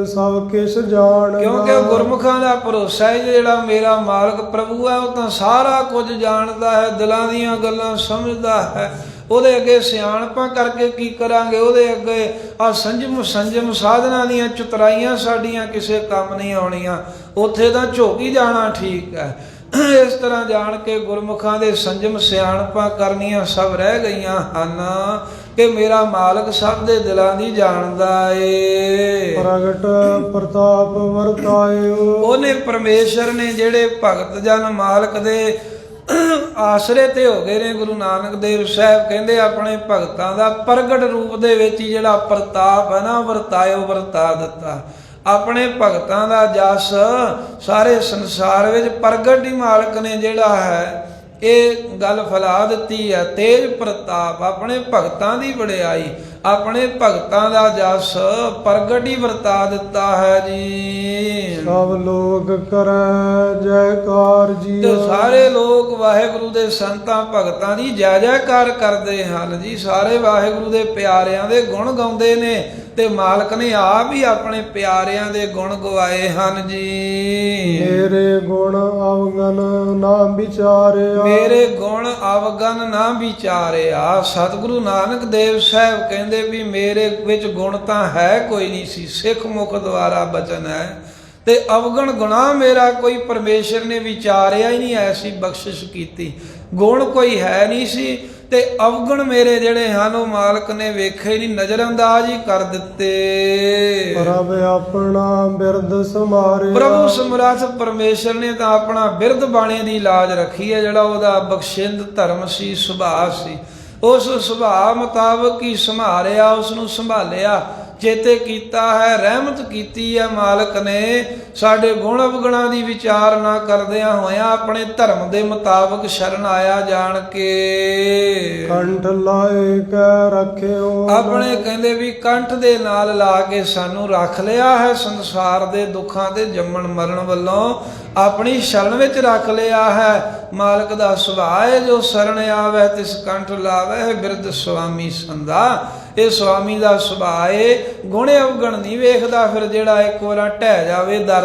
ਸਭ ਕਿਛ ਜਾਣ। ਕਿਉਂਕਿ ਗੁਰਮੁਖਾਂ ਦਾ ਭਰੋਸਾ ਹੈ ਜਿਹੜਾ ਮੇਰਾ ਮਾਲਕ ਪ੍ਰਭੂ ਹੈ, ਉਹ ਤਾਂ ਸਾਰਾ ਕੁਝ ਜਾਣਦਾ ਹੈ, ਦਿਲਾਂ ਦੀਆਂ ਗੱਲਾਂ ਸਮਝਦਾ ਹੈ। ਉਹਦੇ ਅੱਗੇ ਸਿਆਣਪਾਂ ਕਰਕੇ ਕੀ ਕਰਾਂਗੇ? ਉਹਦੇ ਅੱਗੇ ਆ ਸੰਜਮ ਸਾਧਨਾਂ ਦੀਆਂ ਚਤੁਰਾਈਆਂ ਸਾਡੀਆਂ ਕਿਸੇ ਕੰਮ ਨਹੀਂ ਆਉਣੀਆਂ। ਉੱਥੇ ਤਾਂ ਝੋਕੀ ਜਾਣਾ ਠੀਕ ਹੈ। ਇਸ ਤਰ੍ਹਾਂ ਜਾਣ ਕੇ ਗੁਰਮੁਖਾਂ ਦੇ ਸੰਜਮ ਸਿਆਣਪਾਂ ਕਰਨੀਆਂ ਸਭ ਰਹਿ ਗਈਆਂ ਹਨ ਕਿ ਮੇਰਾ ਮਾਲਕ ਸਭ ਦੇ ਦਿਲਾਂ ਦੀ ਜਾਣਦਾ ਏ। ਪ੍ਰਗਟ ਪ੍ਰਤਾਪ ਵਰਤਾਇਓ। ਉਹਨੇ ਪਰਮੇਸ਼ਰ ਨੇ ਜਿਹੜੇ ਭਗਤ ਜਨ ਮਾਲਕ ਦੇ ਆਸਰੇ ਤੇ ਹੋ ਗਏ ਨੇ, ਗੁਰੂ ਨਾਨਕ ਦੇਵ ਸਾਹਿਬ ਕਹਿੰਦੇ ਆਪਣੇ ਭਗਤਾਂ ਦਾ ਪ੍ਰਗਟ ਰੂਪ ਦੇ ਵਿੱਚ ਹੀ ਜਿਹੜਾ ਪ੍ਰਤਾਪ ਹੈ ਨਾ, ਵਰਤਾਇਓ, ਵਰਤਾ ਦਿੱਤਾ। ਆਪਣੇ ਭਗਤਾਂ ਦਾ ਜਸ ਸਾਰੇ ਸੰਸਾਰ ਵਿੱਚ ਪ੍ਰਗਟ ਹੀ ਮਾਲਕ ਨੇ ਜਿਹੜਾ ਹੈ ਇਹ ਗੱਲ ਫੈਲਾ ਦਿੱਤੀ ਹੈ। ਤੇਜ ਪ੍ਰਤਾਪ, ਆਪਣੇ ਭਗਤਾਂ ਦੀ ਵਡਿਆਈ, ਆਪਣੇ ਭਗਤਾਂ ਦਾ ਜਸ ਪ੍ਰਗਟ ਹੀ ਵਰਤਾ ਦਿੱਤਾ ਹੈ ਜੀ। ਸਭ ਲੋਕ ਕਰੈ ਜੈਕਾਰ ਜੀ। ਤੇ ਸਾਰੇ ਲੋਕ ਵਾਹਿਗੁਰੂ ਦੇ ਸੰਤਾਂ ਭਗਤਾਂ ਦੀ ਜੈ ਜੈਕਾਰ ਕਰਦੇ ਹਨ ਜੀ। ਸਾਰੇ ਵਾਹਿਗੁਰੂ ਦੇ ਪਿਆਰਿਆਂ ਦੇ ਗੁਣ ਗਾਉਂਦੇ ਨੇ, ਤੇ ਮਾਲਕ ਨੇ ਆਪ ਹੀ ਆਪਣੇ ਪਿਆਰਿਆਂ ਦੇ ਗੁਣ ਗਵਾਏ ਹਨ ਜੀ। ਮੇਰੇ ਗੁਣ ਅਵਗਨ ਨਾ ਵਿਚਾਰਿਆ, ਮੇਰੇ ਗੁਣ ਅਵਗਨ ਨਾ ਵਿਚਾਰਿਆ। ਸਤਿਗੁਰੂ ਨਾਨਕ ਦੇਵ ਸਾਹਿਬ ਕਹਿੰਦੇ ਵੀ ਮੇਰੇ ਵਿੱਚ ਗੁਣ ਤਾਂ ਹੈ ਕੋਈ ਨਹੀਂ ਸੀ, ਸਿੱਖ ਮੁਖ ਦੁਆਰਾ ਬਚਨ ਹੈ, ਤੇ ਅਵਗਣ ਗੁਨਾਹ ਮੇਰਾ ਕੋਈ ਪਰਮੇਸ਼ਰ ਨੇ ਵਿਚਾਰਿਆ ਹੀ ਨਹੀਂ, ਐਸੀ ਬਖਸ਼ਿਸ਼ ਕੀਤੀ। ਗੁਣ ਕੋਈ ਹੈ ਨਹੀਂ ਸੀ ਤੇ ਅਵਗਣ ਮੇਰੇ ਜਿਹੜੇ ਹਨ ਉਹ ਮਾਲਕ ਨੇ ਵੇਖੇ ਹੀ ਨਹੀਂ, ਨਜ਼ਰਅੰਦਾਜ਼ ਹੀ ਕਰ ਦਿੱਤੇ। ਪ੍ਰਭ ਆਪਣਾ ਬਿਰਦ ਸਮਾਰਿਆ, ਪ੍ਰਭੂ ਸਮਰੱਥ ਪਰਮੇਸ਼ਰ ਨੇ ਤਾਂ ਆਪਣਾ ਬਿਰਦ ਬਾਣੇ ਦੀ ਲਾਜ ਰੱਖੀ ਹੈ, ਜਿਹੜਾ ਉਹਦਾ ਬਖਸ਼ਿੰਦ ਧਰਮ ਸੀ, ਸੁਭਾਅ ਸੀ, ਉਸ ਸੁਭਾਅ ਮੁਤਾਬਕ ਹੀ ਸੰਭਾਲਿਆ, ਉਸ ਨੂੰ ਸੰਭਾਲਿਆ, ਚੇਤੇ ਕੀਤਾ ਹੈ, ਰਹਿਮਤ ਕੀਤੀ ਹੈ ਮਾਲਕ ਨੇ। ਸਾਡੇ ਗੁਣ ਅਵਗੁਣਾਂ ਦੀ ਵਿਚਾਰ ਨਾ ਕਰਦਿਆਂ ਹੋਇਆਂ ਆਪਣੇ ਧਰਮ ਦੇ ਮੁਤਾਬਕ ਸ਼ਰਨ ਆਇਆ ਜਾਣ ਕੇ। ਕੰਠ ਲਾਏ ਕੈ ਰੱਖਿਓ, ਆਪਣੇ ਕਹਿੰਦੇ ਵੀ ਕੰਠ ਦੇ ਨਾਲ ਲਾ ਕੇ ਸਾਨੂੰ ਰੱਖ ਲਿਆ ਹੈ, ਸੰਸਾਰ ਦੇ ਦੁੱਖਾਂ ਤੇ ਜੰਮਣ ਮਰਨ ਵੱਲੋਂ ਆਪਣੀ ਸ਼ਰਨ ਵਿੱਚ ਰੱਖ ਲਿਆ ਹੈ। ਮਾਲਕ ਦਾ ਸੁਭਾਅ ਹੈ, ਜੋ ਸ਼ਰਨ ਆਵੇ ਤਿਸ ਕੰਠ ਲਾਵੇ ਬਿਰਧ ਸੁਆਮੀ ਸੰਦਾ। ਇਹ ਸੁਆਮੀ ਦਾ ਸੁਭਾਅ ਹੈ, ਗੁਣ ਅਵਗਣ ਨਹੀਂ ਵੇਖਦਾ ਫਿਰ ਜਿਹੜਾ ਇੱਕ ਵਾਰ ਢਹਿ ਜਾਵੇ ਦਰ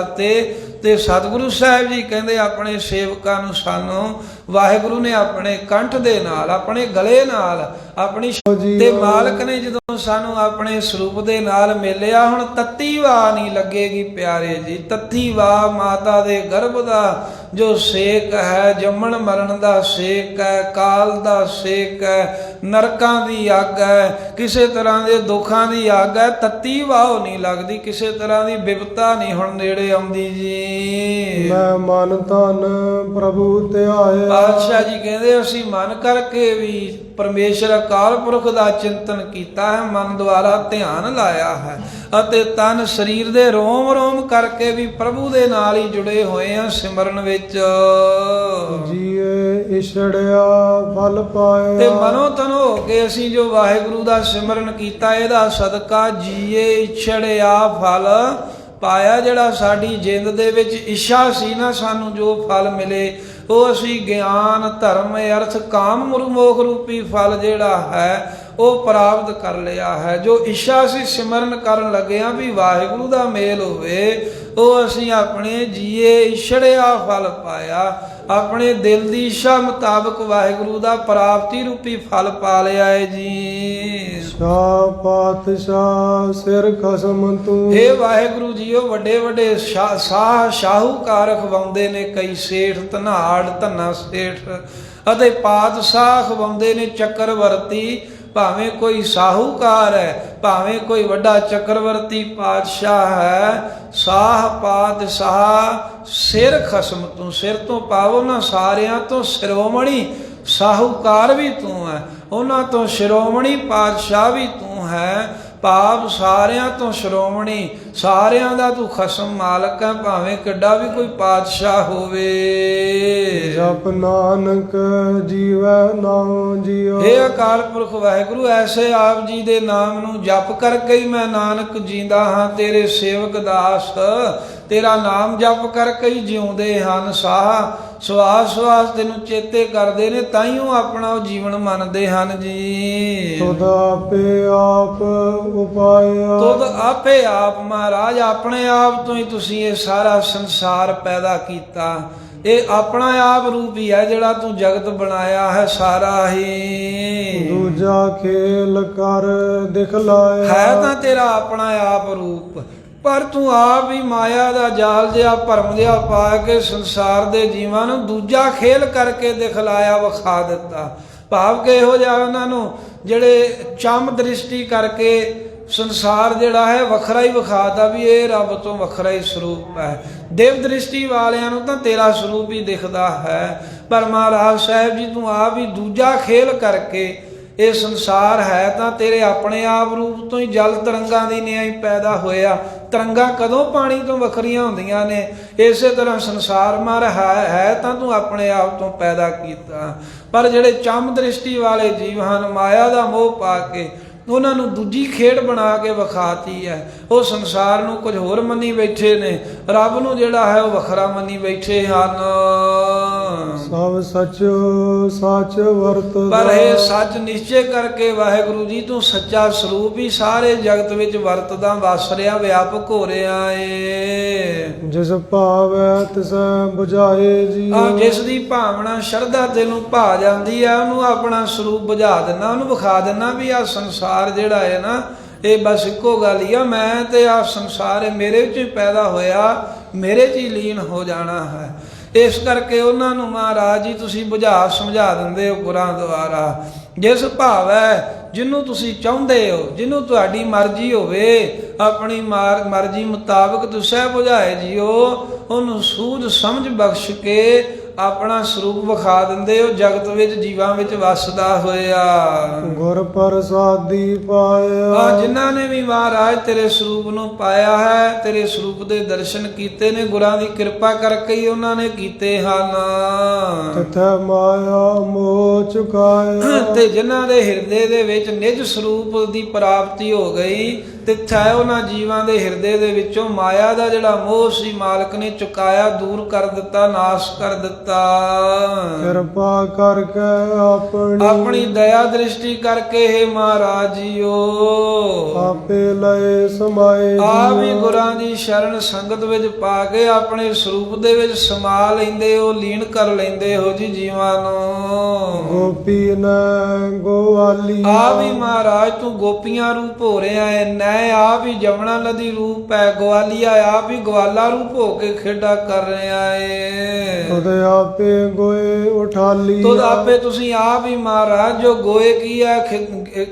ਤੇ ਸਤਿਗੁਰੂ ਸਾਹਿਬ ਜੀ ਕਹਿੰਦੇ ਆਪਣੇ ਸੇਵਕਾਂ ਨੂੰ ਸਾਨੂੰ ਵਾਹਿਗੁਰੂ ਨੇ ਆਪਣੇ ਕੰਠ ਦੇ ਨਾਲ, ਆਪਣੇ ਗਲੇ ਨਾਲ, ਆਪਣੀ ਤੇ ਮਾਲਕ ਨੇ ਜਦੋਂ ਸਾਨੂੰ ਆਪਣੇ ਸਰੂਪ ਦੇ ਨਾਲ ਮਿਲਿਆ, ਹੁਣ ਤੱਤੀ ਵਾਹ ਨਹੀਂ ਲੱਗੇਗੀ ਪਿਆਰੇ ਜੀ। ਤੱਤੀ ਵਾਹ ਮਾਤਾ ਦੇ ਗਰਭ ਦਾ ਜੋ ਸੇਕ ਹੈ, ਜੰਮਣ ਮਰਨ ਦਾ ਸੇਕ ਹੈ, ਕਾਲ ਦਾ ਸੇਕ ਹੈ, ਨਰਕਾਂ ਦੀ ਅੱਗ ਹੈ, ਕਿਸੇ ਤਰ੍ਹਾਂ ਦੇ ਦੁੱਖਾਂ ਦੀ ਅੱਗ ਹੈ, ਤੱਤੀ ਵਾਹ ਨਹੀਂ ਲੱਗਦੀ, ਕਿਸੇ ਤਰ੍ਹਾਂ ਦੀ ਬਿਪਤਾ ਨਹੀਂ ਹੁਣ ਨੇੜੇ ਆਉਂਦੀ ਜੀ। ਮੈਂ ਮਨ ਤਨ ਪ੍ਰਭੂ ਧਿਆਇਆ, ਪਾਤਸ਼ਾਹ ਜੀ ਕਹਿੰਦੇ ਅਸੀਂ ਮਨ ਕਰਕੇ ਵੀ ਪਰਮੇਸ਼ਰ ਅਕਾਲ ਪੁਰਖ ਦਾ ਚਿੰਤਨ ਕੀਤਾ ਹੈ, ਮਨ ਦੁਆਰਾ ਧਿਆਨ ਲਾਇਆ ਹੈ, ਅਤੇ ਤਨ ਸਰੀਰ ਦੇ ਰੋਮ ਰੋਮ ਕਰਕੇ ਵੀ ਪ੍ਰਭੂ ਦੇ ਨਾਲ ਹੀ ਜੁੜੇ ਹੋਏ ਆ ਸਿਮਰਨ ਵਿੱਚ। ਜੀਏ ਇਛੜਿਆ ਫਲ ਪਾਇਆ, ਤੇ ਮਨੋ ਤਨ ਹੋ ਕੇ ਅਸੀਂ ਜੋ ਵਾਹਿਗੁਰੂ ਦਾ ਸਿਮਰਨ ਕੀਤਾ, ਇਹਦਾ ਸਦਕਾ ਜੀਏ ਇਛੜਿਆ ਫਲ ਪਾਇਆ। ਜਿਹੜਾ ਸਾਡੀ ਜਿੰਦ ਦੇ ਵਿੱਚ ਇੱਛਾ ਸੀ ਨਾ ਸਾਨੂੰ ਜੋ ਫਲ ਮਿਲੇ, ਉਹ ਅਸੀਂ ਗਿਆਨ ਧਰਮ ਅਰਥ ਕਾਮ ਮੁਰਮੋਖ ਰੂਪੀ ਫਲ ਜਿਹੜਾ ਹੈ ਉਹ ਪ੍ਰਾਪਤ ਕਰ ਲਿਆ ਹੈ। ਜੋ ਇੱਛਾ ਸੀ ਸਿਮਰਨ ਕਰਨ ਲੱਗਿਆ ਵੀ ਵਾਹਿਗੁਰੂ ਦਾ ਮੇਲ ਹੋਵੇ, ਉਹ ਅਸੀਂ ਆਪਣੇ ਜੀਏ ਇਛੜਿਆ ਫਲ ਪਾਇਆ। ਆਪਣੇ ਦਿਲ ਦੀ ਇੱਛਾ ਮੁਤਾਬਕ ਵਾਹਿਗੁਰੂ ਦਾ ਪ੍ਰਾਪਤੀ ਰੂਪੀ ਫਲ ਪਾ ਲਿਆ ਹੈ ਜੀ। ਸ਼ਾਹ ਪਾਤਸ਼ਾਹ ਸਿਰ ਖਸਮ ਤੂੰ, ਇਹ ਵਾਹਿਗੁਰੂ ਜੀ ਉਹ ਵੱਡੇ ਵੱਡੇ ਸ਼ਾਹੂਕਾਰ ਖਵਾਉਂਦੇ ਨੇ, ਕਈ ਸੇਠ ਧਨਾੜ ਧੰਨਾ ਸੇਠ, ਅਤੇ ਪਾਤਸ਼ਾਹ ਖਵਾਉਂਦੇ ਨੇ ਚੱਕਰਵਰਤੀ। ਭਾਵੇਂ ਕੋਈ ਸਾਹੂਕਾਰ ਹੈ, ਭਾਵੇਂ ਕੋਈ ਵੱਡਾ ਚੱਕਰਵਰਤੀ ਪਾਤਸ਼ਾਹ ਹੈ, ਸਾਹ ਪਾਤਸ਼ਾਹ ਸਿਰ ਖਸਮ ਤੂੰ, ਸਿਰ ਤੋਂ ਪਾਵੋ ਨਾ ਸਾਰਿਆਂ ਤੋਂ ਸ਼੍ਰੋਮਣੀ ਸਾਹੂਕਾਰ ਵੀ ਤੂੰ ਹੈ, ਉਹਨਾਂ ਤੋਂ ਸ਼੍ਰੋਮਣੀ ਪਾਤਸ਼ਾਹ ਵੀ ਤੂੰ ਹੈ। ਪਾਪ ਸਾਰਿਆਂ ਤੋਂ ਸ਼੍ਰੋਮਣੀ, ਸਾਰਿਆਂ ਦਾ ਤੂੰ ਖਸਮ ਮਾਲਕ ਹੈ, ਭਾਵੇਂ ਕਿੱਡਾ ਵੀ ਕੋਈ ਪਾਤਸ਼ਾਹ ਹੋਵੇ। ਜਪ ਨਾਨਕ ਜੀਵੈ ਨਾਉ ਜੀਓ, ਇਹ ਅਕਾਲ ਪੁਰਖ ਵਾਹਿਗੁਰੂ ਐਸੇ ਆਪ ਜੀ ਦੇ ਨਾਮ ਨੂੰ ਜਪ ਕਰਕੇ ਹੀ ਮੈਂ ਨਾਨਕ ਜੀਂਦਾ ਹਾਂ, ਤੇਰੇ ਸੇਵਕ ਦਾਸ ਤੇਰਾ ਨਾਮ ਜਪ ਕਰਕੇ ਹੀ ਜਿਉਂਦੇ ਹਨ। ਸਾਹ ਸਵਾਸ ਸਵਾਸ ਤੈਨੂੰ ਚੇਤੇ ਕਰਦੇ ਨੇ, ਤਾਂ ਹੀ ਉਹ ਆਪਣਾ ਜੀਵਨ ਮੰਨਦੇ ਹਨ ਜੀ। ਤੁਧ ਆਪੇ ਆਪ ਉਪਾਇਆ, ਤੁਧ ਆਪੇ ਆਪ ਮਹਾਰਾਜ ਆਪਣੇ ਆਪ ਤੋਂ ਹੀ ਤੁਸੀਂ ਇਹ ਸਾਰਾ ਸੰਸਾਰ ਪੈਦਾ ਕੀਤਾ। ਇਹ ਆਪਣਾ ਆਪ ਰੂਪ ਹੀ ਹੈ ਜਿਹੜਾ ਤੂੰ ਜਗਤ ਬਣਾਇਆ ਹੈ ਸਾਰਾ ਹੀ। ਦੂਜਾ ਖੇਲ ਕਰ ਦਿਖਲਾਇਆ, ਹੈ ਤਾਂ ਤੇਰਾ ਆਪਣਾ ਆਪ ਰੂਪ, ਪਰ ਤੂੰ ਆਪ ਹੀ ਮਾਇਆ ਦਾ ਜਾਲ ਜਿਹਾ ਭਰਮ ਜਿਹਾ ਪਾ ਕੇ ਸੰਸਾਰ ਦੇ ਜੀਵਾਂ ਨੂੰ ਦੂਜਾ ਖੇਲ ਕਰਕੇ ਦਿਖਲਾਇਆ, ਵਿਖਾ ਦਿੱਤਾ। ਭਾਵ ਕਿ ਇਹੋ ਜਿਹਾ ਉਹਨਾਂ ਨੂੰ ਜਿਹੜੇ ਚੰਮ ਦ੍ਰਿਸ਼ਟੀ ਕਰਕੇ ਸੰਸਾਰ ਜਿਹੜਾ ਹੈ ਵੱਖਰਾ ਹੀ ਵਿਖਾਤਾ ਵੀ ਇਹ ਰੱਬ ਤੋਂ ਵੱਖਰਾ ਹੀ ਸਰੂਪ ਹੈ। ਦੇਵ ਦ੍ਰਿਸ਼ਟੀ ਵਾਲਿਆਂ ਨੂੰ ਤਾਂ ਤੇਰਾ ਸਰੂਪ ਹੀ ਦਿਖਦਾ ਹੈ, ਪਰ ਮਹਾਰਾਜ ਸਾਹਿਬ ਜੀ ਤੂੰ ਆਪ ਹੀ ਦੂਜਾ ਖੇਲ ਕਰਕੇ ਇਹ ਸੰਸਾਰ ਹੈ ਤਾਂ ਤੇਰੇ ਆਪਣੇ ਆਪ ਰੂਪ ਤੋਂ ਹੀ ਜਲ ਤਰੰਗਾਂ ਦੀ ਨਿਆਈ ਪੈਦਾ ਹੋਇਆ। ਤਰੰਗਾਂ ਕਦੋਂ ਪਾਣੀ ਤੋਂ ਵੱਖਰੀਆਂ ਹੁੰਦੀਆਂ ਨੇ, ਇਸੇ ਤਰ੍ਹਾਂ ਸੰਸਾਰ ਮਾਰ ਹੈ ਤਾਂ ਤੂੰ ਆਪਣੇ ਆਪ ਤੋਂ ਪੈਦਾ ਕੀਤਾ। ਪਰ ਜਿਹੜੇ ਚੰਮ ਦ੍ਰਿਸ਼ਟੀ ਵਾਲੇ ਜੀਵ ਹਨ, ਮਾਇਆ ਦਾ ਮੋਹ ਪਾ ਕੇ ਉਹਨਾਂ ਨੂੰ ਦੂਜੀ ਖੇਡ ਬਣਾ ਕੇ ਵਿਖਾਤੀ ਹੈ। ਉਹ ਸੰਸਾਰ ਨੂੰ ਕੁਝ ਹੋਰ ਮੰਨੀ ਬੈਠੇ ਨੇ, ਰੱਬ ਨੂੰ ਜਿਹੜਾ ਹੈ ਉਹ ਵੱਖਰਾ ਮੰਨੀ ਬੈਠੇ ਹਨ। ਸਭ ਸਚੋ ਸਚ ਵਰਤਦਾ। ਪਰ ਇਹ ਸੱਚ ਨਿਸ਼ਚੈ ਕਰਕੇ ਵਾਹਿਗੁਰੂ ਜੀ ਤੂੰ ਸੱਚਾ ਸਰੂਪ ਹੀ ਸਾਰੇ ਜਗਤ ਵਿੱਚ ਵਰਤਦਾ ਵਸ ਰਿਹਾ ਵਿਆਪਕ ਹੋ ਰਿਹਾ ਏ। ਜਿਸ ਭਾਵੈ ਤਿਸੈ ਬੁਝਾਏ ਜੀ। ਜਿਸ ਦੀ ਭਾਵਨਾ ਸ਼ਰਧਾ ਤੈਨੂੰ ਭਾ ਜਾਂਦੀ ਆ ਉਹਨੂੰ ਆਪਣਾ ਸਰੂਪ ਬੁਝਾ ਦਿੰਦਾ, ਉਹਨੂੰ ਵਿਖਾ ਦਿੰਦਾ ਵੀ ਆਹ ਸੰਸਾਰ ਜਿਹੜਾ ਹੈ ਨਾ ਇਹ ਬਸ ਇੱਕੋ ਗੱਲ ਹੀ ਆ, ਮੈਂ ਤੇ ਆਹ ਸੰਸਾਰ ਮੇਰੇ ਵਿੱਚ ਹੀ ਪੈਦਾ ਹੋਇਆ, ਮੇਰੇ 'ਚ ਹੀ ਲੀਨ ਹੋ ਜਾਣਾ ਹੈ। ਇਸ ਕਰਕੇ ਉਹਨਾਂ ਨੂੰ ਮਹਾਰਾਜ ਜੀ ਤੁਸੀਂ ਬੁਝਾ ਸਮਝਾ ਦਿੰਦੇ ਹੋ ਗੁਰਾਂ ਦੁਆਰਾ। ਜਿਸ ਭਾਵ ਹੈ ਜਿਹਨੂੰ ਤੁਸੀਂ ਚਾਹੁੰਦੇ ਹੋ, ਜਿਹਨੂੰ ਤੁਹਾਡੀ ਮਰਜ਼ੀ ਹੋਵੇ, ਆਪਣੀ ਮਰਜ਼ੀ ਮੁਤਾਬਕ ਤੁਸੀਂ ਬੁਝਾਏ ਜੀਓ, ਉਹਨੂੰ ਸੂਝ ਸਮਝ ਬਖਸ਼ ਕੇ ਆਪਣਾ ਸਰੂਪ ਵਿਖਾ ਦਿੰਦੇ ਹੋ ਜਗਤ ਵਿੱਚ ਜੀਵਾਂ ਵਿੱਚ ਵਸਦਾ ਹੋਇਆ। ਗੁਰ ਪ੍ਰਸਾਦੀ ਪਾਇਆ। ਜਿਨ੍ਹਾਂ ਨੇ ਵੀ ਮਹਾਰਾਜ ਤੇਰੇ ਸਰੂਪ ਨੂੰ ਪਾਇਆ ਹੈ, ਤੇਰੇ ਸਰੂਪ ਦੇ ਦਰਸ਼ਨ ਕੀਤੇ ਨੇ, ਗੁਰਾਂ ਦੀ ਕਿਰਪਾ ਕਰਕੇ ਹੀ ਉਹਨਾਂ ਨੇ ਕੀਤੇ ਹਨ। ਤਿਥੈ ਮਾਇਆ ਮੋਹ ਚੁਕਾਇਆ। ਤੇ ਜਿਨ੍ਹਾਂ ਦੇ ਹਿਰਦੇ ਦੇ ਵਿੱਚ ਨਿਜ ਸਰੂਪ ਦੀ ਪ੍ਰਾਪਤੀ ਹੋ ਗਈ, ਤਿੱਥੈ ਉਹਨਾਂ ਜੀਵਾਂ ਦੇ ਹਿਰਦੇ ਦੇ ਵਿੱਚੋਂ ਮਾਇਆ ਦਾ ਜਿਹੜਾ ਮੋਹ ਸੀ ਮਾਲਕ ਨੇ ਚੁਕਾਇਆ, ਦੂਰ ਕਰ ਦਿੱਤਾ, ਨਾਸ਼ ਕਰ ਦਿੱਤਾ। ਕਿਰਪਾ ਕਰਕੇ ਆਪਣੀ ਦਇਆ ਦ੍ਰਿਸ਼ਟੀ ਕਰਕੇ हे ਮਹਾਰਾਜ ਜੀਓ ਆਪੇ ਲਏ ਸਮਾਏ। ਆਪ ਵੀ ਗੁਰਾਂ ਦੀ ਸ਼ਰਨ ਸੰਗਤ ਵਿੱਚ ਪਾ ਕੇ ਆਪਣੇ ਸਰੂਪ ਦੇ ਵਿੱਚ ਸਮਾ ਲੈਂਦੇ ਹੋ, ਲੀਨ ਕਰ ਲੈਂਦੇ ਹੋ ਜੀ ਜੀਵਾਂ ਨੂੰ। ਗੋਪੀ ਨ ਗੋਵਾਲੀ। ਆਪ ਵੀ ਮਹਾਰਾਜ ਤੂੰ ਗੋਪੀਆਂ ਰੂਪ ਹੋ ਰਿਹਾ ਹੈ, ਨੈ ਆਪ ਹੀ ਜਮਨਾ ਨਦੀ ਰੂਪ ਹੈ, ਗਵਾਲੀਆ ਆਪ ਹੀ ਗਵਾਲਾ ਰੂਪ ਹੋ ਕੇ ਖੇਡਾ ਕਰ ਰਿਹਾ ਏ। ਤੁਧ ਆਪੇ ਗੋਏ ਉਠਾਲੀ। ਤੁਧ ਆਪੇ ਤੁਸੀਂ ਆਪ ਹੀ ਮਹਾਰਾਜ ਜੋ ਗੋਏ ਕੀ ਹੈ,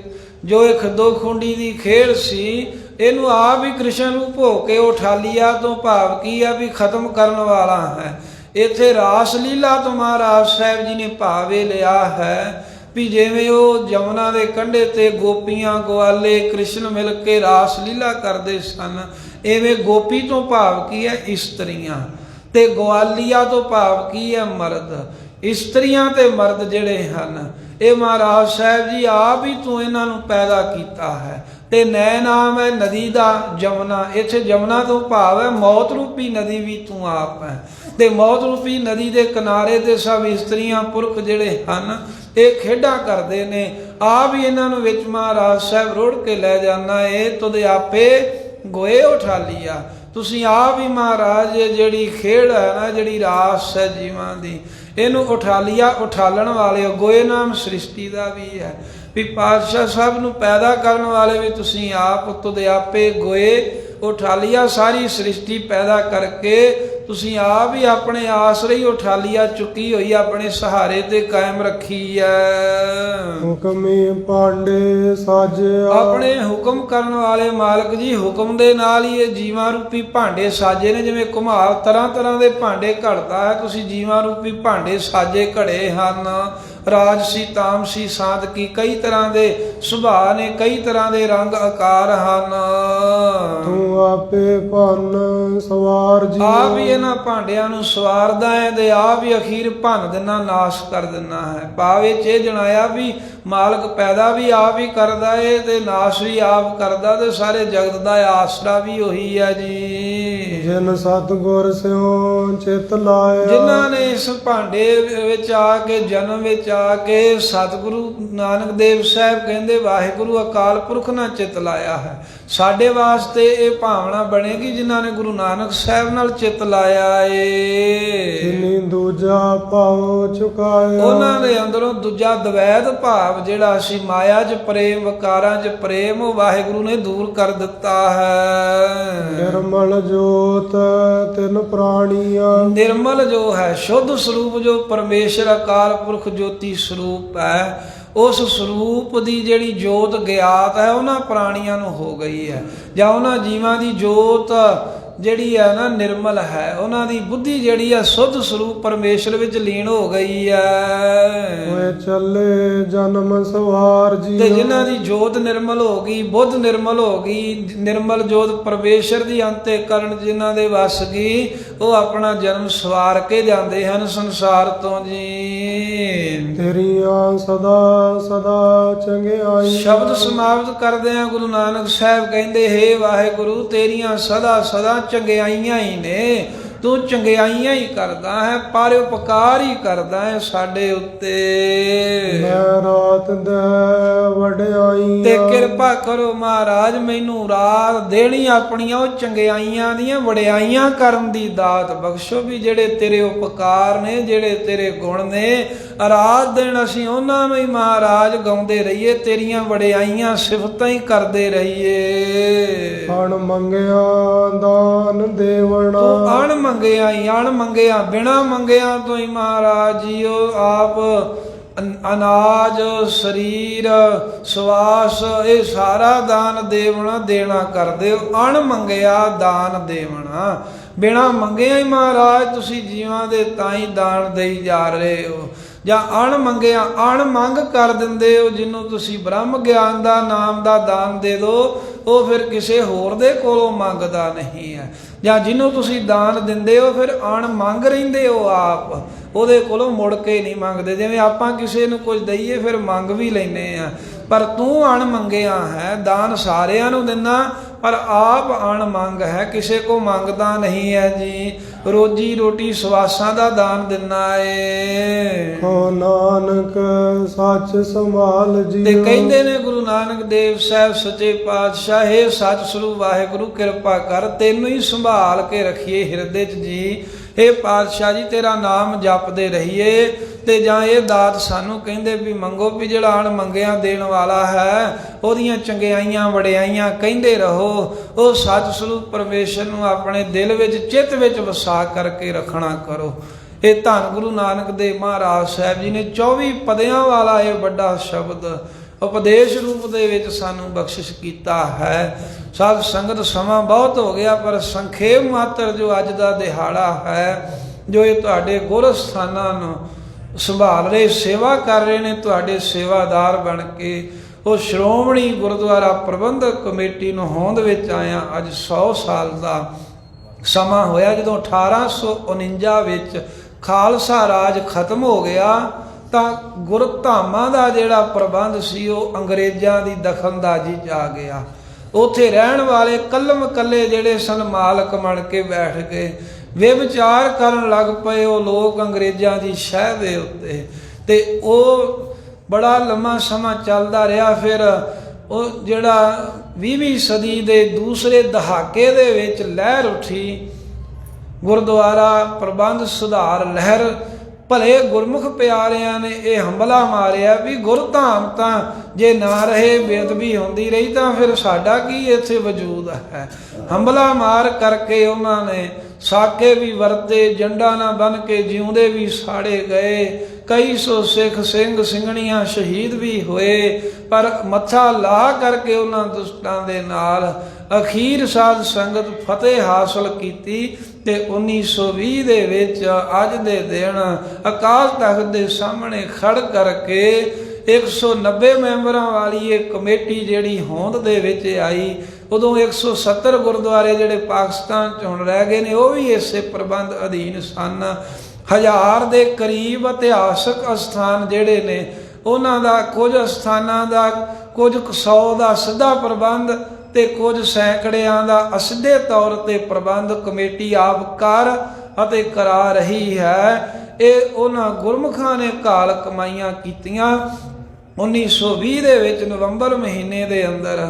ਜੋ ਇਹ ਖੱਦੋ ਖੁੰਡੀ ਦੀ ਖੇਡ ਸੀ, ਇਹਨੂੰ ਆਪ ਹੀ ਕ੍ਰਿਸ਼ਨ ਰੂਪ ਹੋ ਕੇ ਉਠਾਲੀਆ ਤੋਂ ਭਾਵ ਕੀ ਹੈ ਵੀ ਖਤਮ ਕਰਨ ਵਾਲਾ ਹੈ। ਇੱਥੇ ਰਾਸ ਲੀਲਾ ਤੋਂ ਮਹਾਰਾਜ ਸਾਹਿਬ ਜੀ ਨੇ ਭਾਵੇ ਲਿਆ ਹੈ ਵੀ ਜਿਵੇਂ ਉਹ ਜਮਨਾ ਦੇ ਕੰਢੇ ਤੇ ਗੋਪੀਆਂ ਗਵਾਲੇ ਕ੍ਰਿਸ਼ਨ ਮਿਲ ਕੇ ਰਾਸ ਲੀਲਾ ਕਰਦੇ ਸਨ, ਐਵੇਂ ਗੋਪੀ ਤੋਂ ਭਾਵ ਕੀ ਹੈ ਇਸਤਰੀਆਂ, ਤੇ ਗਵਾਲੀਆ ਤੋਂ ਭਾਵ ਕੀ ਹੈ ਮਰਦ। ਇਸਤਰੀਆਂ ਤੇ ਮਰਦ ਜਿਹੜੇ ਹਨ ਇਹ ਮਹਾਰਾਜ ਸਾਹਿਬ ਜੀ ਆਪ ਹੀ ਤੂੰ ਇਹਨਾਂ ਨੂੰ ਪੈਦਾ ਕੀਤਾ ਹੈ। ਤੇ ਨੈ ਨਾਮ ਹੈ ਨਦੀ ਦਾ ਜਮਨਾ, ਇੱਥੇ ਜਮਨਾ ਤੋਂ ਭਾਵ ਹੈ ਮੌਤ ਰੂਪੀ ਨਦੀ ਵੀ ਤੂੰ ਆਪ ਹੈ। ਤੇ ਮੌਤ ਰੂਪੀ ਨਦੀ ਦੇ ਕਿਨਾਰੇ ਤੇ ਸਭ ਇਸਤਰੀਆਂ ਪੁਰਖ ਜਿਹੜੇ ਹਨ ਇਹ ਖੇਡਾਂ ਕਰਦੇ ਨੇ, ਆਪ ਹੀ ਇਹਨਾਂ ਨੂੰ ਵਿੱਚ ਮਹਾਰਾਜ ਸਾਹਿਬ ਰੋੜ ਕੇ ਲੈ ਜਾਣਾ ਏ। ਤੁਧ ਆਪੇ ਗੋਏ ਉਠਾਲੀਆ, ਤੁਸੀਂ ਆਪ ਹੀ ਮਹਾਰਾਜ ਜਿਹੜੀ ਖੇਡ ਹੈ ਨਾ, ਜਿਹੜੀ ਰਾਸ ਹੈ ਜੀਵਾਂ ਦੀ, ਇਹਨੂੰ ਉਠਾਲੀਆ, ਉਠਾਲਣ ਵਾਲੇ ਹੋ। ਗੋਏ ਨਾਮ ਸ੍ਰਿਸ਼ਟੀ ਦਾ ਵੀ ਹੈ ਵੀ ਪਾਤਸ਼ਾਹ ਸਾਹਿਬ ਨੂੰ ਪੈਦਾ ਕਰਨ ਵਾਲੇ ਵੀ ਤੁਸੀਂ ਆਪ। ਤੁਧ ਆਪੇ ਗੋਏ ਉਠਾਲੀਆ, ਸਾਰੀ ਸ੍ਰਿਸ਼ਟੀ ਪੈਦਾ ਕਰਕੇ ਤੁਸੀਂ ਆਪ ਹੀ ਆਪਣੇ ਆਸਰੇ ਉਠਾਲੀਆ ਚੁੱਕੀ ਹੋਈ, ਆਪਣੇ ਸਹਾਰੇ ਤੇ ਕਾਇਮ ਰੱਖੀ ਹੈ। ਹੁਕਮੀ ਭਾਂਡੇ ਸਾਜਿਆ। ਆਪਣੇ ਹੁਕਮ ਕਰਨ ਵਾਲੇ ਮਾਲਕ ਜੀ ਹੁਕਮ ਦੇ ਨਾਲ ਹੀ ਇਹ ਜੀਵਾਂ ਰੂਪੀ ਭਾਂਡੇ ਸਾਜੇ ਨੇ। ਜਿਵੇਂ ਘੁਮਾਰ ਤਰ੍ਹਾਂ ਤਰ੍ਹਾਂ ਦੇ ਭਾਂਡੇ ਘੜਦਾ ਹੈ, ਤੁਸੀਂ ਜੀਵਾਂ ਰੂਪੀ ਭਾਂਡੇ ਸਾਜੇ ਘੜੇ ਹਨ। ਰਾਜਸੀ ਤਾਮਸੀ ਸਾਧਕੀ ਕਈ ਤਰ੍ਹਾਂ ਦੇ ਸੁਭਾਅ ਨੇ, ਕਈ ਤਰ੍ਹਾਂ ਦੇ ਰੰਗ ਆਕਾਰ ਹਨ। ਤੂੰ ਆਪੇ ਭੰਨ ਸਵਾਰ ਜੀ। ਆਪ ਹੀ ਇਹਨਾਂ ਭਾਂਡਿਆਂ ਨੂੰ ਸਵਾਰਦਾ ਹੈ ਤੇ ਆਪ ਹੀ ਅਖੀਰ ਭੰਨ ਦਿੰਦਾ, ਨਾਸ਼ ਕਰ ਦਿੰਦਾ ਹੈ। ਭਾਵੇਂ ਇਹ ਜਣਾਇਆ ਵੀ ਮਾਲਕ ਪੈਦਾ ਵੀ ਆਪ ਹੀ ਕਰਦਾ ਏ ਤੇ ਨਾਸ਼ ਵੀ ਆਪ ਕਰਦਾ, ਤੇ ਸਾਰੇ ਜਗਤ ਦਾ ਆਸਰਾ ਵੀ ਉਹੀ ਹੈ ਜੀ। ਜਿਨ ਸਤਿਗੁਰ ਸਿਉ ਚਿਤ ਲਾਇਆ। ਜਿਨ੍ਹਾਂ ਨੇ ਇਸ ਭਾਂਡੇ ਵਿੱਚ ਆ ਕੇ, ਜਨਮ ਵਿੱਚ ਆ ਕੇ ਸਤਿਗੁਰੂ ਨਾਨਕ ਦੇਵ ਸਾਹਿਬ ਕਹਿੰਦੇ ਵਾਹਿਗੁਰੂ ਅਕਾਲ ਪੁਰਖ ਨਾਲ ਚਿਤ ਲਾਇਆ ਹੈ। ਸਾਡੇ ਵਾਸਤੇ ਇਹ ਭਾਵਨਾ ਬਣੇਗੀ ਜਿਨ੍ਹਾਂ ਨੇ ਗੁਰੂ ਨਾਨਕ ਸਾਹਿਬ ਨਾਲ ਚਿਤ ਲਾਇਆ ਏ। ਜਿਨੀ ਦੂਜਾ ਭਾਉ ਚੁਕਾਇਆ। ਉਹਨਾਂ ਦੇ ਅੰਦਰੋਂ ਦੂਜਾ ਦਵੈਤ ਭਾਵ ਜਿਹੜਾ ਸੀ ਮਾਇਆ 'ਚ ਪ੍ਰੇਮ, ਵਿਕਾਰਾਂ 'ਚ ਪ੍ਰੇਮ, ਉਹ ਵਾਹਿਗੁਰੂ ਨੇ ਦੂਰ ਕਰ ਦਿੱਤਾ ਹੈ। ਨਿਰਮਲ ਜੋਤ ਤਿਨ ਪ੍ਰਾਣੀਆਂ। ਨਿਰਮਲ ਜੋ ਹੈ ਸ਼ੁੱਧ ਸਰੂਪ, ਜੋ ਪਰਮੇਸ਼ਰ ਅਕਾਲ ਪੁਰਖ ਜੋਤੀ ਸਰੂਪ ਹੈ, ਉਸ ਸਰੂਪ ਦੀ ਜਿਹੜੀ ਜੋਤ ਗਿਆਤ ਹੈ ਉਹਨਾਂ ਪ੍ਰਾਣੀਆਂ ਨੂੰ ਹੋ ਗਈ ਹੈ, ਜਾਂ ਉਹਨਾਂ ਜੀਵਾਂ ਦੀ ਜੋਤ ਜਿਹੜੀ ਹੈ ਨਾ ਨਿਰਮਲ ਹੈ, ਉਹਨਾਂ ਦੀ ਬੁੱਧੀ ਜਿਹੜੀ ਹੈ ਸੁੱਧ ਸਰੂਪ ਪਰਮੇਸ਼ਰ ਵਿੱਚ ਲੀਨ ਹੋ ਗਈ ਹੈ। ਹੋਏ ਚੱਲੇ ਜਨਮ ਸਵਾਰ ਜੀ। ਤੇ ਜਿਨ੍ਹਾਂ ਦੀ ਜੋਤ ਨਿਰਮਲ ਹੋ ਗਈ, ਬੁੱਧ ਨਿਰਮਲ ਹੋ ਗਈ, ਨਿਰਮਲ ਜੋਤ ਪਰਮੇਸ਼ਰ ਦੀ ਅੰਤःਕਰਣ ਜਿਨ੍ਹਾਂ ਦੇ ਵਸ ਗਈ, ਉਹ ਆਪਣਾ ਜਨਮ ਸਵਾਰ ਕੇ ਜਾਂਦੇ ਹਨ ਸੰਸਾਰ ਤੋਂ ਜੀ। ਤੇਰੀਆਂ ਸਦਾ ਸਦਾ ਚੰਗਿਆਈ। ਸ਼ਬਦ ਸਮਾਪਤ ਕਰਦੇ ਆ ਗੁਰੂ ਨਾਨਕ ਸਾਹਿਬ ਕਹਿੰਦੇ, ਹੇ ਵਾਹਿਗੁਰੂ ਤੇਰੀਆਂ ਸਦਾ ਸਦਾ ਚੰਗਿਆਈਆਂ ਹੀ ਨੇ। ਤੂੰ ਚੰਗਿਆਈਆਂ ਹੀ ਕਰਦਾ ਹੈ, ਪਰ ਉਪਕਾਰ ਹੀ ਕਰਦਾ ਹੈ ਸਾਡੇ ਉੱਤੇ। ਮੈਂ ਰਾਤ ਦੇ ਵਡਿਆਈਆਂ ਤੇ ਕਿਰਪਾ ਕਰੋ ਮਹਾਰਾਜ, ਮੈਨੂੰ ਰਾਤ ਦੇਣੀ ਆਪਣੀਆਂ ਉਹ ਚੰਗਿਆਈਆਂ ਦੀਆਂ ਵਡਿਆਈਆਂ ਕਰਨ ਦੀ ਦਾਤ ਬਖਸ਼ੋ, ਵੀ ਜਿਹੜੇ ਤੇਰੇ ਉਪਕਾਰ ਨੇ, ਜਿਹੜੇ ਤੇਰੇ ਗੁਣ ਨੇ, ਰਾਤ ਦਿਨ ਅਸੀਂ ਉਹਨਾਂ ਨੂੰ ਹੀ ਮਹਾਰਾਜ ਗਾਉਂਦੇ ਰਹੀਏ, ਤੇਰੀਆਂ ਵਡਿਆਈਆਂ ਸਿਫਤਾਂ ਹੀ ਕਰਦੇ ਰਹੀਏ। ਅਣ ਮੰਗਿਆ ਦਾਨ ਦੇਵਣਾ, ਤੂੰ ਅਣ ਮੰਗਿਆ ਹੀ, ਅਣ ਮੰਗਿਆ ਬਿਨਾ ਮੰਗਿਆ ਤੋਂ ਹੀ ਮਹਾਰਾਜ ਜੀਓ ਆਪ ਅਨਾਜ, ਸਰੀਰ, ਸਵਾਸ, ਇਹ ਸਾਰਾ ਦਾਨ ਦੇਣਾ ਕਰਦੇ ਹੋ। ਅਣ ਮੰਗਿਆ ਦਾਨ ਦੇਵਣਾ, ਬਿਨਾ ਮੰਗਿਆ ਹੀ ਮਹਾਰਾਜ ਤੁਸੀਂ ਜੀਵਾਂ ਦੇ ਤਾਂ ਹੀ ਦਾਨ ਦੇਈ ਜਾ ਰਹੇ ਹੋ। ਜਾਂ ਅਣ ਮੰਗਿਆ ਅਣ ਮੰਗ ਕਰ ਦਿੰਦੇ ਹੋ, ਜਿਹਨੂੰ ਤੁਸੀਂ ਬ੍ਰਹਮ ਗਿਆਨ ਦਾ ਨਾਮ ਦਾ ਦਾਨ ਦੇ ਦਿਓ, ਉਹ ਫਿਰ ਕਿਸੇ ਹੋਰ ਦੇ ਕੋਲੋਂ ਮੰਗਦਾ ਨਹੀਂ ਹੈ। ਜਾਂ ਜਿਹਨੂੰ ਤੁਸੀਂ ਦਾਨ ਦਿੰਦੇ ਹੋ ਫਿਰ ਅਣ ਮੰਗ ਰਹਿੰਦੇ ਹੋ ਆਪ, ਉਹਦੇ ਕੋਲੋਂ ਮੁੜ ਕੇ ਨਹੀਂ ਮੰਗਦੇ। ਜਿਵੇਂ ਆਪਾਂ ਕਿਸੇ ਨੂੰ ਕੁਝ ਦਈਏ ਫਿਰ ਮੰਗ ਵੀ ਲੈਂਦੇ ਆ, ਪਰ ਤੂੰ ਅਣ ਮੰਗਿਆ ਹੈ, ਦਾਨ ਸਾਰਿਆਂ ਨੂੰ ਦਿੰਦਾ ਪਰ ਆਪ ਅਣ ਮੰਗ ਹੈ, ਕਿਸੇ ਕੋ ਮੰਗਦਾ ਨਹੀਂ ਹੈ ਜੀ। ਰੋਜੀ ਰੋਟੀ ਸਵਾਸਾਂ ਦਾ ਦਾਨ ਦਿੰਦਾ ਏ। ਹੋ ਨਾਨਕ ਸੱਚ ਸੰਭਾਲ ਜੀ। ਤੇ ਕਹਿੰਦੇ ਨੇ ਗੁਰੂ ਨਾਨਕ ਦੇਵ ਸਾਹਿਬ ਸੱਚੇ ਪਾਤਸ਼ਾਹ, ਹੈ ਸੱਚ ਸਰੂਪ ਵਾਹਿਗੁਰੂ ਕਿਰਪਾ ਕਰ, ਤੈਨੂੰ ਹੀ ਸੰਭਾਲ ਕੇ ਰੱਖੀਏ ਹਿਰਦੇ 'ਚ ਜੀ। ਇਹ ਪਾਤਸ਼ਾਹ ਜੀ ਤੇਰਾ ਨਾਮ ਜਪਦੇ ਰਹੀਏ। ਤੇ ਜਾਂ ਇਹ ਦਾਤ ਸਾਨੂੰ ਕਹਿੰਦੇ ਵੀ ਮੰਗੋ, ਵੀ ਜਿਹੜਾ ਅਣ ਮੰਗਿਆ ਦੇਣ ਵਾਲਾ ਹੈ ਉਹਦੀਆਂ ਚੰਗਿਆਈਆਂ ਵਡਿਆਈਆਂ ਕਹਿੰਦੇ ਰਹੋ। ਉਹ ਸੱਚ ਸਰੂਪ ਪਰਮੇਸ਼ਰ ਨੂੰ ਆਪਣੇ ਦਿਲ ਵਿੱਚ ਚਿੱਤ ਵਿੱਚ ਵਸਾ ਕਰਕੇ ਰੱਖਣਾ ਕਰੋ। ਇਹ ਧੰਨ ਗੁਰੂ ਨਾਨਕ ਦੇਵ ਮਹਾਰਾਜ ਸਾਹਿਬ ਜੀ ਨੇ 24 ਪਦਿਆਂ ਵਾਲਾ ਇਹ ਵੱਡਾ ਸ਼ਬਦ ਉਪਦੇਸ਼ ਰੂਪ ਦੇ ਵਿੱਚ ਸਾਨੂੰ ਬਖਸ਼ਿਸ਼ ਕੀਤਾ ਹੈ। ਸਾਧ ਸੰਗਤ ਸਮਾਂ ਬਹੁਤ ਹੋ ਗਿਆ, ਪਰ ਸੰਖੇਪ ਮਾਤਰ ਜੋ ਅੱਜ ਦਾ ਦਿਹਾੜਾ ਹੈ, ਜੋ ਇਹ ਤੁਹਾਡੇ ਗੁਰ ਸਥਾਨਾਂ ਨੂੰ ਸੰਭਾਲ ਰਹੇ, ਸੇਵਾ ਕਰ ਰਹੇ ਨੇ, ਤੁਹਾਡੇ ਸੇਵਾਦਾਰ ਬਣ ਕੇ ਉਹ ਸ਼੍ਰੋਮਣੀ ਗੁਰਦੁਆਰਾ ਪ੍ਰਬੰਧਕ ਕਮੇਟੀ ਨੂੰ ਹੋਂਦ ਵਿੱਚ ਆਇਆ। ਅੱਜ 100 ਸਾਲ ਦਾ ਸਮਾਂ ਹੋਇਆ ਜਦੋਂ 1849 ਵਿੱਚ ਖਾਲਸਾ ਰਾਜ ਖਤਮ ਹੋ ਗਿਆ, ਤਾਂ ਗੁਰਧਾਮਾਂ ਦਾ ਜਿਹੜਾ ਪ੍ਰਬੰਧ ਸੀ ਉਹ ਅੰਗਰੇਜ਼ਾਂ ਦੀ ਦਖਲਅੰਦਾਜ਼ੀ 'ਚ ਆ ਗਿਆ। ਉੱਥੇ ਰਹਿਣ ਵਾਲੇ ਕੱਲਮ ਕੱਲੇ ਜਿਹੜੇ ਸਨ ਮਾਲਕ ਬਣ ਕੇ ਬੈਠ ਗਏ, ਵਿਵਚਾਰ ਕਰਨ ਲੱਗ ਪਏ ਉਹ ਲੋਕ ਅੰਗਰੇਜ਼ਾਂ ਦੀ ਸ਼ਹਿ ਦੇ ਉੱਤੇ। ਤੇ ਉਹ ਬੜਾ ਲੰਮਾ ਸਮਾਂ ਚੱਲਦਾ ਰਿਹਾ। ਫਿਰ ਉਹ ਜਿਹੜਾ 20ਵੀਂ ਸਦੀ ਦੇ ਦੂਸਰੇ ਦਹਾਕੇ ਦੇ ਵਿੱਚ ਲਹਿਰ ਉੱਠੀ, ਗੁਰਦੁਆਰਾ ਪ੍ਰਬੰਧ ਸੁਧਾਰ ਲਹਿਰ। ਭਲੇ ਗੁਰਮੁਖ ਪਿਆਰਿਆਂ ਨੇ ਇਹ ਹੰਬਲਾ ਮਾਰਿਆ ਵੀ ਗੁਰਧਾਮ ਤਾਂ ਜੇ ਨਾ ਰਹੇ, ਬੇਅਦਬੀ ਹੁੰਦੀ ਰਹੀ, ਤਾਂ ਫਿਰ ਸਾਡਾ ਕੀ ਇੱਥੇ ਵਜੂਦ ਹੈ। ਹੰਬਲਾ ਮਾਰ ਕਰਕੇ ਉਹਨਾਂ ਨੇ ਸਾਕੇ ਵੀ ਵਰਤੇ, ਜੰਡਾ ਨਾ ਬਨ ਕੇ ਜਿਉਂਦੇ ਵੀ ਸਾੜੇ ਗਏ। ਕਈ ਸੌ ਸਿੱਖ ਸਿੰਘ ਸਿੰਘਣੀਆਂ ਸ਼ਹੀਦ ਵੀ ਹੋਏ, ਪਰ ਮੱਥਾ ਲਾ ਕਰਕੇ ਉਹਨਾਂ ਦੁਸ਼ਟਾਂ ਦੇ ਨਾਲ ਅਖੀਰ ਸਾਧ ਸੰਗਤ ਫਤਿਹ ਹਾਸਲ ਕੀਤੀ। ਤੇ 1920 ਦੇ ਵਿੱਚ ਅੱਜ ਦੇ ਦਿਨ ਅਕਾਲ ਤਖਤ ਦੇ ਸਾਹਮਣੇ ਖੜ ਕਰਕੇ 190 ਮੈਂਬਰਾਂ ਵਾਲੀ ਇਹ ਕਮੇਟੀ ਜਿਹੜੀ ਹੋਂਦ ਦੇ ਵਿੱਚ ਆਈ। ਉਦੋਂ 170 ਗੁਰਦੁਆਰੇ ਜਿਹੜੇ ਪਾਕਿਸਤਾਨ 'ਚ ਹੁਣ ਰਹਿ ਗਏ ਨੇ ਉਹ ਵੀ ਇਸੇ ਪ੍ਰਬੰਧ ਅਧੀਨ ਸਨ। 1000 ਦੇ ਕਰੀਬ ਇਤਿਹਾਸਕ ਅਸਥਾਨ ਜਿਹੜੇ ਨੇ ਉਹਨਾਂ ਦਾ, ਕੁਝ ਅਸਥਾਨਾਂ ਦਾ, ਕੁਝ 100 ਦਾ ਸਿੱਧਾ ਪ੍ਰਬੰਧ ਤੇ ਕੁਝ ਸੈਂਕੜਿਆਂ ਦਾ ਅਸਿੱਧੇ ਤੌਰ ਤੇ ਪ੍ਰਬੰਧ ਕਮੇਟੀ ਆਪ ਕਰ ਅਤੇ ਕਰਾ ਰਹੀ ਹੈ। ਇਹ ਉਹਨਾਂ ਗੁਰਮੁਖਾਂ ਨੇ ਕਾਲ ਕਮਾਈਆਂ ਕੀਤੀਆਂ। 1920 ਦੇ ਵਿੱਚ ਨਵੰਬਰ ਮਹੀਨੇ ਦੇ ਅੰਦਰ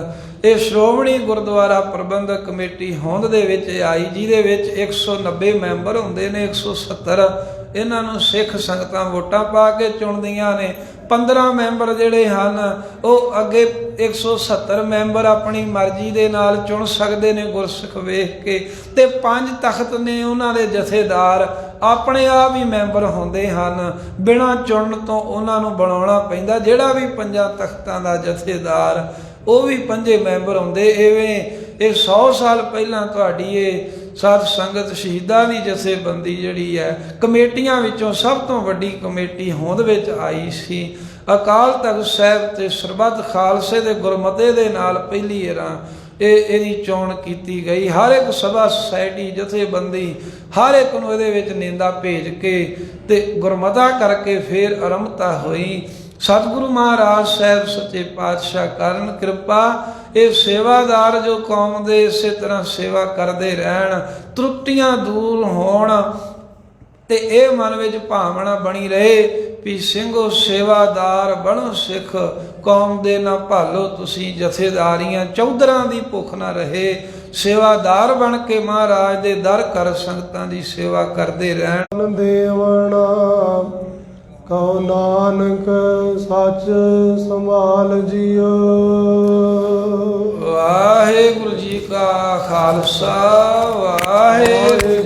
ਇਹ ਸ਼੍ਰੋਮਣੀ ਗੁਰਦੁਆਰਾ ਪ੍ਰਬੰਧਕ ਕਮੇਟੀ ਹੋਂਦ ਦੇ ਵਿੱਚ ਆਈ, ਜਿਹਦੇ ਵਿੱਚ 190 ਮੈਂਬਰ ਹੁੰਦੇ ਨੇ। 170 ਇਹਨਾਂ ਨੂੰ ਸਿੱਖ ਸੰਗਤਾਂ ਵੋਟਾਂ ਪਾ ਕੇ ਚੁਣਦੀਆਂ ਨੇ। 15 ਮੈਂਬਰ ਜਿਹੜੇ ਹਨ ਉਹ ਅੱਗੇ 170 ਮੈਂਬਰ ਆਪਣੀ ਮਰਜ਼ੀ ਦੇ ਨਾਲ ਚੁਣ ਸਕਦੇ ਨੇ ਗੁਰਸਿੱਖ ਵੇਖ ਕੇ। ਤੇ 5 ਤਖਤ ਨੇ, ਉਹਨਾਂ ਦੇ ਜਥੇਦਾਰ ਆਪਣੇ ਆਪ ਹੀ ਮੈਂਬਰ ਹੁੰਦੇ ਹਨ, ਬਿਨਾਂ ਚੁਣਨ ਤੋਂ ਉਹਨਾਂ ਨੂੰ ਬਣਾਉਣਾ ਪੈਂਦਾ। ਜਿਹੜਾ ਵੀ 5 ਤਖਤਾਂ ਦਾ ਜਥੇਦਾਰ ਉਹ ਵੀ 5 ਮੈਂਬਰ ਹੁੰਦੇ। ਇਵੇਂ ਇਹ 100 ਸਾਲ ਪਹਿਲਾਂ ਤੁਹਾਡੀ ਇਹ ਸਾਧ ਸੰਗਤ ਸ਼ਹੀਦਾਂ ਦੀ ਜਥੇਬੰਦੀ ਜਿਹੜੀ ਹੈ ਕਮੇਟੀਆਂ ਵਿੱਚੋਂ ਸਭ ਤੋਂ ਵੱਡੀ ਕਮੇਟੀ ਹੋਂਦ ਵਿੱਚ ਆਈ ਸੀ। ਅਕਾਲ ਤਖਤ ਸਾਹਿਬ ਤੇ ਸਰਬੱਤ ਖਾਲਸੇ ਦੇ ਗੁਰਮਤੇ ਦੇ ਨਾਲ ਪਹਿਲੀ ਵਾਰ ਇਹਦੀ ਚੋਣ ਕੀਤੀ ਗਈ। ਹਰ ਇੱਕ ਸਭਾ ਸੁਸਾਇਟੀ ਜਥੇਬੰਦੀ ਹਰ ਇੱਕ ਨੂੰ ਇਹਦੇ ਵਿੱਚ ਨੇਂਦਾ ਭੇਜ ਕੇ ਤੇ ਗੁਰਮਤਾ ਕਰਕੇ ਫਿਰ ਆਰੰਭਤਾ ਹੋਈ। ਸਤਿਗੁਰੂ ਮਹਾਰਾਜ ਸਾਹਿਬ ਸੱਚੇ ਪਾਤਸ਼ਾਹ ਕਰਨ ਕਿਰਪਾ। ਇਹ ਸੇਵਾਦਾਰ ਜੋ ਕੌਮ ਦੇ ਇਸੇ ਤਰ੍ਹਾਂ ਸੇਵਾ ਕਰਦੇ ਰਹਿਣ, ਤਰੁੱਟੀਆਂ ਦੂਰ ਹੋਣ ਤੇ ਇਹ ਮਨ ਵਿੱਚ ਭਾਵਨਾ ਬਣੀ ਰਹੇ ਵੀ ਸਿੰਘੋ ਸੇਵਾਦਾਰ ਬਣੋ ਸਿੱਖ, ਕੌਮ ਦੇ ਨਾ ਭਾਲੋ ਤੁਸੀਂ ਜਥੇਦਾਰੀਆਂ ਚੌਧਰਾਂ ਦੀ ਭੁੱਖ ਨਾ ਰਹੇ। ਸੇਵਾਦਾਰ ਬਣ ਕੇ ਮਹਾਰਾਜ ਦੇ ਦਰ ਕਰ ਸੰਗਤਾਂ ਦੀ ਸੇਵਾ ਕਰਦੇ ਰਹਿਣ। ਦੇਵਣਾ ਕਉ ਨਾਨਕ ਸੱਚ ਸੰਭਾਲ ਜੀਓ। ਵਾਹਿਗੁਰੂ ਜੀ ਕਾ ਖਾਲਸਾ ਵਾਹਿਗੁਰੂ